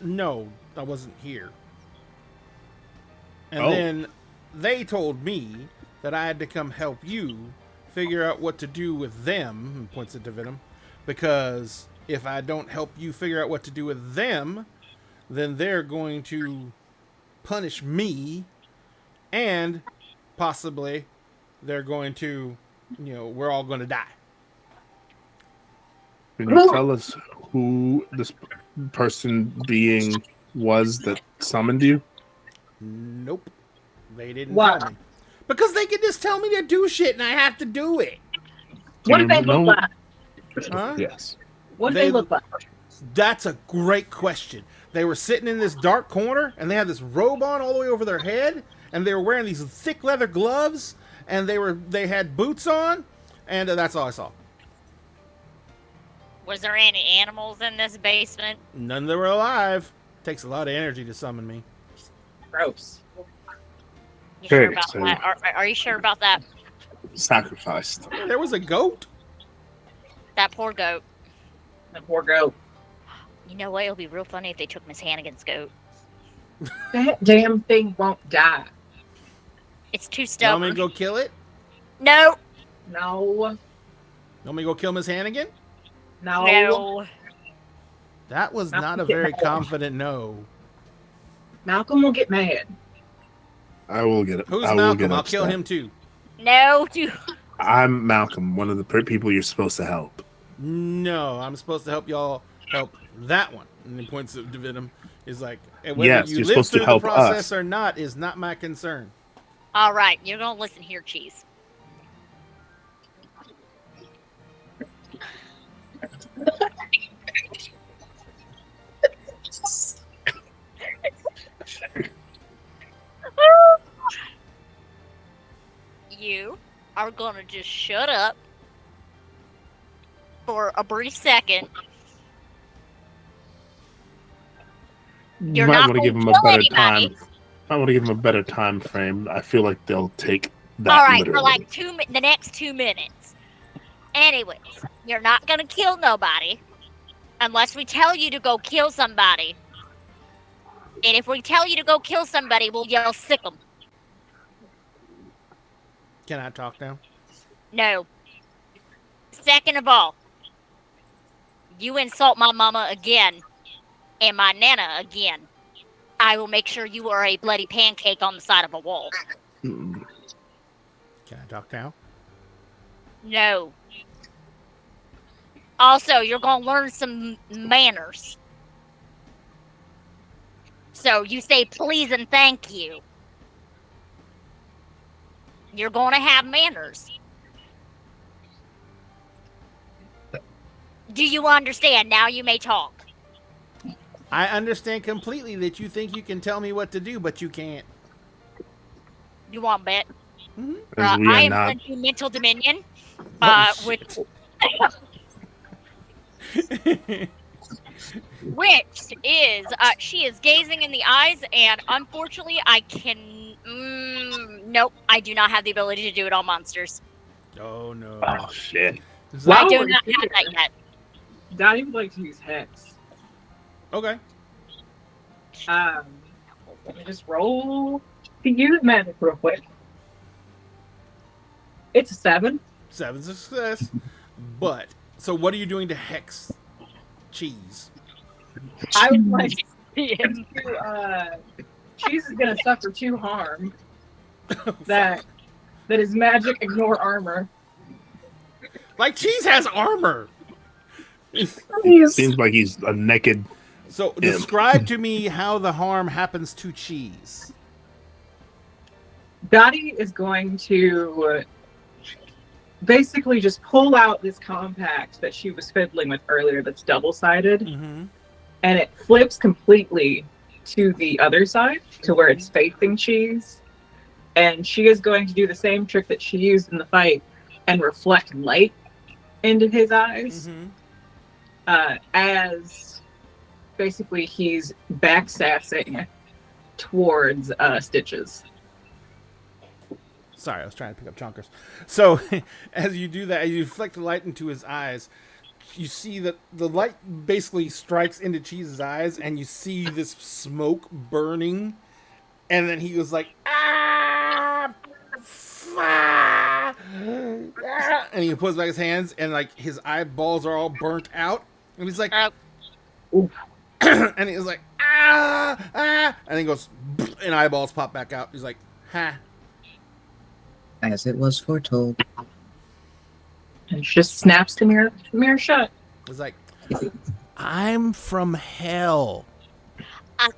No, I wasn't here. And Oh. then they told me that I had to come help you figure out what to do with them, and points at Divinum, because if I don't help you figure out what to do with them, then they're going to punish me, and possibly they're going to, we're all going to die. Can you tell us who this person being was that summoned you? Nope. They didn't Why? tell me. Because they can just tell me to do shit and I have to do it. Do What do you they know- look like? Huh? Yes. What do they look like? That's a great question. They were sitting in this dark corner and they had this robe on all the way over their head and they were wearing these thick leather gloves and they had boots on, and that's all I saw. Was there any animals in this basement? None that were alive. Takes a lot of energy to summon me. Gross. You sure Okay, about so- that? Are you sure about that? Sacrificed. There was a goat. That poor goat. The poor goat. You know what? It'll be real funny if they took Miss Hannigan's goat. That damn thing won't die. It's too You want me stubborn. to go kill it? No, No. You want me to go kill Miss Hannigan? No. no. That was Malcolm, not a get very mad. confident no. Malcolm will get mad. I will get it. Who's I will Malcolm? get I'll kill upset. him too. No, dude. I'm Malcolm, one of the people you're supposed to help. No, I'm supposed to help y'all help that one. And he points at Divinum. Is like, and whether Yes, you you're live supposed to through the help process us. or not is not my concern. All right, you're gonna listen here, Cheese. You are gonna just shut up for a brief second. You're Might not want to give gonna them a kill better anybody. time. I want to give them a better time frame. I feel like they'll take that All right, literally. for like the next 2 minutes. Anyways, you're not gonna kill nobody unless we tell you to go kill somebody. And if we tell you to go kill somebody, we'll yell sick 'em. Can I talk now? No. Second of all, you insult my mama again and my nana again, I will make sure you are a bloody pancake on the side of a wall. Mm. Can I talk now? No. Also, you're gonna learn some manners. So you say please and thank you. You're gonna have manners. Do you understand? Now you may talk. I understand completely that you think you can tell me what to do, but you can't. You want bet? As we I are am not. going to Mental Dominion. Oh, With which is she is gazing in the eyes, and unfortunately, I can. Nope, I do not have the ability to do it on monsters. Oh no. Oh shit! Is I that- do we're not here. have that yet. Daddy would like to use Hex. Okay. Let me just roll to use magic real quick. It's a 7. 7 success. But so what are you doing to hex cheese? I would like to, Cheese is gonna suffer 2 harm. That is magic ignore armor. Like cheese has armor. Seems like he's a naked. So describe to me how the harm happens to cheese. Dottie is going to basically just pull out this compact that she was fiddling with earlier that's double-sided, Mm-hmm. and it flips completely to the other side, to where it's facing Cheese. And she is going to do the same trick that she used in the fight and reflect light into his eyes, as basically he's backsassing towards Stitches. Sorry, I was trying to pick up chonkers. So, as you do that, as you reflect the light into his eyes, you see that the light basically strikes into Cheese's eyes, and you see this smoke burning, and then he was like, ah, ah, and he pulls back his hands, and like his eyeballs are all burnt out, and he's like, Uh, Oof. and he's like, and he goes, and eyeballs pop back out. He's like, ha. As it was foretold. And she just snaps the mirror shut. He's like, I'm from hell.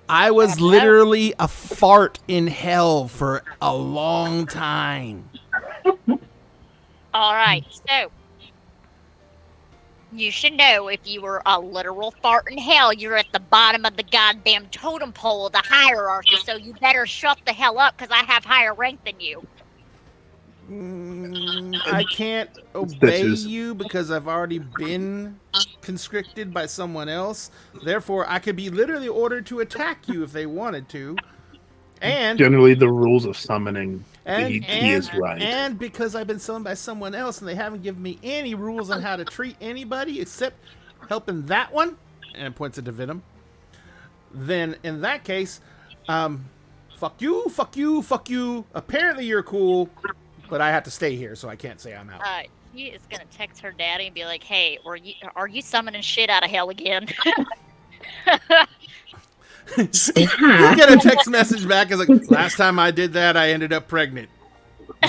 I was literally a fart in hell for a long time. All right, so you should know if you were a literal fart in hell, you're at the bottom of the goddamn totem pole of the hierarchy, so you better shut the hell up because I have higher rank than you. I can't obey you because I've already been conscripted by someone else. Therefore, I could be literally ordered to attack you if they wanted to. And generally, the rules of summoning, he is right. And because I've been summoned by someone else and they haven't given me any rules on how to treat anybody except helping that one, and it points at the Venom, then in that case, fuck you, fuck you, fuck you. Apparently you're cool, but I have to stay here, so I can't say I'm out. She is gonna text her daddy and be like, "Hey, are you summoning shit out of hell again?" You get a text message back. It's like, last time I did that, I ended up pregnant.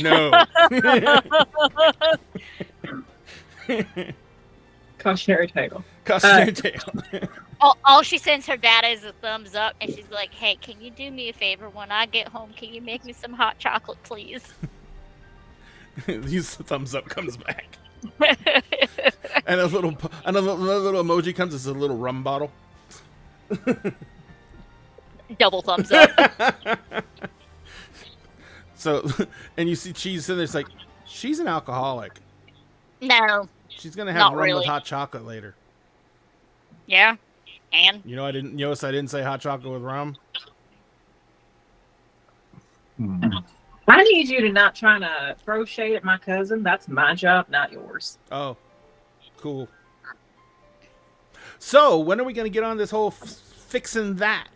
No. Cautionary tale. Cautionary tale. All she sends her dad is a thumbs up, and she's like, "Hey, can you do me a favor? When I get home, can you make me some hot chocolate, please?" His thumbs up comes back, and a little emoji comes as a little rum bottle. Double thumbs up. So, and you see Cheese in there. It's like, she's an alcoholic. No, she's gonna have not rum really. with hot chocolate later. Yeah, and I didn't say hot chocolate with rum. I need you to not try to throw shade at my cousin. That's my job, not yours. Oh, cool. So, when are we going to get on this whole fixing that?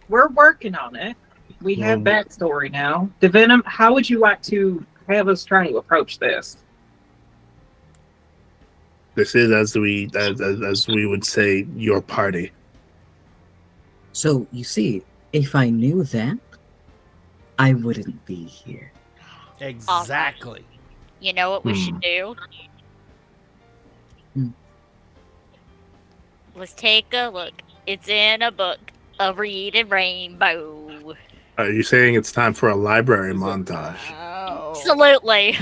We're working on it. We have backstory now. The Venom, how would you like to have us try to approach this? This is, as we would say, your party. So, you see, if I knew that, I wouldn't be here. Exactly. you know what we should do? Let's take a look. It's in a book, A Reading Rainbow. Are you saying it's time for a library montage? Absolutely.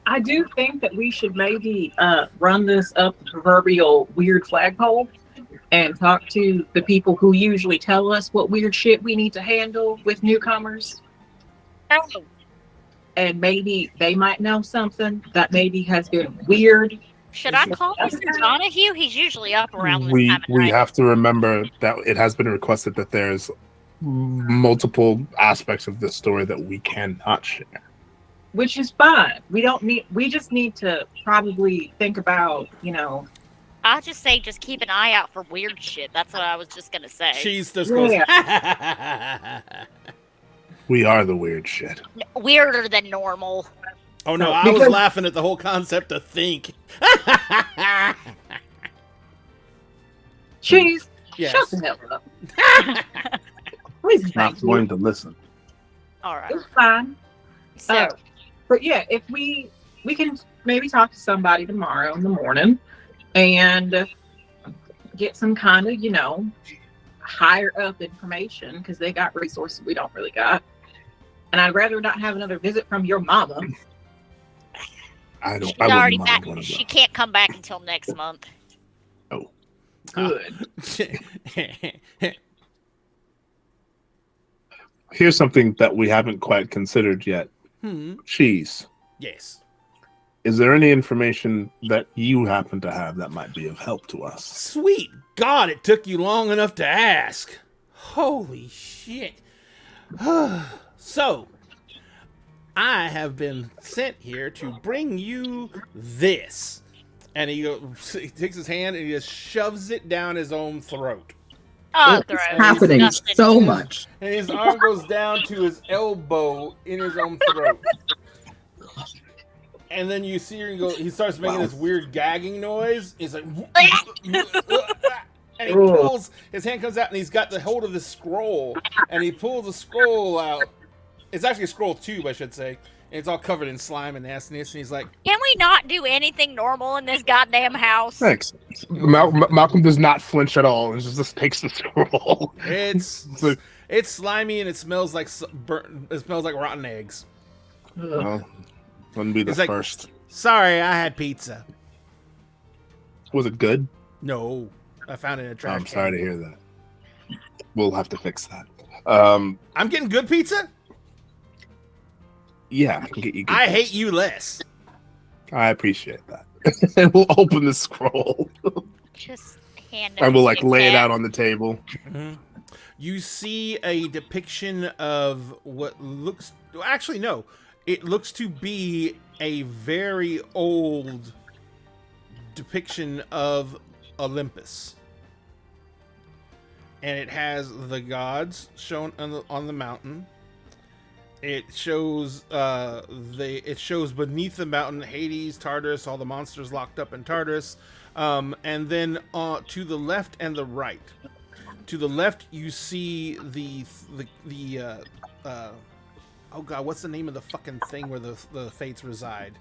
I do think that we should maybe run this up the proverbial weird flagpole and talk to the people who usually tell us what weird shit we need to handle with newcomers. Oh, And maybe they might know something that maybe has been weird. should I call Mr. Donahue? He's usually up around this We time of we night. have to remember that it has been requested that there's multiple aspects of this story that we cannot share. Which is fine. We just need to probably think about, I'll just say just keep an eye out for weird shit. That's what I was just going to say. Cheese just goes. We are the weird shit. Weirder than normal. Oh no, I was laughing at the whole concept of think. Cheese, Yes. shut the hell up. Please, Not thank going you. to listen. All right. It's fine. So, But yeah, if we can maybe talk to somebody tomorrow in the morning and get some kind of, higher up information because they got resources we don't really got. And I'd rather not have another visit from your mama. she's I already wouldn't back. mind one of She those. can't come back until next month. Good. Here's something that we haven't quite considered yet. Cheese. Yes. Is there any information that you happen to have that might be of help to us? Sweet God, it took you long enough to ask. Holy shit. So, I have been sent here to bring you this. And he takes his hand and he just shoves it down his own throat. Oh, It's gross. happening Disgusting. so much. And his arm goes down to his elbow in his own throat. And then you see him go, he starts making this weird gagging noise. He's like, and And he Ooh. pulls, his hand comes out and he's got the hold of the scroll. And he pulls the scroll out. It's actually a scroll tube, I should say. And it's all covered in slime and nastiness. And he's like, Can we not do anything normal in this goddamn house? Thanks. Malcolm does not flinch at all and just takes the scroll. it's slimy and it smells like rotten eggs. Well, wouldn't be the It's like- first. Sorry, I had pizza. Was it good? No, I found it in a trash I'm can. sorry to hear that. We'll have to fix that. I'm getting good pizza? Yeah, I can get you. Good I pizza. hate you less. I appreciate that. We'll open the scroll Just hand and we'll Kit lay it Kat. out on the table. Mhm. You see a depiction of what looks. Well, actually, no. It looks to be a very old depiction of Olympus. And it has the gods shown on the mountain. It shows it shows beneath the mountain Hades, Tartarus, all the monsters locked up in Tartarus, and then to the left and the right. To the left, you see the oh god, what's the name of the fucking thing where the fates reside?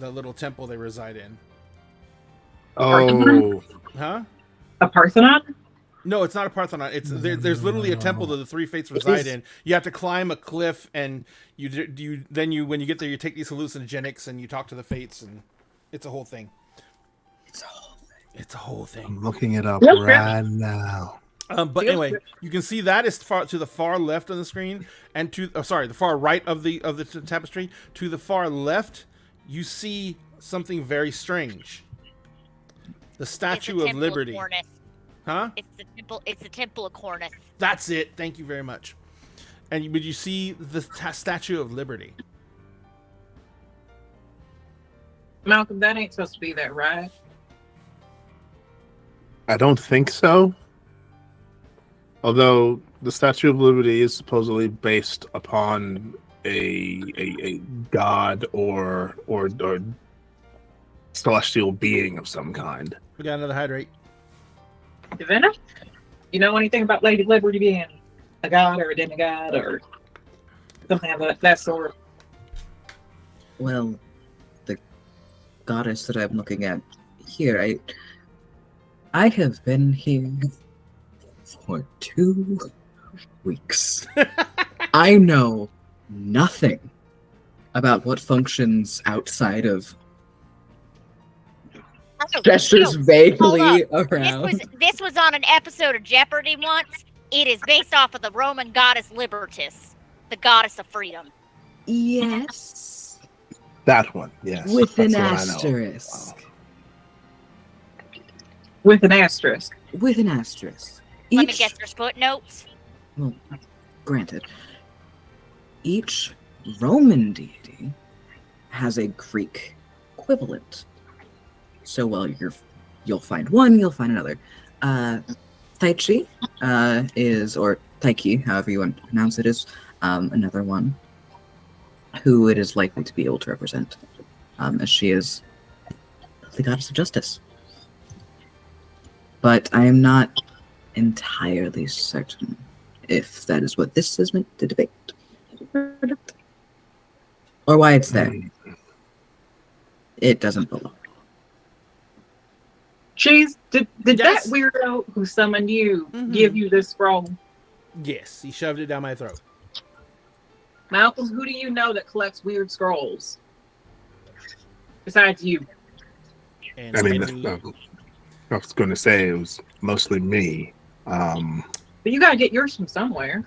The little temple they reside in. Oh, Huh? A Parthenon? No, it's not a Parthenon. It's there's literally a temple that the three fates reside in. You have to climb a cliff, and when you get there, you take these hallucinogenics and you talk to the fates, and it's a whole thing. It's a whole thing. I'm looking it up Yep. right now. But anyway, you can see that is to the far left on the screen, and the far right of the tapestry. To the far left, you see something very strange. The Statue of Liberty. Cornus. Huh? It's the temple of Cornus. That's it. Thank you very much. And would you see the Statue of Liberty? Malcolm, that ain't supposed to be there, right? I don't think so. Although the Statue of Liberty is supposedly based upon a god or celestial being of some kind. We got another hydrate. Divina? You know anything about Lady Liberty being a god or a demigod or something of that sort? Well, the goddess that I'm looking at here, I have been here for 2 weeks. I know nothing about what functions outside of gestures vaguely around. This was on an episode of Jeopardy once. It is based off of the Roman goddess Libertas, the goddess of freedom. Yes. That one, yes. With an That's what I know. asterisk. With an asterisk. With an asterisk. Let me guess, there's footnotes. Well, granted, each Roman deity has a Greek equivalent. So while you'll find one, you'll find another. Taichi is, or Taiki, however you want to pronounce it, is another one who it is likely to be able to represent, as she is the goddess of justice. But I am not entirely certain if that is what this is meant to depict, or why it's there. It doesn't belong. Cheese, did Yes. that weirdo who summoned you Mhm. give you this scroll? Yes, he shoved it down my throat. Malcolm, who do you know that collects weird scrolls? Besides you. And I mean, Henry- I was going to say it was mostly me. But you gotta get yours from somewhere.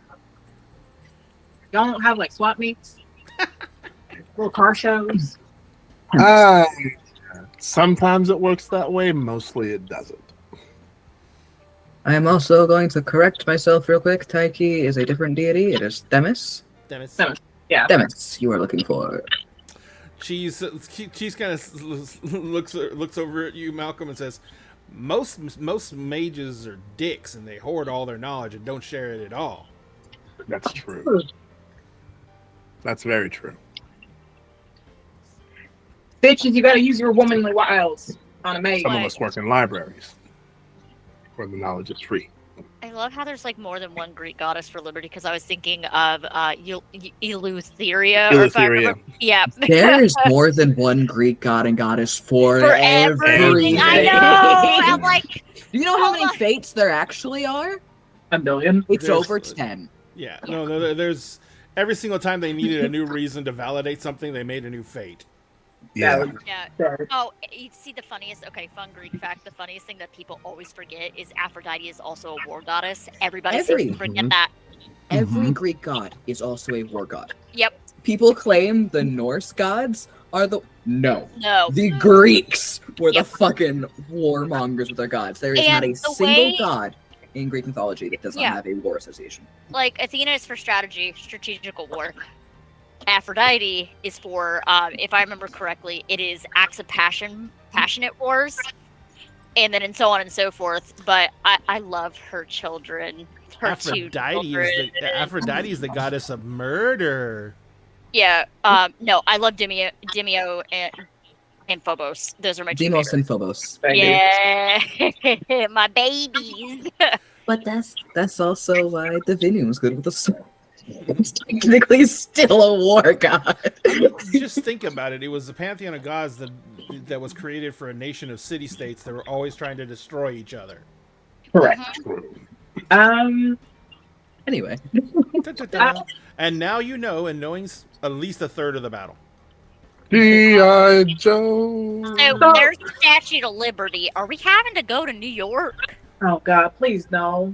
Y'all don't have like swap meets? Little car shows? Sometimes it works that way. Mostly it doesn't. I am also going to correct myself real quick. Taiki is a different deity. It is Themis. Demis. Demis. Yeah. Themis, you are looking for. She's kind of looks over at you, Malcolm, and says, "Most mages are dicks, and they hoard all their knowledge and don't share it at all." That's true. That's very true. Bitches, you gotta use your womanly wiles on a maid. Some of us work in libraries. where the knowledge is free. I love how there's like more than one Greek goddess for liberty because I was thinking of Eleutheria. Or if I Eleutheria. remember, yeah. There is more than one Greek god and goddess for, For everything. everything. I know. I'm like, Do you know how oh many my- fates there actually are? 1,000,000. It's There's- over 10. Yeah, no, there's every single time they needed a new reason to validate something, they made a new fate. Yeah. yeah. Sorry. Oh, you see the funniest, fun Greek fact. The funniest thing that people always forget is Aphrodite is also a war goddess. Everybody seems to forget Mhm. that. Every Greek god is also a war god. Yep. People claim the Norse gods are the no. No. The Greeks were Yep. the fucking warmongers with their gods. There is not And a the single way- god in Greek mythology that does not Yeah. have a war association. Like Athena is for strategical war. Aphrodite is for, if I remember correctly, it is acts of passionate wars, and then and so on and so forth. But I love her children. Her two children. Aphrodite is the goddess of murder. Yeah. No, I love Demio and Phobos. Those are my two Deimos favorites. and Phobos. Yeah, my babies. But that's also why Divinium was good with the sword. He's technically still a war god. Just think about it. It was the pantheon of gods that was created for a nation of city-states that were always trying to destroy each other. Correct. Anyway, Da-da-da. And now you know, and knowing's at least a third of the battle. G.I. Joe. So there's the Statue of Liberty. Are we having to go to New York? Oh God, please no.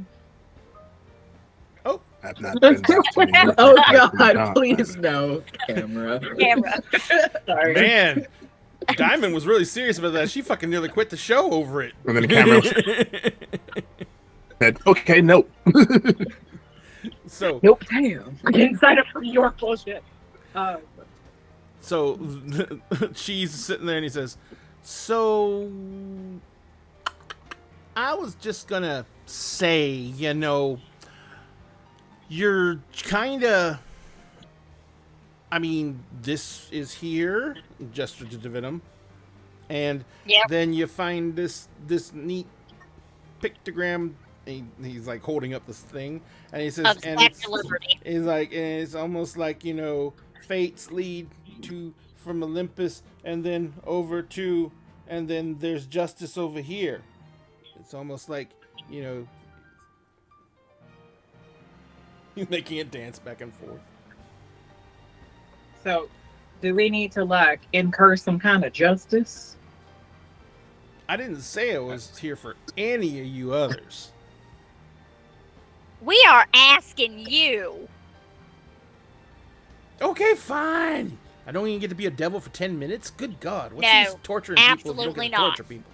I've not been back to New York. oh I've been god, gone. please no, camera. Camera. Sorry. Man, Diamond was really serious about that. She fucking nearly quit the show over it. And then the camera said, "Okay, nope." So, Nope. Damn. I didn't sign up for New York bullshit. so she's sitting there and he says, "So, I was just gonna say, you're kind of. I mean, this is here, gesture to Divinum, and Yep. then you find this neat pictogram. He's like holding up this thing, and he says, Of and Statue it's, of Liberty. it's like, and it's almost like fates lead from Olympus, and then over to, and then there's justice over here. It's almost like they can't dance back and forth. So, do we need to incur some kind of justice? I didn't say I was here for any of you others. We are asking you. Okay, fine. I don't even get to be a devil for 10 minutes? Good God. What's No, this torturing people? if you don't absolutely get to not. torture people?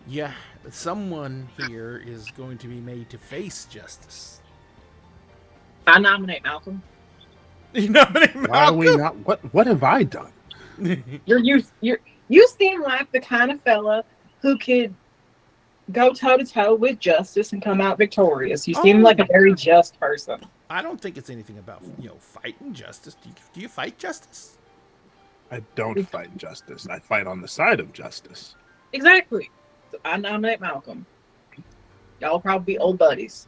Yeah, someone here is going to be made to face justice. I nominate Malcolm. You nominate Why are we Malcolm? not? What have I done? You seem like the kind of fella who could go toe to toe with justice and come out victorious. You seem Oh. like a very just person. I don't think it's anything about fighting justice. Do you fight justice? I don't fight justice. I fight on the side of justice. Exactly. So I nominate Malcolm. Y'all probably be old buddies.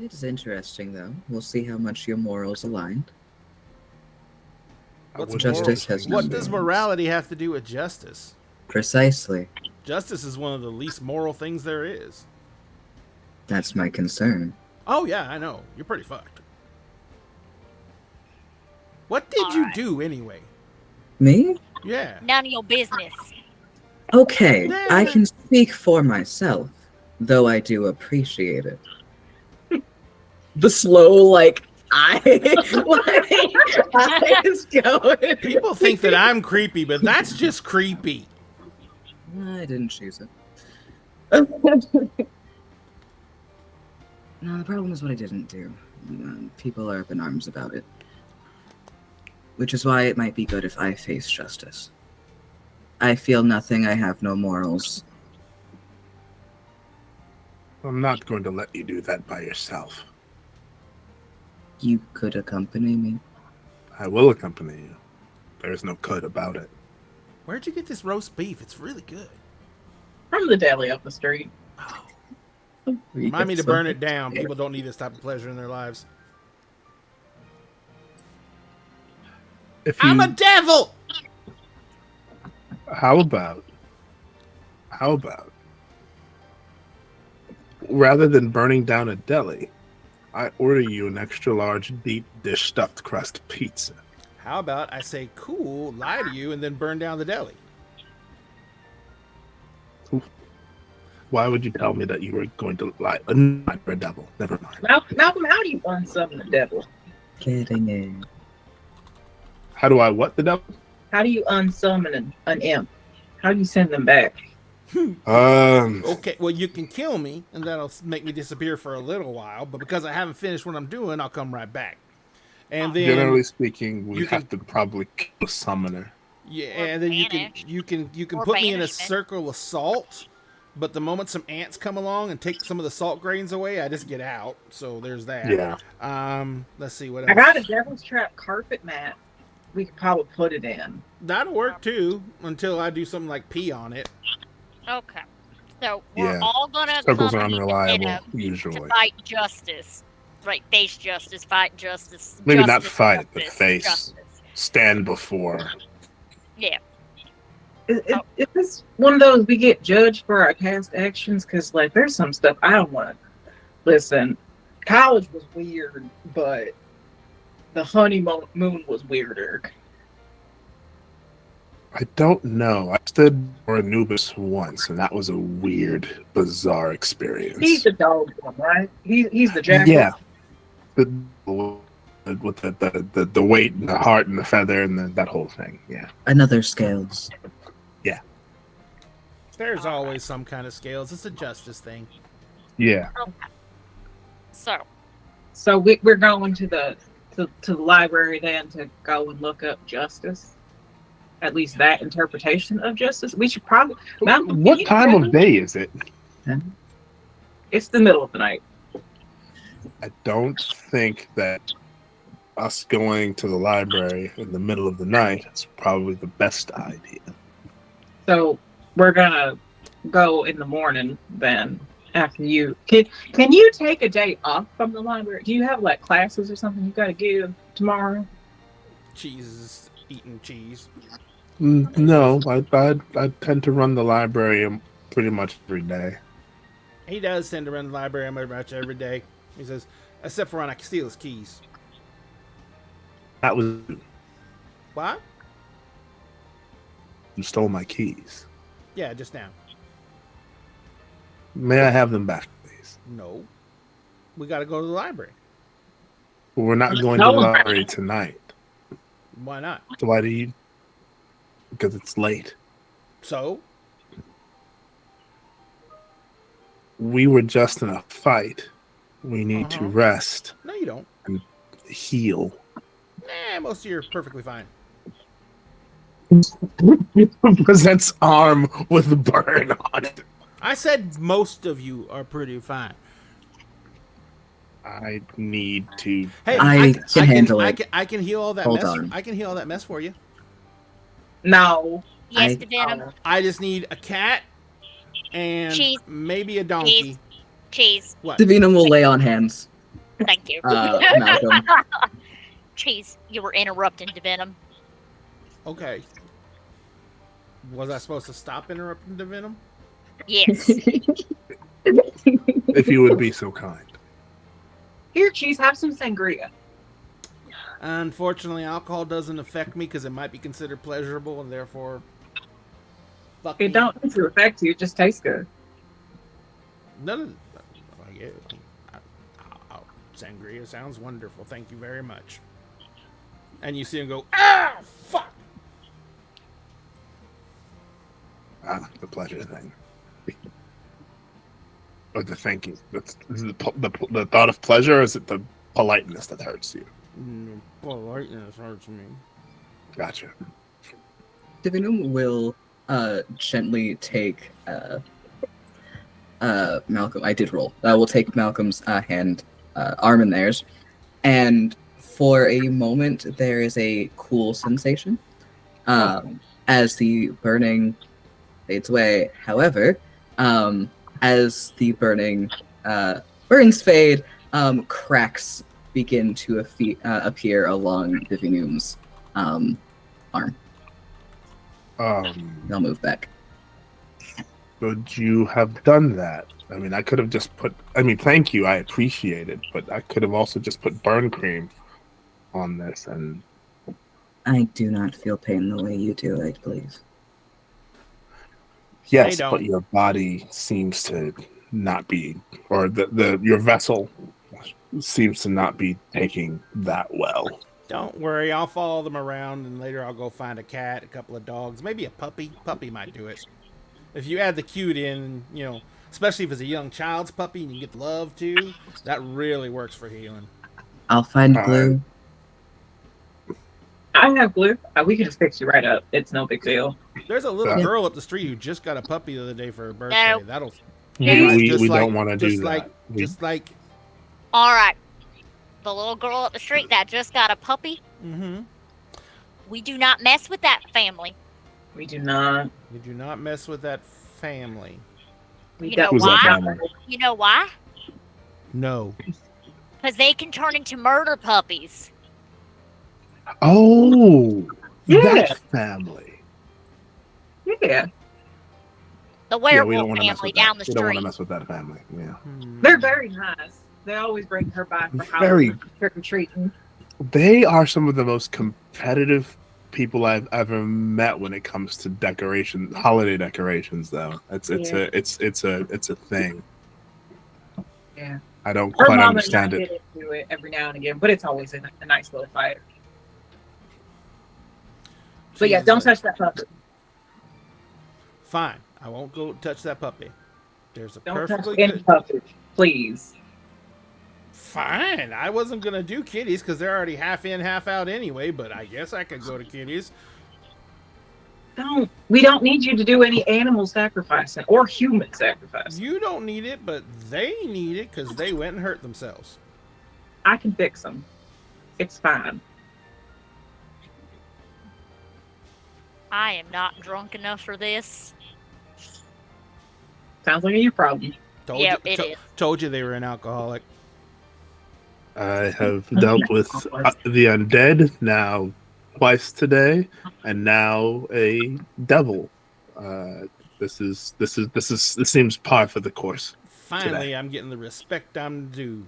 It is interesting, though. We'll see how much your morals align. I What's wouldn't Justice worry. has no What does morals. morality have to do with justice? Precisely. Justice is one of the least moral things there is. That's my concern. Oh, yeah, I know. You're pretty fucked. What did you Alright. do anyway? Me? Yeah. None of your business. Okay, Nah. I can speak for myself, though I do appreciate it. The slow, eyes going. People think that I'm creepy, but that's just creepy. I didn't choose it. No, the problem is what I didn't do. People are up in arms about it. Which is why it might be good if I face justice. I feel nothing, I have no morals. I'm not going to let you do that by yourself. You could accompany me. I will accompany you. There's no could about it. Where'd you get this roast beef? It's really good. From the deli up the street. Oh, Remind me to burn it down. People don't need this type of pleasure in their lives. I'm a devil! How about rather than burning down a deli, I order you an extra large deep dish stuffed crust pizza. How about I say cool, lie to you, and then burn down the deli? Why would you tell me that you were going to lie? Not for a devil. Never mind. Malcolm, how do you unsummon the devil? Kidding it. How do I what the devil? How do you unsummon an imp? How do you send them back? Okay, well, you can kill me, and that'll make me disappear for a little while, but because I haven't finished what I'm doing, I'll come right back. And then, generally speaking, we you have can- to probably kill a summoner. yeah, Or and then you banished. can Or put me in a banishment. circle of salt, but the moment some ants come along and take some of the salt grains away, I just get out. So there's that. Yeah. Let's see what I else. got a devil's trap carpet mat. We could probably put it in. That'll work too until I do something like pee on it. Okay. So we're Yeah. all gonna Circles are come unreliable, to usually. fight justice. Right, face justice, fight justice. Maybe not justice, fight, but justice, face. justice. Stand before. Yeah. Is this one of those we get judged for our past actions? Because, like, there's some stuff I don't want to listen. College was weird, but the honeymoon was weirder. I don't know. I stood for Anubis once, and that was a weird, bizarre experience. He's the dog one, right? He's the jackal. Yeah. With the weight and the heart and the feather and that whole thing. Yeah. Another scales. There's always some kind of scales. It's a justice thing. Yeah. So we're going to the library then to go and look up justice. At least that interpretation of justice. We should probably. Malcolm, What time of day is it? It's the middle of the night. I don't think that us going to the library in the middle of the night is probably the best idea. So we're gonna go in the morning then. After you can you take a day off from the library? Do you have like classes or something you got to give tomorrow? Cheese is eating cheese. No, I tend to run the library pretty much every day. He does tend to run the library pretty much every day. He says, except for when I can steal his keys. That was What? you stole my keys. Yeah, just now. May I have them back, please? No. We got to go to the library. We're not going to the library tonight. Why not? So why do you? Because it's late. So? We were just in a fight. We need to rest, No, you don't. heal. Most of you are perfectly fine. Presents arm with a burn on it. I said most of you are pretty fine. I need to. Hey, I can handle it. I can heal all that Hold mess. on. I can heal all that mess for you. No. yes, I- the venom, I just need a cat and Cheese. maybe a donkey. cheese. What? Davina will lay on hands. Thank you. Malcolm. Cheese, you were interrupting the venom. Okay. Was I supposed to stop interrupting the venom? Yes. If you would be so kind. Here, cheese, have some sangria. Unfortunately, alcohol doesn't affect me because it might be considered pleasurable and therefore. Fuck me. It don't need to affect you, it just tastes good. None of. Sangria sounds wonderful. Thank you very much. And you see him go, ah, fuck. The pleasure thing. Or the thinking. Is it the thought of pleasure, or is it the politeness that hurts you? Politeness hurts me. Gotcha. Davina will gently take Malcolm. I did roll. We'll take Malcolm's hand, arm in theirs, and for a moment there is a cool sensation as the burning fades away. However, as the burning Burns fade. Cracks begin to appear along Divinum's arm. They'll move back. Would you have done that? I mean, I could have just put. I mean, thank you. I appreciate it, but I could have also just put burn cream on this. And I do not feel pain the way you do, I believe. yes, don't. but your body seems to not be, or your vessel seems to not be taking that well. Don't worry, I'll follow them around, and later I'll go find a cat, a couple of dogs, maybe a puppy. Puppy might do it. If you add the cute in, especially if it's a young child's puppy and you get love too, that really works for healing. I'll find glue. I have glue. We can just fix you right up. It's no big deal. There's a little girl up the street who just got a puppy the other day for her birthday. No. That'll. We don't want to do that. Just like. All right. The little girl up the street that just got a puppy. Mm-hmm. We do not mess with that family. We do not. We do not mess with that family. You know Who's that why? family? You know why? No. Because they can turn into murder puppies. Oh, Yeah. that family. Yeah. The Yeah, we don't werewolf want to mess family with down that. the We don't want to street. mess with that family. Yeah, They're very nice. They always bring her by for Very. Halloween trick or treating. they are some of the most competitive people I've ever met when it comes to holiday decorations. Though it's Yeah. a thing. Yeah. I don't Her quite mom understand and I it. get into it every now and again, but it's always a nice little fight. But yeah, don't touch that puppy. Fine, I won't go touch that puppy. There's a Don't touch perfectly any good. puppy, please. Fine, I wasn't gonna do kitties because they're already half in, half out anyway. But I guess I could go to kitties. We don't need you to do any animal sacrificing or human sacrificing. You don't need it, but they need it because they went and hurt themselves. I can fix them. It's fine. I am not drunk enough for this. Sounds like a you problem. Told Yeah, you, it is. Told you they were an alcoholic. I have dealt with the undead now twice today, and now a devil. This seems par for the course. Finally, Today. I'm getting the respect I'm due.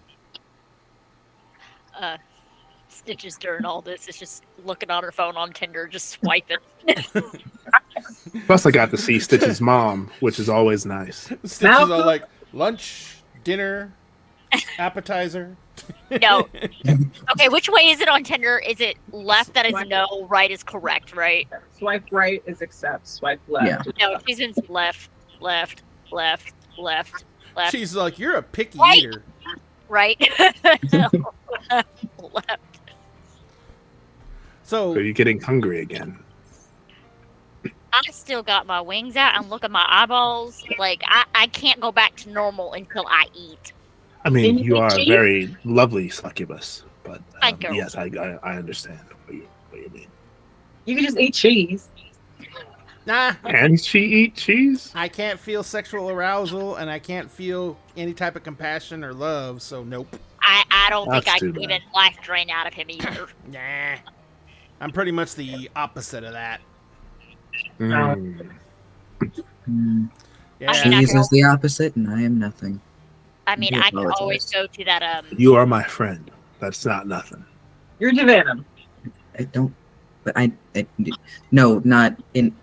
Stitches during all this is just looking on her phone on Tinder, just swiping. Plus, I got to see Stitch's mom, which is always nice. Stitches all like lunch, dinner, appetizer. No. Okay, which way is it on Tinder? Is it left that is Swipe. no, right is correct, right? Swipe right is accept. Swipe left. Yeah. No, she's been left, left, left, left, left, She's like, you're a picky Right. eater. right, left. So So you're getting hungry again. I still got my wings out and look at my eyeballs. Like, I can't go back to normal until I eat. I mean, Can you you are a cheat? very lovely succubus, but Thank you. yes, I understand what you mean. You can just eat cheese. nah, Can she eat cheese? I can't feel sexual arousal and I can't feel any type of compassion or love. So nope. I don't think That's I too can bad. even life drain out of him either. Nah, I'm pretty much the opposite of that. Mm. Yeah. I mean, I Cheese can is the opposite, and I am nothing. I mean, do I can always apologize. go to that You are my friend. That's not nothing. You're Divinum. I don't. But no, not in.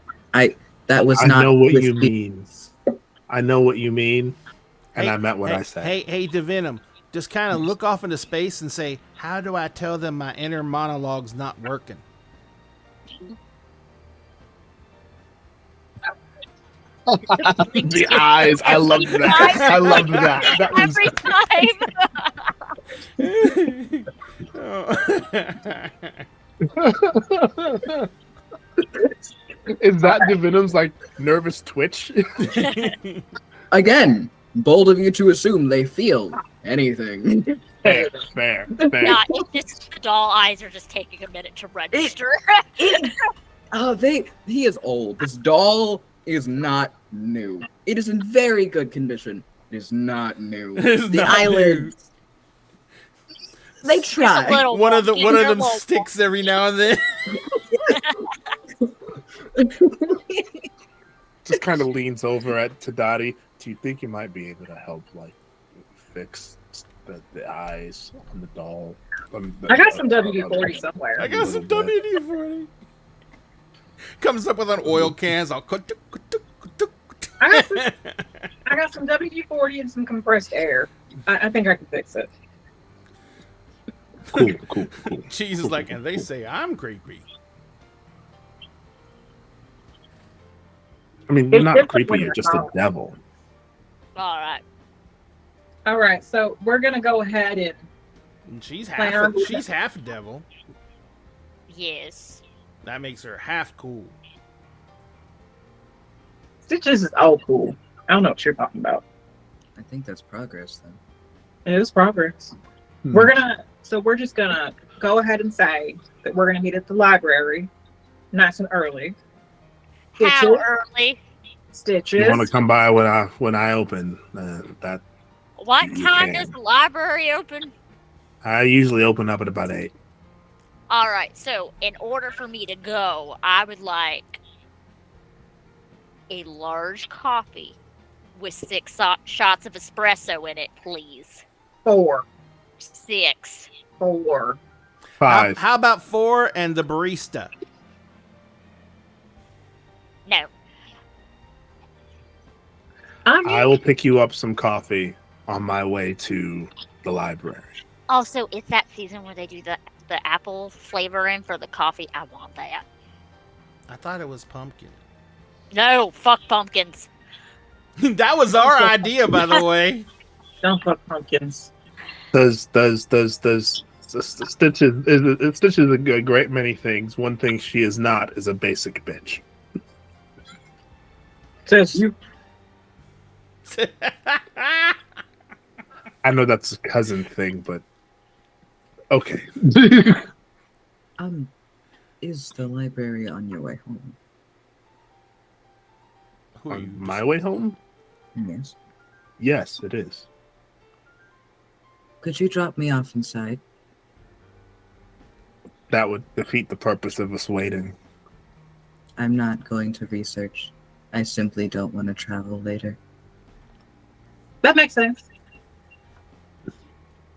That was I not. know what with you me. mean. I know what you mean, and I meant what hey, I said. Hey, Divinum, just kind of look off into space and say, how do I tell them my inner monologue's not working? The eyes. I love that. I love that. That was every time. Is that Divinum's like nervous twitch? Again, bold of you to assume they feel anything. fair. No, it's just the doll eyes are just taking a minute to register. He is old. This doll is not new. It is in very good condition. is not new. It's The not eyelids. They try. Little One of wonky, they're them little sticks every now and then. Just kind of leans over to Dottie. Do you think you might be able to help, like, fix the eyes on the doll? I got some WD-40 somewhere. I got some WD-40. Comes up with an oil cans. I'll cut. I got some WD-40 and some compressed air. I think I can fix it. Cool. Cheese is like, and they say I'm creepy. I mean, you're It's not different creepy. when You're you're just a not. devil. All right. All right, so we're gonna go ahead and And she's Claire. half devil. Yes. That makes her half cool. Stitches is all cool. I don't know what you're talking about. I think that's progress then. It is progress. Hmm. We're just gonna go ahead and say that we're gonna meet at the library, nice and early. How Stitches. early? Stitches. You want to come by when I open? That What You time can. does the library open? I usually open up at about 8. All right. So, in order for me to go, I would like a large coffee with 6 shots of espresso in it, please. 4. 6. 4. 5. How about 4 and the barista? No. I will pick you up some coffee on my way to the library. Also, it's that season where they do the apple flavoring for the coffee. I want that. I thought it was pumpkin. No, fuck pumpkins. That was our idea, by the way. Don't fuck pumpkins. Does Stitches is a great many things. One thing she is not is a basic bitch. Says you. I know that's a cousin thing, but okay. Is the library on your way home? Who are you? On my way home? Yes. Yes, it is. Could you drop me off inside? That would defeat the purpose of us waiting. I'm not going to research. I simply don't want to travel later. That makes sense.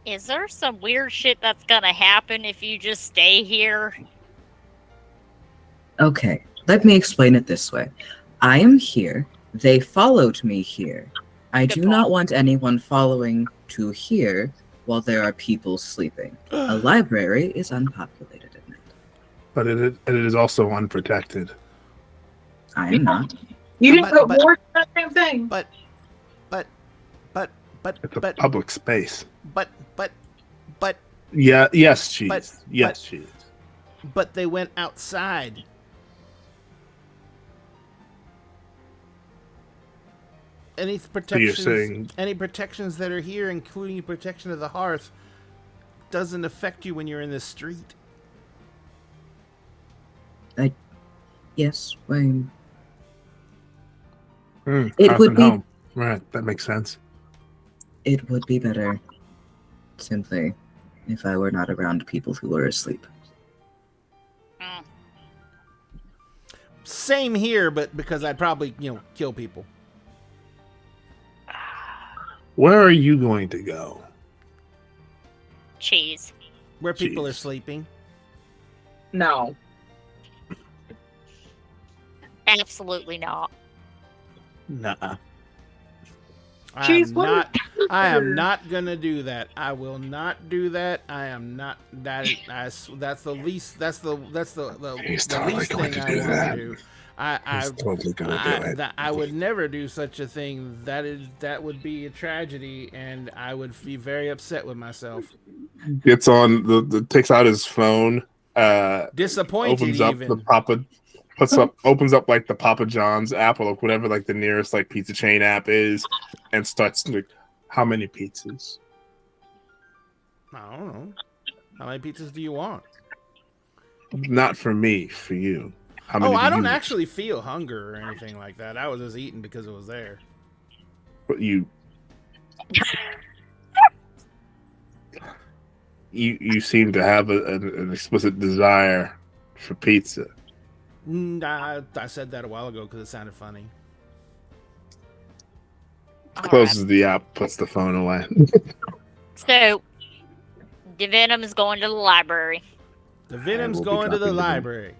Is there some weird shit that's gonna happen if you just stay here? Okay, let me explain it this way. I am here. They followed me here. I Good do point. not want anyone following to here while there are people sleeping. A library is unpopulated at night. But it is also unprotected. I am not. You didn't But- put words on that damn thing. But It's a public space. but Yeah, yes, she But- is. Yes, she is. but they went outside. Any protections? saying- Any protections that are here, including protection of the hearth, doesn't affect you when you're in the street. Yes, It would be- home. Right, that makes sense. it would be better simply if I were not around people who were asleep. Mm. Same here, but because I'd probably, kill people. Where are you going to go? Cheese. Where people are Jeez. sleeping. No. Absolutely not. Nuh-uh. Jeez, what I am not gonna do that. I will not do that. I am not that. That's the least. That's the He's the totally least going thing to I do want that. to do. I He's totally going to do it. I would never do such a thing. That would be a tragedy, and I would be very upset with myself. Gets on the takes out his phone. Disappointed Opens up even. opens up like the Papa John's app or like whatever like the nearest like pizza chain app is, and starts like, how many pizzas? I don't know. How many pizzas do you want? Not for me, for you. How many? Oh, I do don't you- actually feel hunger or anything like that. I was just eating because it was there. But you You seem to have an explicit desire for pizza. I said that a while ago because it sounded funny. All Closes the app, puts the phone away. So, Devenum's going to the library, The Venom's will be going to the dropping the bin. library.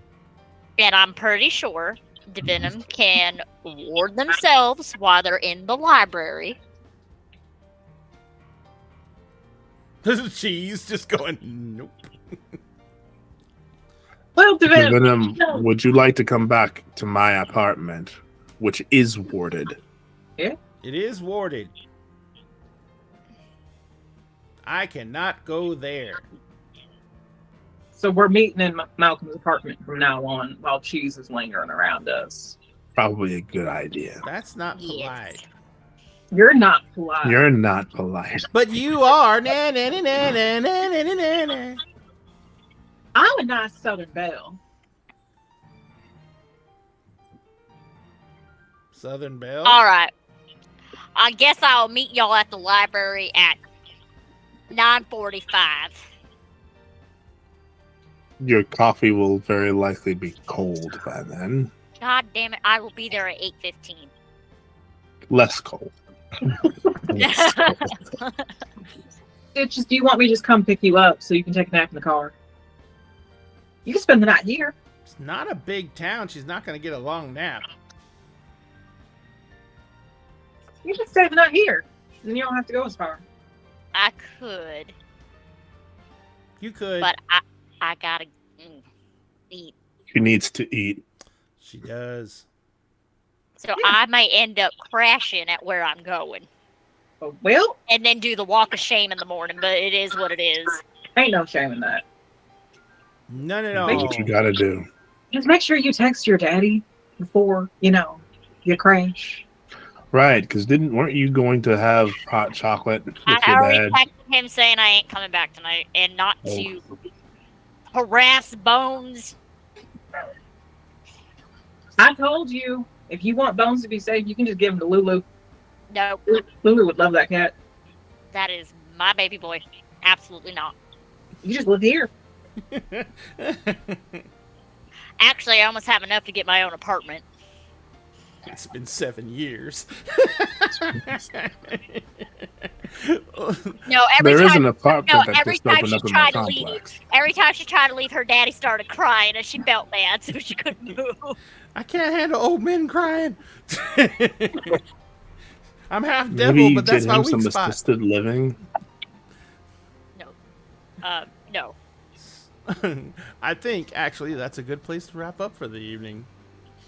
and I'm pretty sure Devenum can ward themselves while they're in the library. She's just going, nope. Well, Devenum, Venom, would you like to come back to my apartment, which is warded? It is warded. I cannot go there. so we're meeting in Malcolm's apartment from now on while Cheese is lingering around us. Probably a good idea. That's not Yes. polite. You're not polite. You're not polite. But you are. Na, na, na, na, na, na, na, na, na. I'm a nice Southern belle. Southern Belle. All right. I guess I'll meet y'all at the library at 9:45. Your coffee will very likely be cold by then. God damn it! I will be there at 8:15. Less cold. Stitches, do you want me to just come pick you up so you can take a nap in the car? You can spend the night here. It's not a big town. She's not going to get a long nap. You can stay the night here. Then you don't have to go as far. I could, You could. but I gotta eat. She needs to eat. She does. So I may end up crashing at where I'm going, Oh, well, and then do the walk of shame in the morning. But it is what it is. ain't no shame in that. None at That's all. what you gotta do. Just make sure you text your daddy before, you crash. Right, because weren't you going to have hot chocolate with I your already dad? texted him saying I ain't coming back tonight, and not to harass Bones. I told you, if you want Bones to be safe, you can just give him to Lulu. No, Lulu would love that cat. that is my baby boy. Absolutely not. You just live here. Actually, I almost have enough to get my own apartment. It's been 7 years. No, every There is time an apartment no, that every just time opened she up in my tried to leave, complex. every time she tried to leave, her daddy started crying, and she felt bad, so she couldn't move. I can't handle old men crying. I'm half Maybe devil, you but that's get my him weak some spot. assisted living. No. I think actually that's a good place to wrap up for the evening.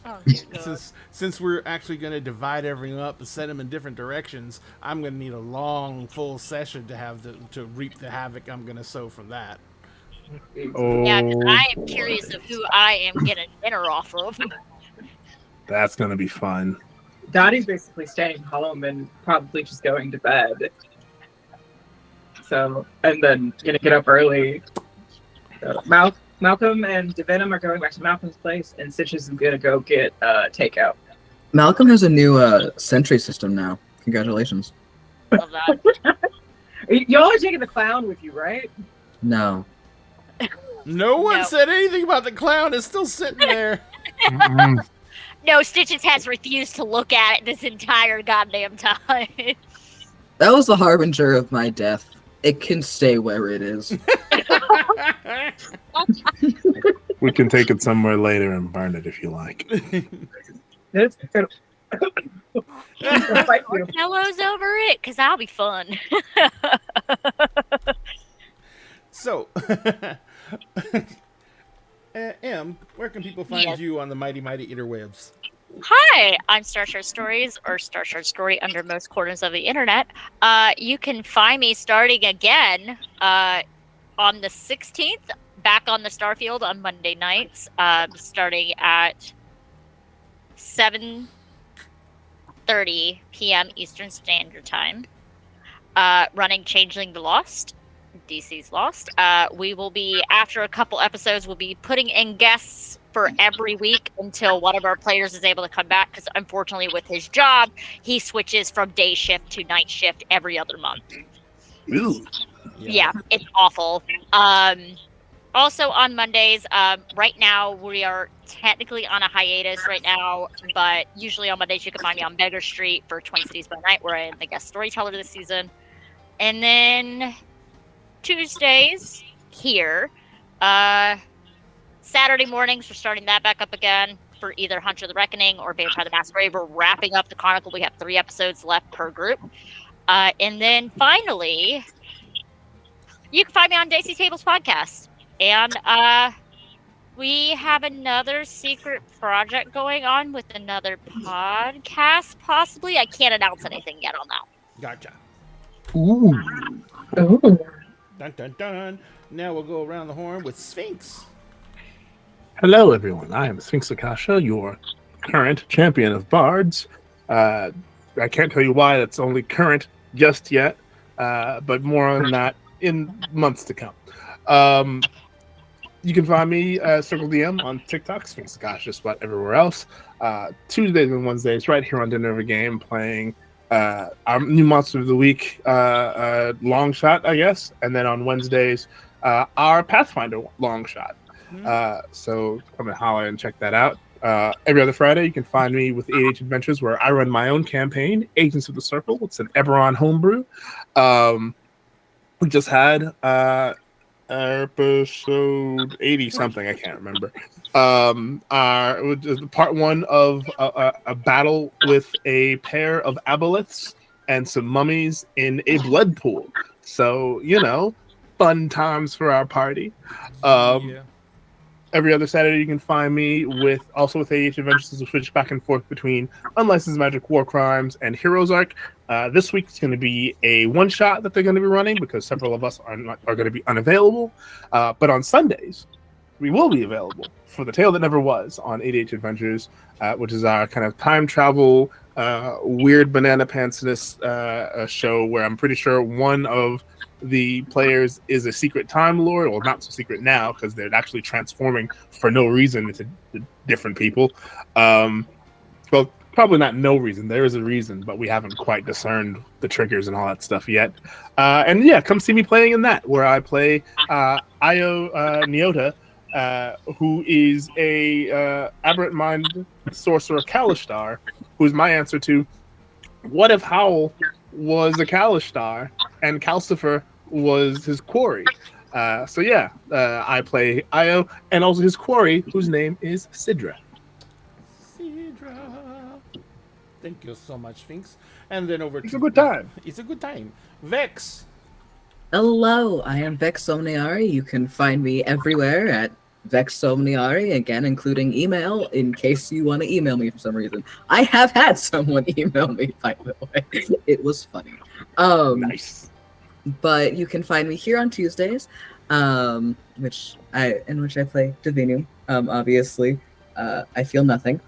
Oh, dear God. Since we're actually going to divide everything up and set them in different directions, I'm going to need a long, full session to have to reap the havoc I'm going to sow from that. Oh, Yeah, 'cause I am boy. curious of who I am getting dinner off of. That's gonna be fun. Dottie's basically staying home and probably just going to bed. So, and then gonna get up early. So, Malcolm and Devenum are going back to Malcolm's place, and Stitches is gonna go get takeout. Malcolm has a new sentry system now. Congratulations. Love that. Y'all are taking the clown with you, right? No. No one No. said anything about the clown. It's still sitting there. No, Stitches has refused to look at it this entire goddamn time. That was the harbinger of my death. It can stay where it is. We can take it somewhere later and burn it if you like. That's Or pillows over it, because I'll be fun. So, Em, where can people find Yes. you on the mighty interwebs? Hi, I'm Star Short Stories, or Star Short Story under most corners of the internet. You can find me starting again on the 16th, back on the Starfield on Monday nights, starting at 7:30 p.m. Eastern Standard Time. Running Changeling the Lost, DC's Lost. We will be, after a couple episodes, we'll be putting in guests for every week until one of our players is able to come back, because unfortunately with his job, he switches from day shift to night shift every other month. Ooh. Yeah, it's awful. Also on Mondays, right now we are technically on a hiatus right now, but usually on Mondays you can find me on Beggar Street for Twin Cities by Night, where I am the guest storyteller this season. And then Tuesdays here. Saturday mornings, we're starting that back up again for either Hunter the Reckoning or Vampire the Masquerade. We're wrapping up the Chronicle. We have 3 episodes left per group. And then finally, you can find me on Dicey Tables Podcast. And we have another secret project going on with another podcast, possibly. I can't announce anything yet on that. Gotcha. Ooh. Ooh. Dun dun dun. Now we'll go around the horn with Sphinx. Hello, everyone. I am Sphinx Akasha, your current champion of bards. I can't tell you why that's only current just yet, but more on that in months to come. You can find me Circle DM on TikTok, Sphinx Akasha, just about everywhere else. Tuesdays and Wednesdays, right here on Dinner of a Game, playing our new Monster of the Week long shot, I guess, and then on Wednesdays, our Pathfinder long shot. So come and holler and check that out. Every other Friday, you can find me with AH Adventures, where I run my own campaign, Agents of the Circle. It's an Eberron homebrew. We just had episode 80 something, I can't remember. Part 1 of a battle with a pair of aboleths and some mummies in a blood pool. So, fun times for our party. Every other Saturday, you can find me with AH Adventures, to switch back and forth between Unlicensed Magic, War Crimes, and Heroes Arc. This week it's going to be a one-shot that they're going to be running, because several of us are going to be unavailable. But on Sundays, we will be available for The Tale That Never Was on AH Adventures, which is our kind of time travel, weird banana pants-ness show, where I'm pretty sure one of the players is a secret Time Lord. Well, not so secret now, because they're actually transforming for no reason into different people. Well, probably not no reason. There is a reason, but we haven't quite discerned the triggers and all that stuff yet. And yeah, come see me playing in that, where I play Io Nyota, who is a aberrant mind sorcerer Kalishtar, who's my answer to, what if Howl was a Kalishtar and Calcifer was his quarry? So yeah, I play Io and also his quarry, whose name is Sidra. Thank you so much, Sphinx. And then over It's a good time. It's a good time. Vex. Hello, I am Vex Somniari. You can find me everywhere at Vex Somniari, again, including email, in case you want to email me for some reason. I have had someone email me, by the way. It was funny. Nice. But you can find me here on Tuesdays, in which I play Divinium, obviously. I Feel Nothing,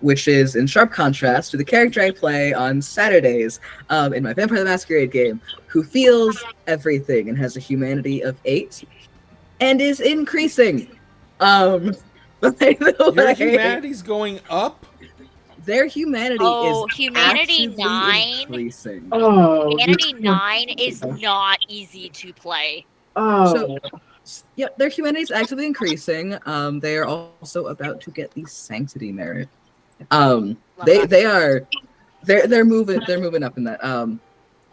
which is in sharp contrast to the character I play on Saturdays in my Vampire the Masquerade game, who feels everything and has a humanity of 8 and is increasing. By the Your way, humanity's going up? their humanity Oh, is humanity actively 9? increasing. Oh. Humanity 9 is not easy to play. Oh. Yeah, their humanity is actively increasing. They are also about to get the Sanctity merit. They're moving up in that.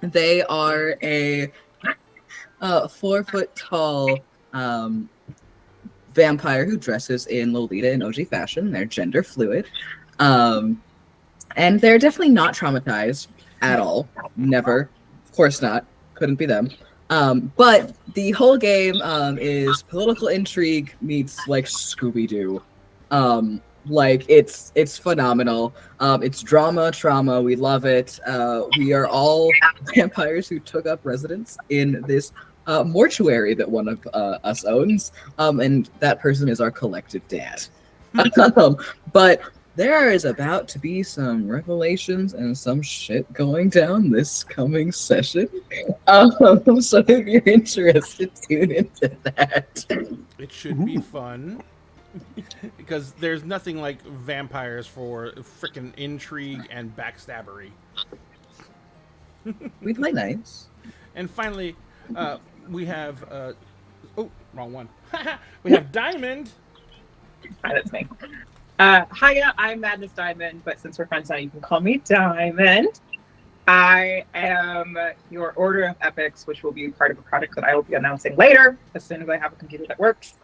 They are a 4 foot tall vampire who dresses in Lolita and OG fashion. They're gender fluid. And they're definitely not traumatized at all. Never. Of course not. Couldn't be them. But the whole game is political intrigue meets like Scooby-Doo. Like it's phenomenal. It's drama, trauma. We love it. We are all vampires who took up residence in this mortuary that one of us owns. And that person is our collective dad. But there is about to be some revelations and some shit going down this coming session. So if you're interested, tune into that. It should be fun. Because there's nothing like vampires for frickin' intrigue and backstabbery. We play nice. And finally, we have oh, wrong one. We have Diamond. Hi, that's me. Hiya, I'm Madness Diamond, but since we're friends now, you can call me Diamond. I am your Order of Epics, which will be part of a product that I will be announcing later, as soon as I have a computer that works.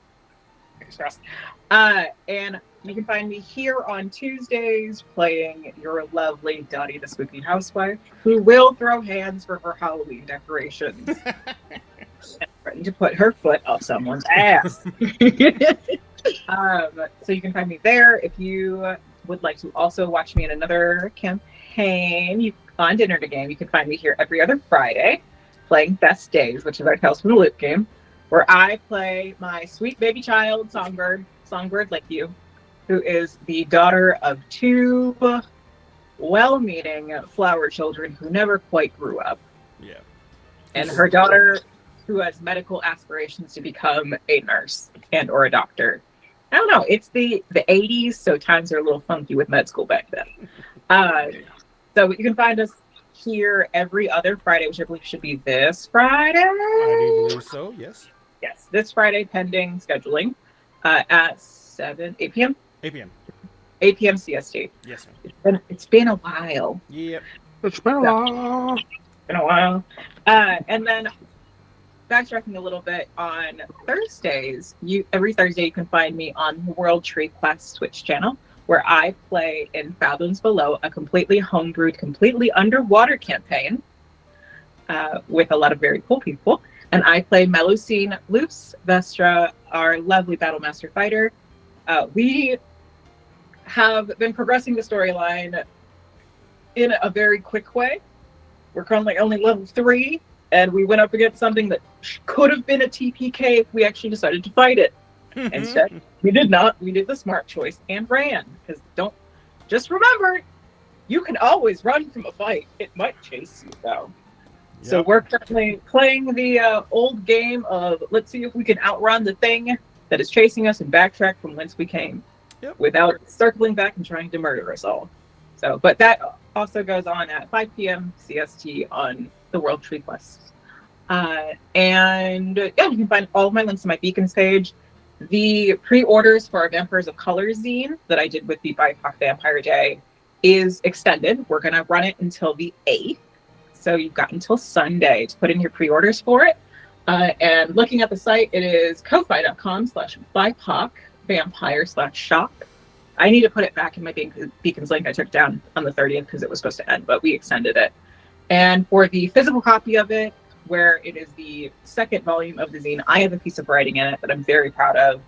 And you can find me here on Tuesdays playing your lovely Dottie the Spooky Housewife, who will throw hands for her Halloween decorations and threaten to put her foot up someone's ass. So you can find me there. If you would like to also watch me in another campaign on Dinner to Game, you can find me here every other Friday playing Best Days, which is our Tales from the Loop game, where I play my sweet baby child, Songbird like you, who is the daughter of two well-meaning flower children who never quite grew up. Yeah. And her daughter, who has medical aspirations to become a nurse and or a doctor. I don't know. It's the 80s, so times are a little funky with med school back then. So you can find us here every other Friday, which I believe should be this Friday. I do believe so, yes. Yes, this Friday, pending scheduling, at 8 p.m. 8 p.m. 8 p.m. CST. Yes, ma'am. It's been a while. Yep. It's been a while. Been a while. And then backtracking a little bit, on Thursdays, every Thursday you can find me on World Tree Quest Twitch channel, where I play in Fathoms Below, a completely homebrewed, completely underwater campaign with a lot of very cool people. And I play Melusine Luce Vestra, our lovely Battlemaster fighter. We have been progressing the storyline in a very quick way. We're currently only level 3, and we went up against something that could have been a TPK if we actually decided to fight it. Instead, we did not. We did the smart choice and ran. Because just remember, you can always run from a fight. It might chase you, though. Yep. So we're currently playing the old game of let's see if we can outrun the thing that is chasing us and backtrack from whence we came, without circling back and trying to murder us all. So, but that also goes on at 5 p.m. CST on the World Tree Quest. And you can find all of my links on my Beacons page. The pre-orders for our Vampires of Color zine that I did with the BIPOC Vampire Day is extended. We're going to run it until the 8th. So you've got until Sunday to put in your pre-orders for it. And looking at the site, it is ko-fi.com/BIPOC vampire/shop. I need to put it back in my Beacons link. I took down on the 30th because it was supposed to end, but we extended it. And for the physical copy of it, where it is the second volume of the zine, I have a piece of writing in it that I'm very proud of.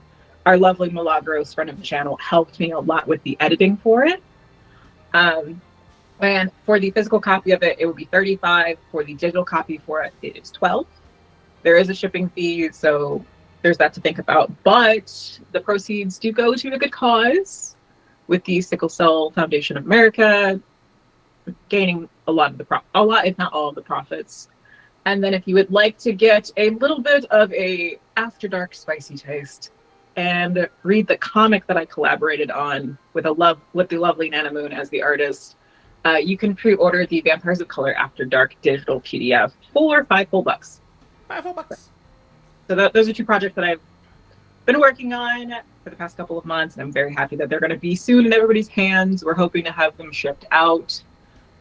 Our lovely Milagros, friend of the channel, helped me a lot with the editing for it. And for the physical copy of it, it would be $35. For the digital copy for it, it is $12. There is a shipping fee, so there's that to think about. But the proceeds do go to a good cause, with the Sickle Cell Foundation of America gaining a lot, if not all of the profits. And then if you would like to get a little bit of a After Dark spicy taste and read the comic that I collaborated on with the lovely Nana Moon as the artist, you can pre-order the Vampires of Color After Dark digital PDF for $5 full. $5 full. So those are two projects that I've been working on for the past couple of months, and I'm very happy that they're going to be soon in everybody's hands. We're hoping to have them shipped out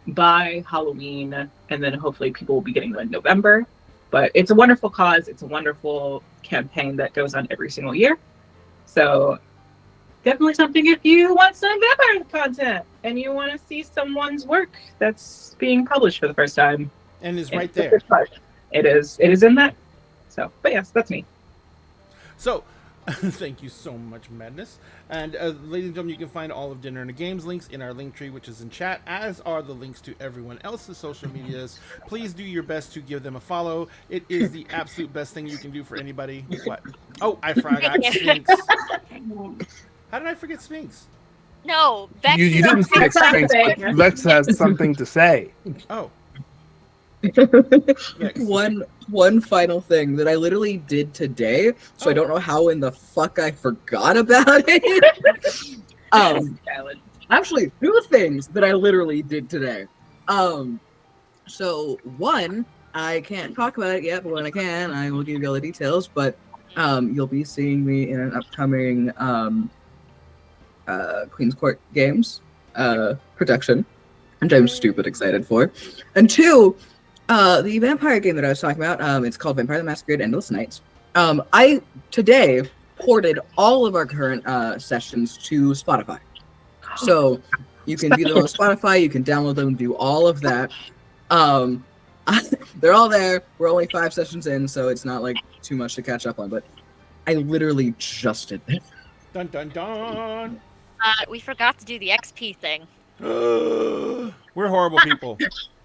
by Halloween, and then hopefully people will be getting them in November. But it's a wonderful cause. It's a wonderful campaign that goes on every single year. So definitely something if you want some vampire content and you want to see someone's work that's being published for the first time. And is right there. It is in that. So, but yes, that's me. So, thank you so much, Madness. And ladies and gentlemen, you can find all of Dinner and the Games links in our link tree, which is in chat, as are the links to everyone else's social medias. Please do your best to give them a follow. It is the absolute best thing you can do for anybody. What? Oh, I forgot Sphinx. How did I forget Sphinx? No, Vex You is didn't say Vex has strengths, something. but Vex has something to say. Oh, One final thing that I literally did today, so I don't know how in the fuck I forgot about it. Actually, two things that I literally did today. So one, I can't talk about it yet, but when I can, I will give you all the details. But you'll be seeing me in an upcoming Queen's Court Games production, which I'm stupid excited for. And two, the vampire game that I was talking about, it's called Vampire the Masquerade Endless Nights. I today ported all of our current sessions to Spotify. So you can view them on Spotify, you can download them, do all of that. They're all there. We're only 5 sessions in, so it's not like too much to catch up on, but I literally just did that. dun dun dun. We forgot to do the XP thing. We're horrible people.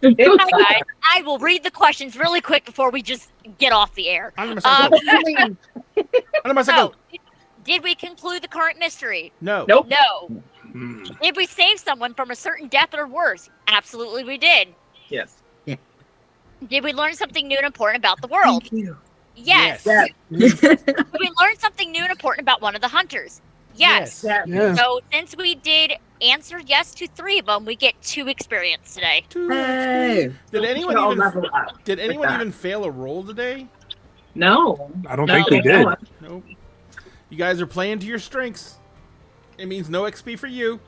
Hi guys, I will read the questions really quick before we just get off the air. Under my cycle. So, did we conclude the current mystery? No. Nope. No. Did we save someone from a certain death or worse? Absolutely we did. Yes. Did we learn something new and important about the world? Thank you. Yes. Yes. Did we learn something new and important about one of the hunters? Yes. Yes. Yeah. So since we did answer yes to 3 of them, we get 2 experience today. Hey. Did anyone All even level up did like anyone that. even fail a roll today? No. I don't No. think they did. Nope. You guys are playing to your strengths. It means no XP for you,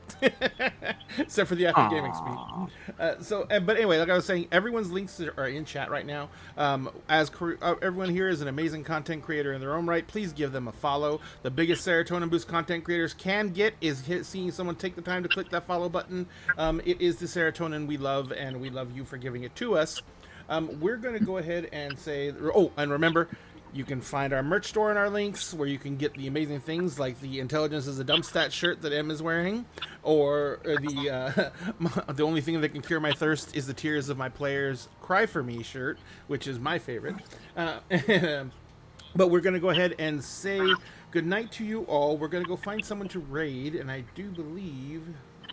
except for the Epic Game XP. But anyway, like I was saying, everyone's links are in chat right now. Everyone here is an amazing content creator in their own right. Please give them a follow. The biggest serotonin boost content creators can get is seeing someone take the time to click that follow button. It is the serotonin we love, and we love you for giving it to us. We're going to go ahead and say, oh, and remember, you can find our merch store in our links where you can get the amazing things like the Intelligence is a Dump Stat shirt that Em is wearing, or the only thing that can cure my thirst is the tears of my players cry for me shirt, which is my favorite. But we're going to go ahead and say good night to you all. We're going to go find someone to raid, and I do believe,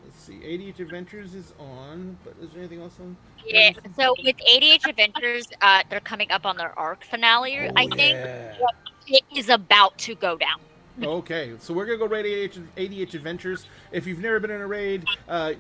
let's see, ADH Adventures is on, but is there anything else on? Yeah. So with ADH Adventures, they're coming up on their arc finale, I think. Yeah. It is about to go down. Okay, so we're gonna go raid ADH Adventures. If you've never been in a raid,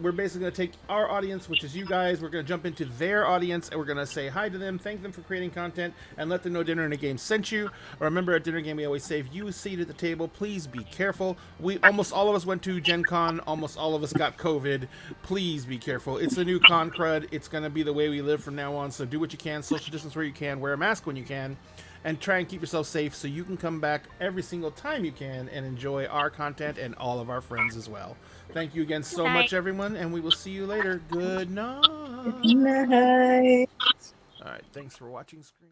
we're basically gonna take our audience, which is you guys. We're gonna jump into their audience, and we're gonna say hi to them, thank them for creating content, and let them know Dinner and a Game sent you. Remember, at Dinner Game, we always save you a seat at the table. Please be careful. Almost all of us went to Gen Con. Almost all of us got COVID. Please be careful. It's the new con crud. It's gonna be the way we live from now on. So do what you can. Social distance where you can. Wear a mask when you can. And try and keep yourself safe so you can come back every single time you can and enjoy our content and all of our friends as well. Thank you again so much, everyone, and we will see you later. Good night. Good night. All right, thanks for watching. Screen.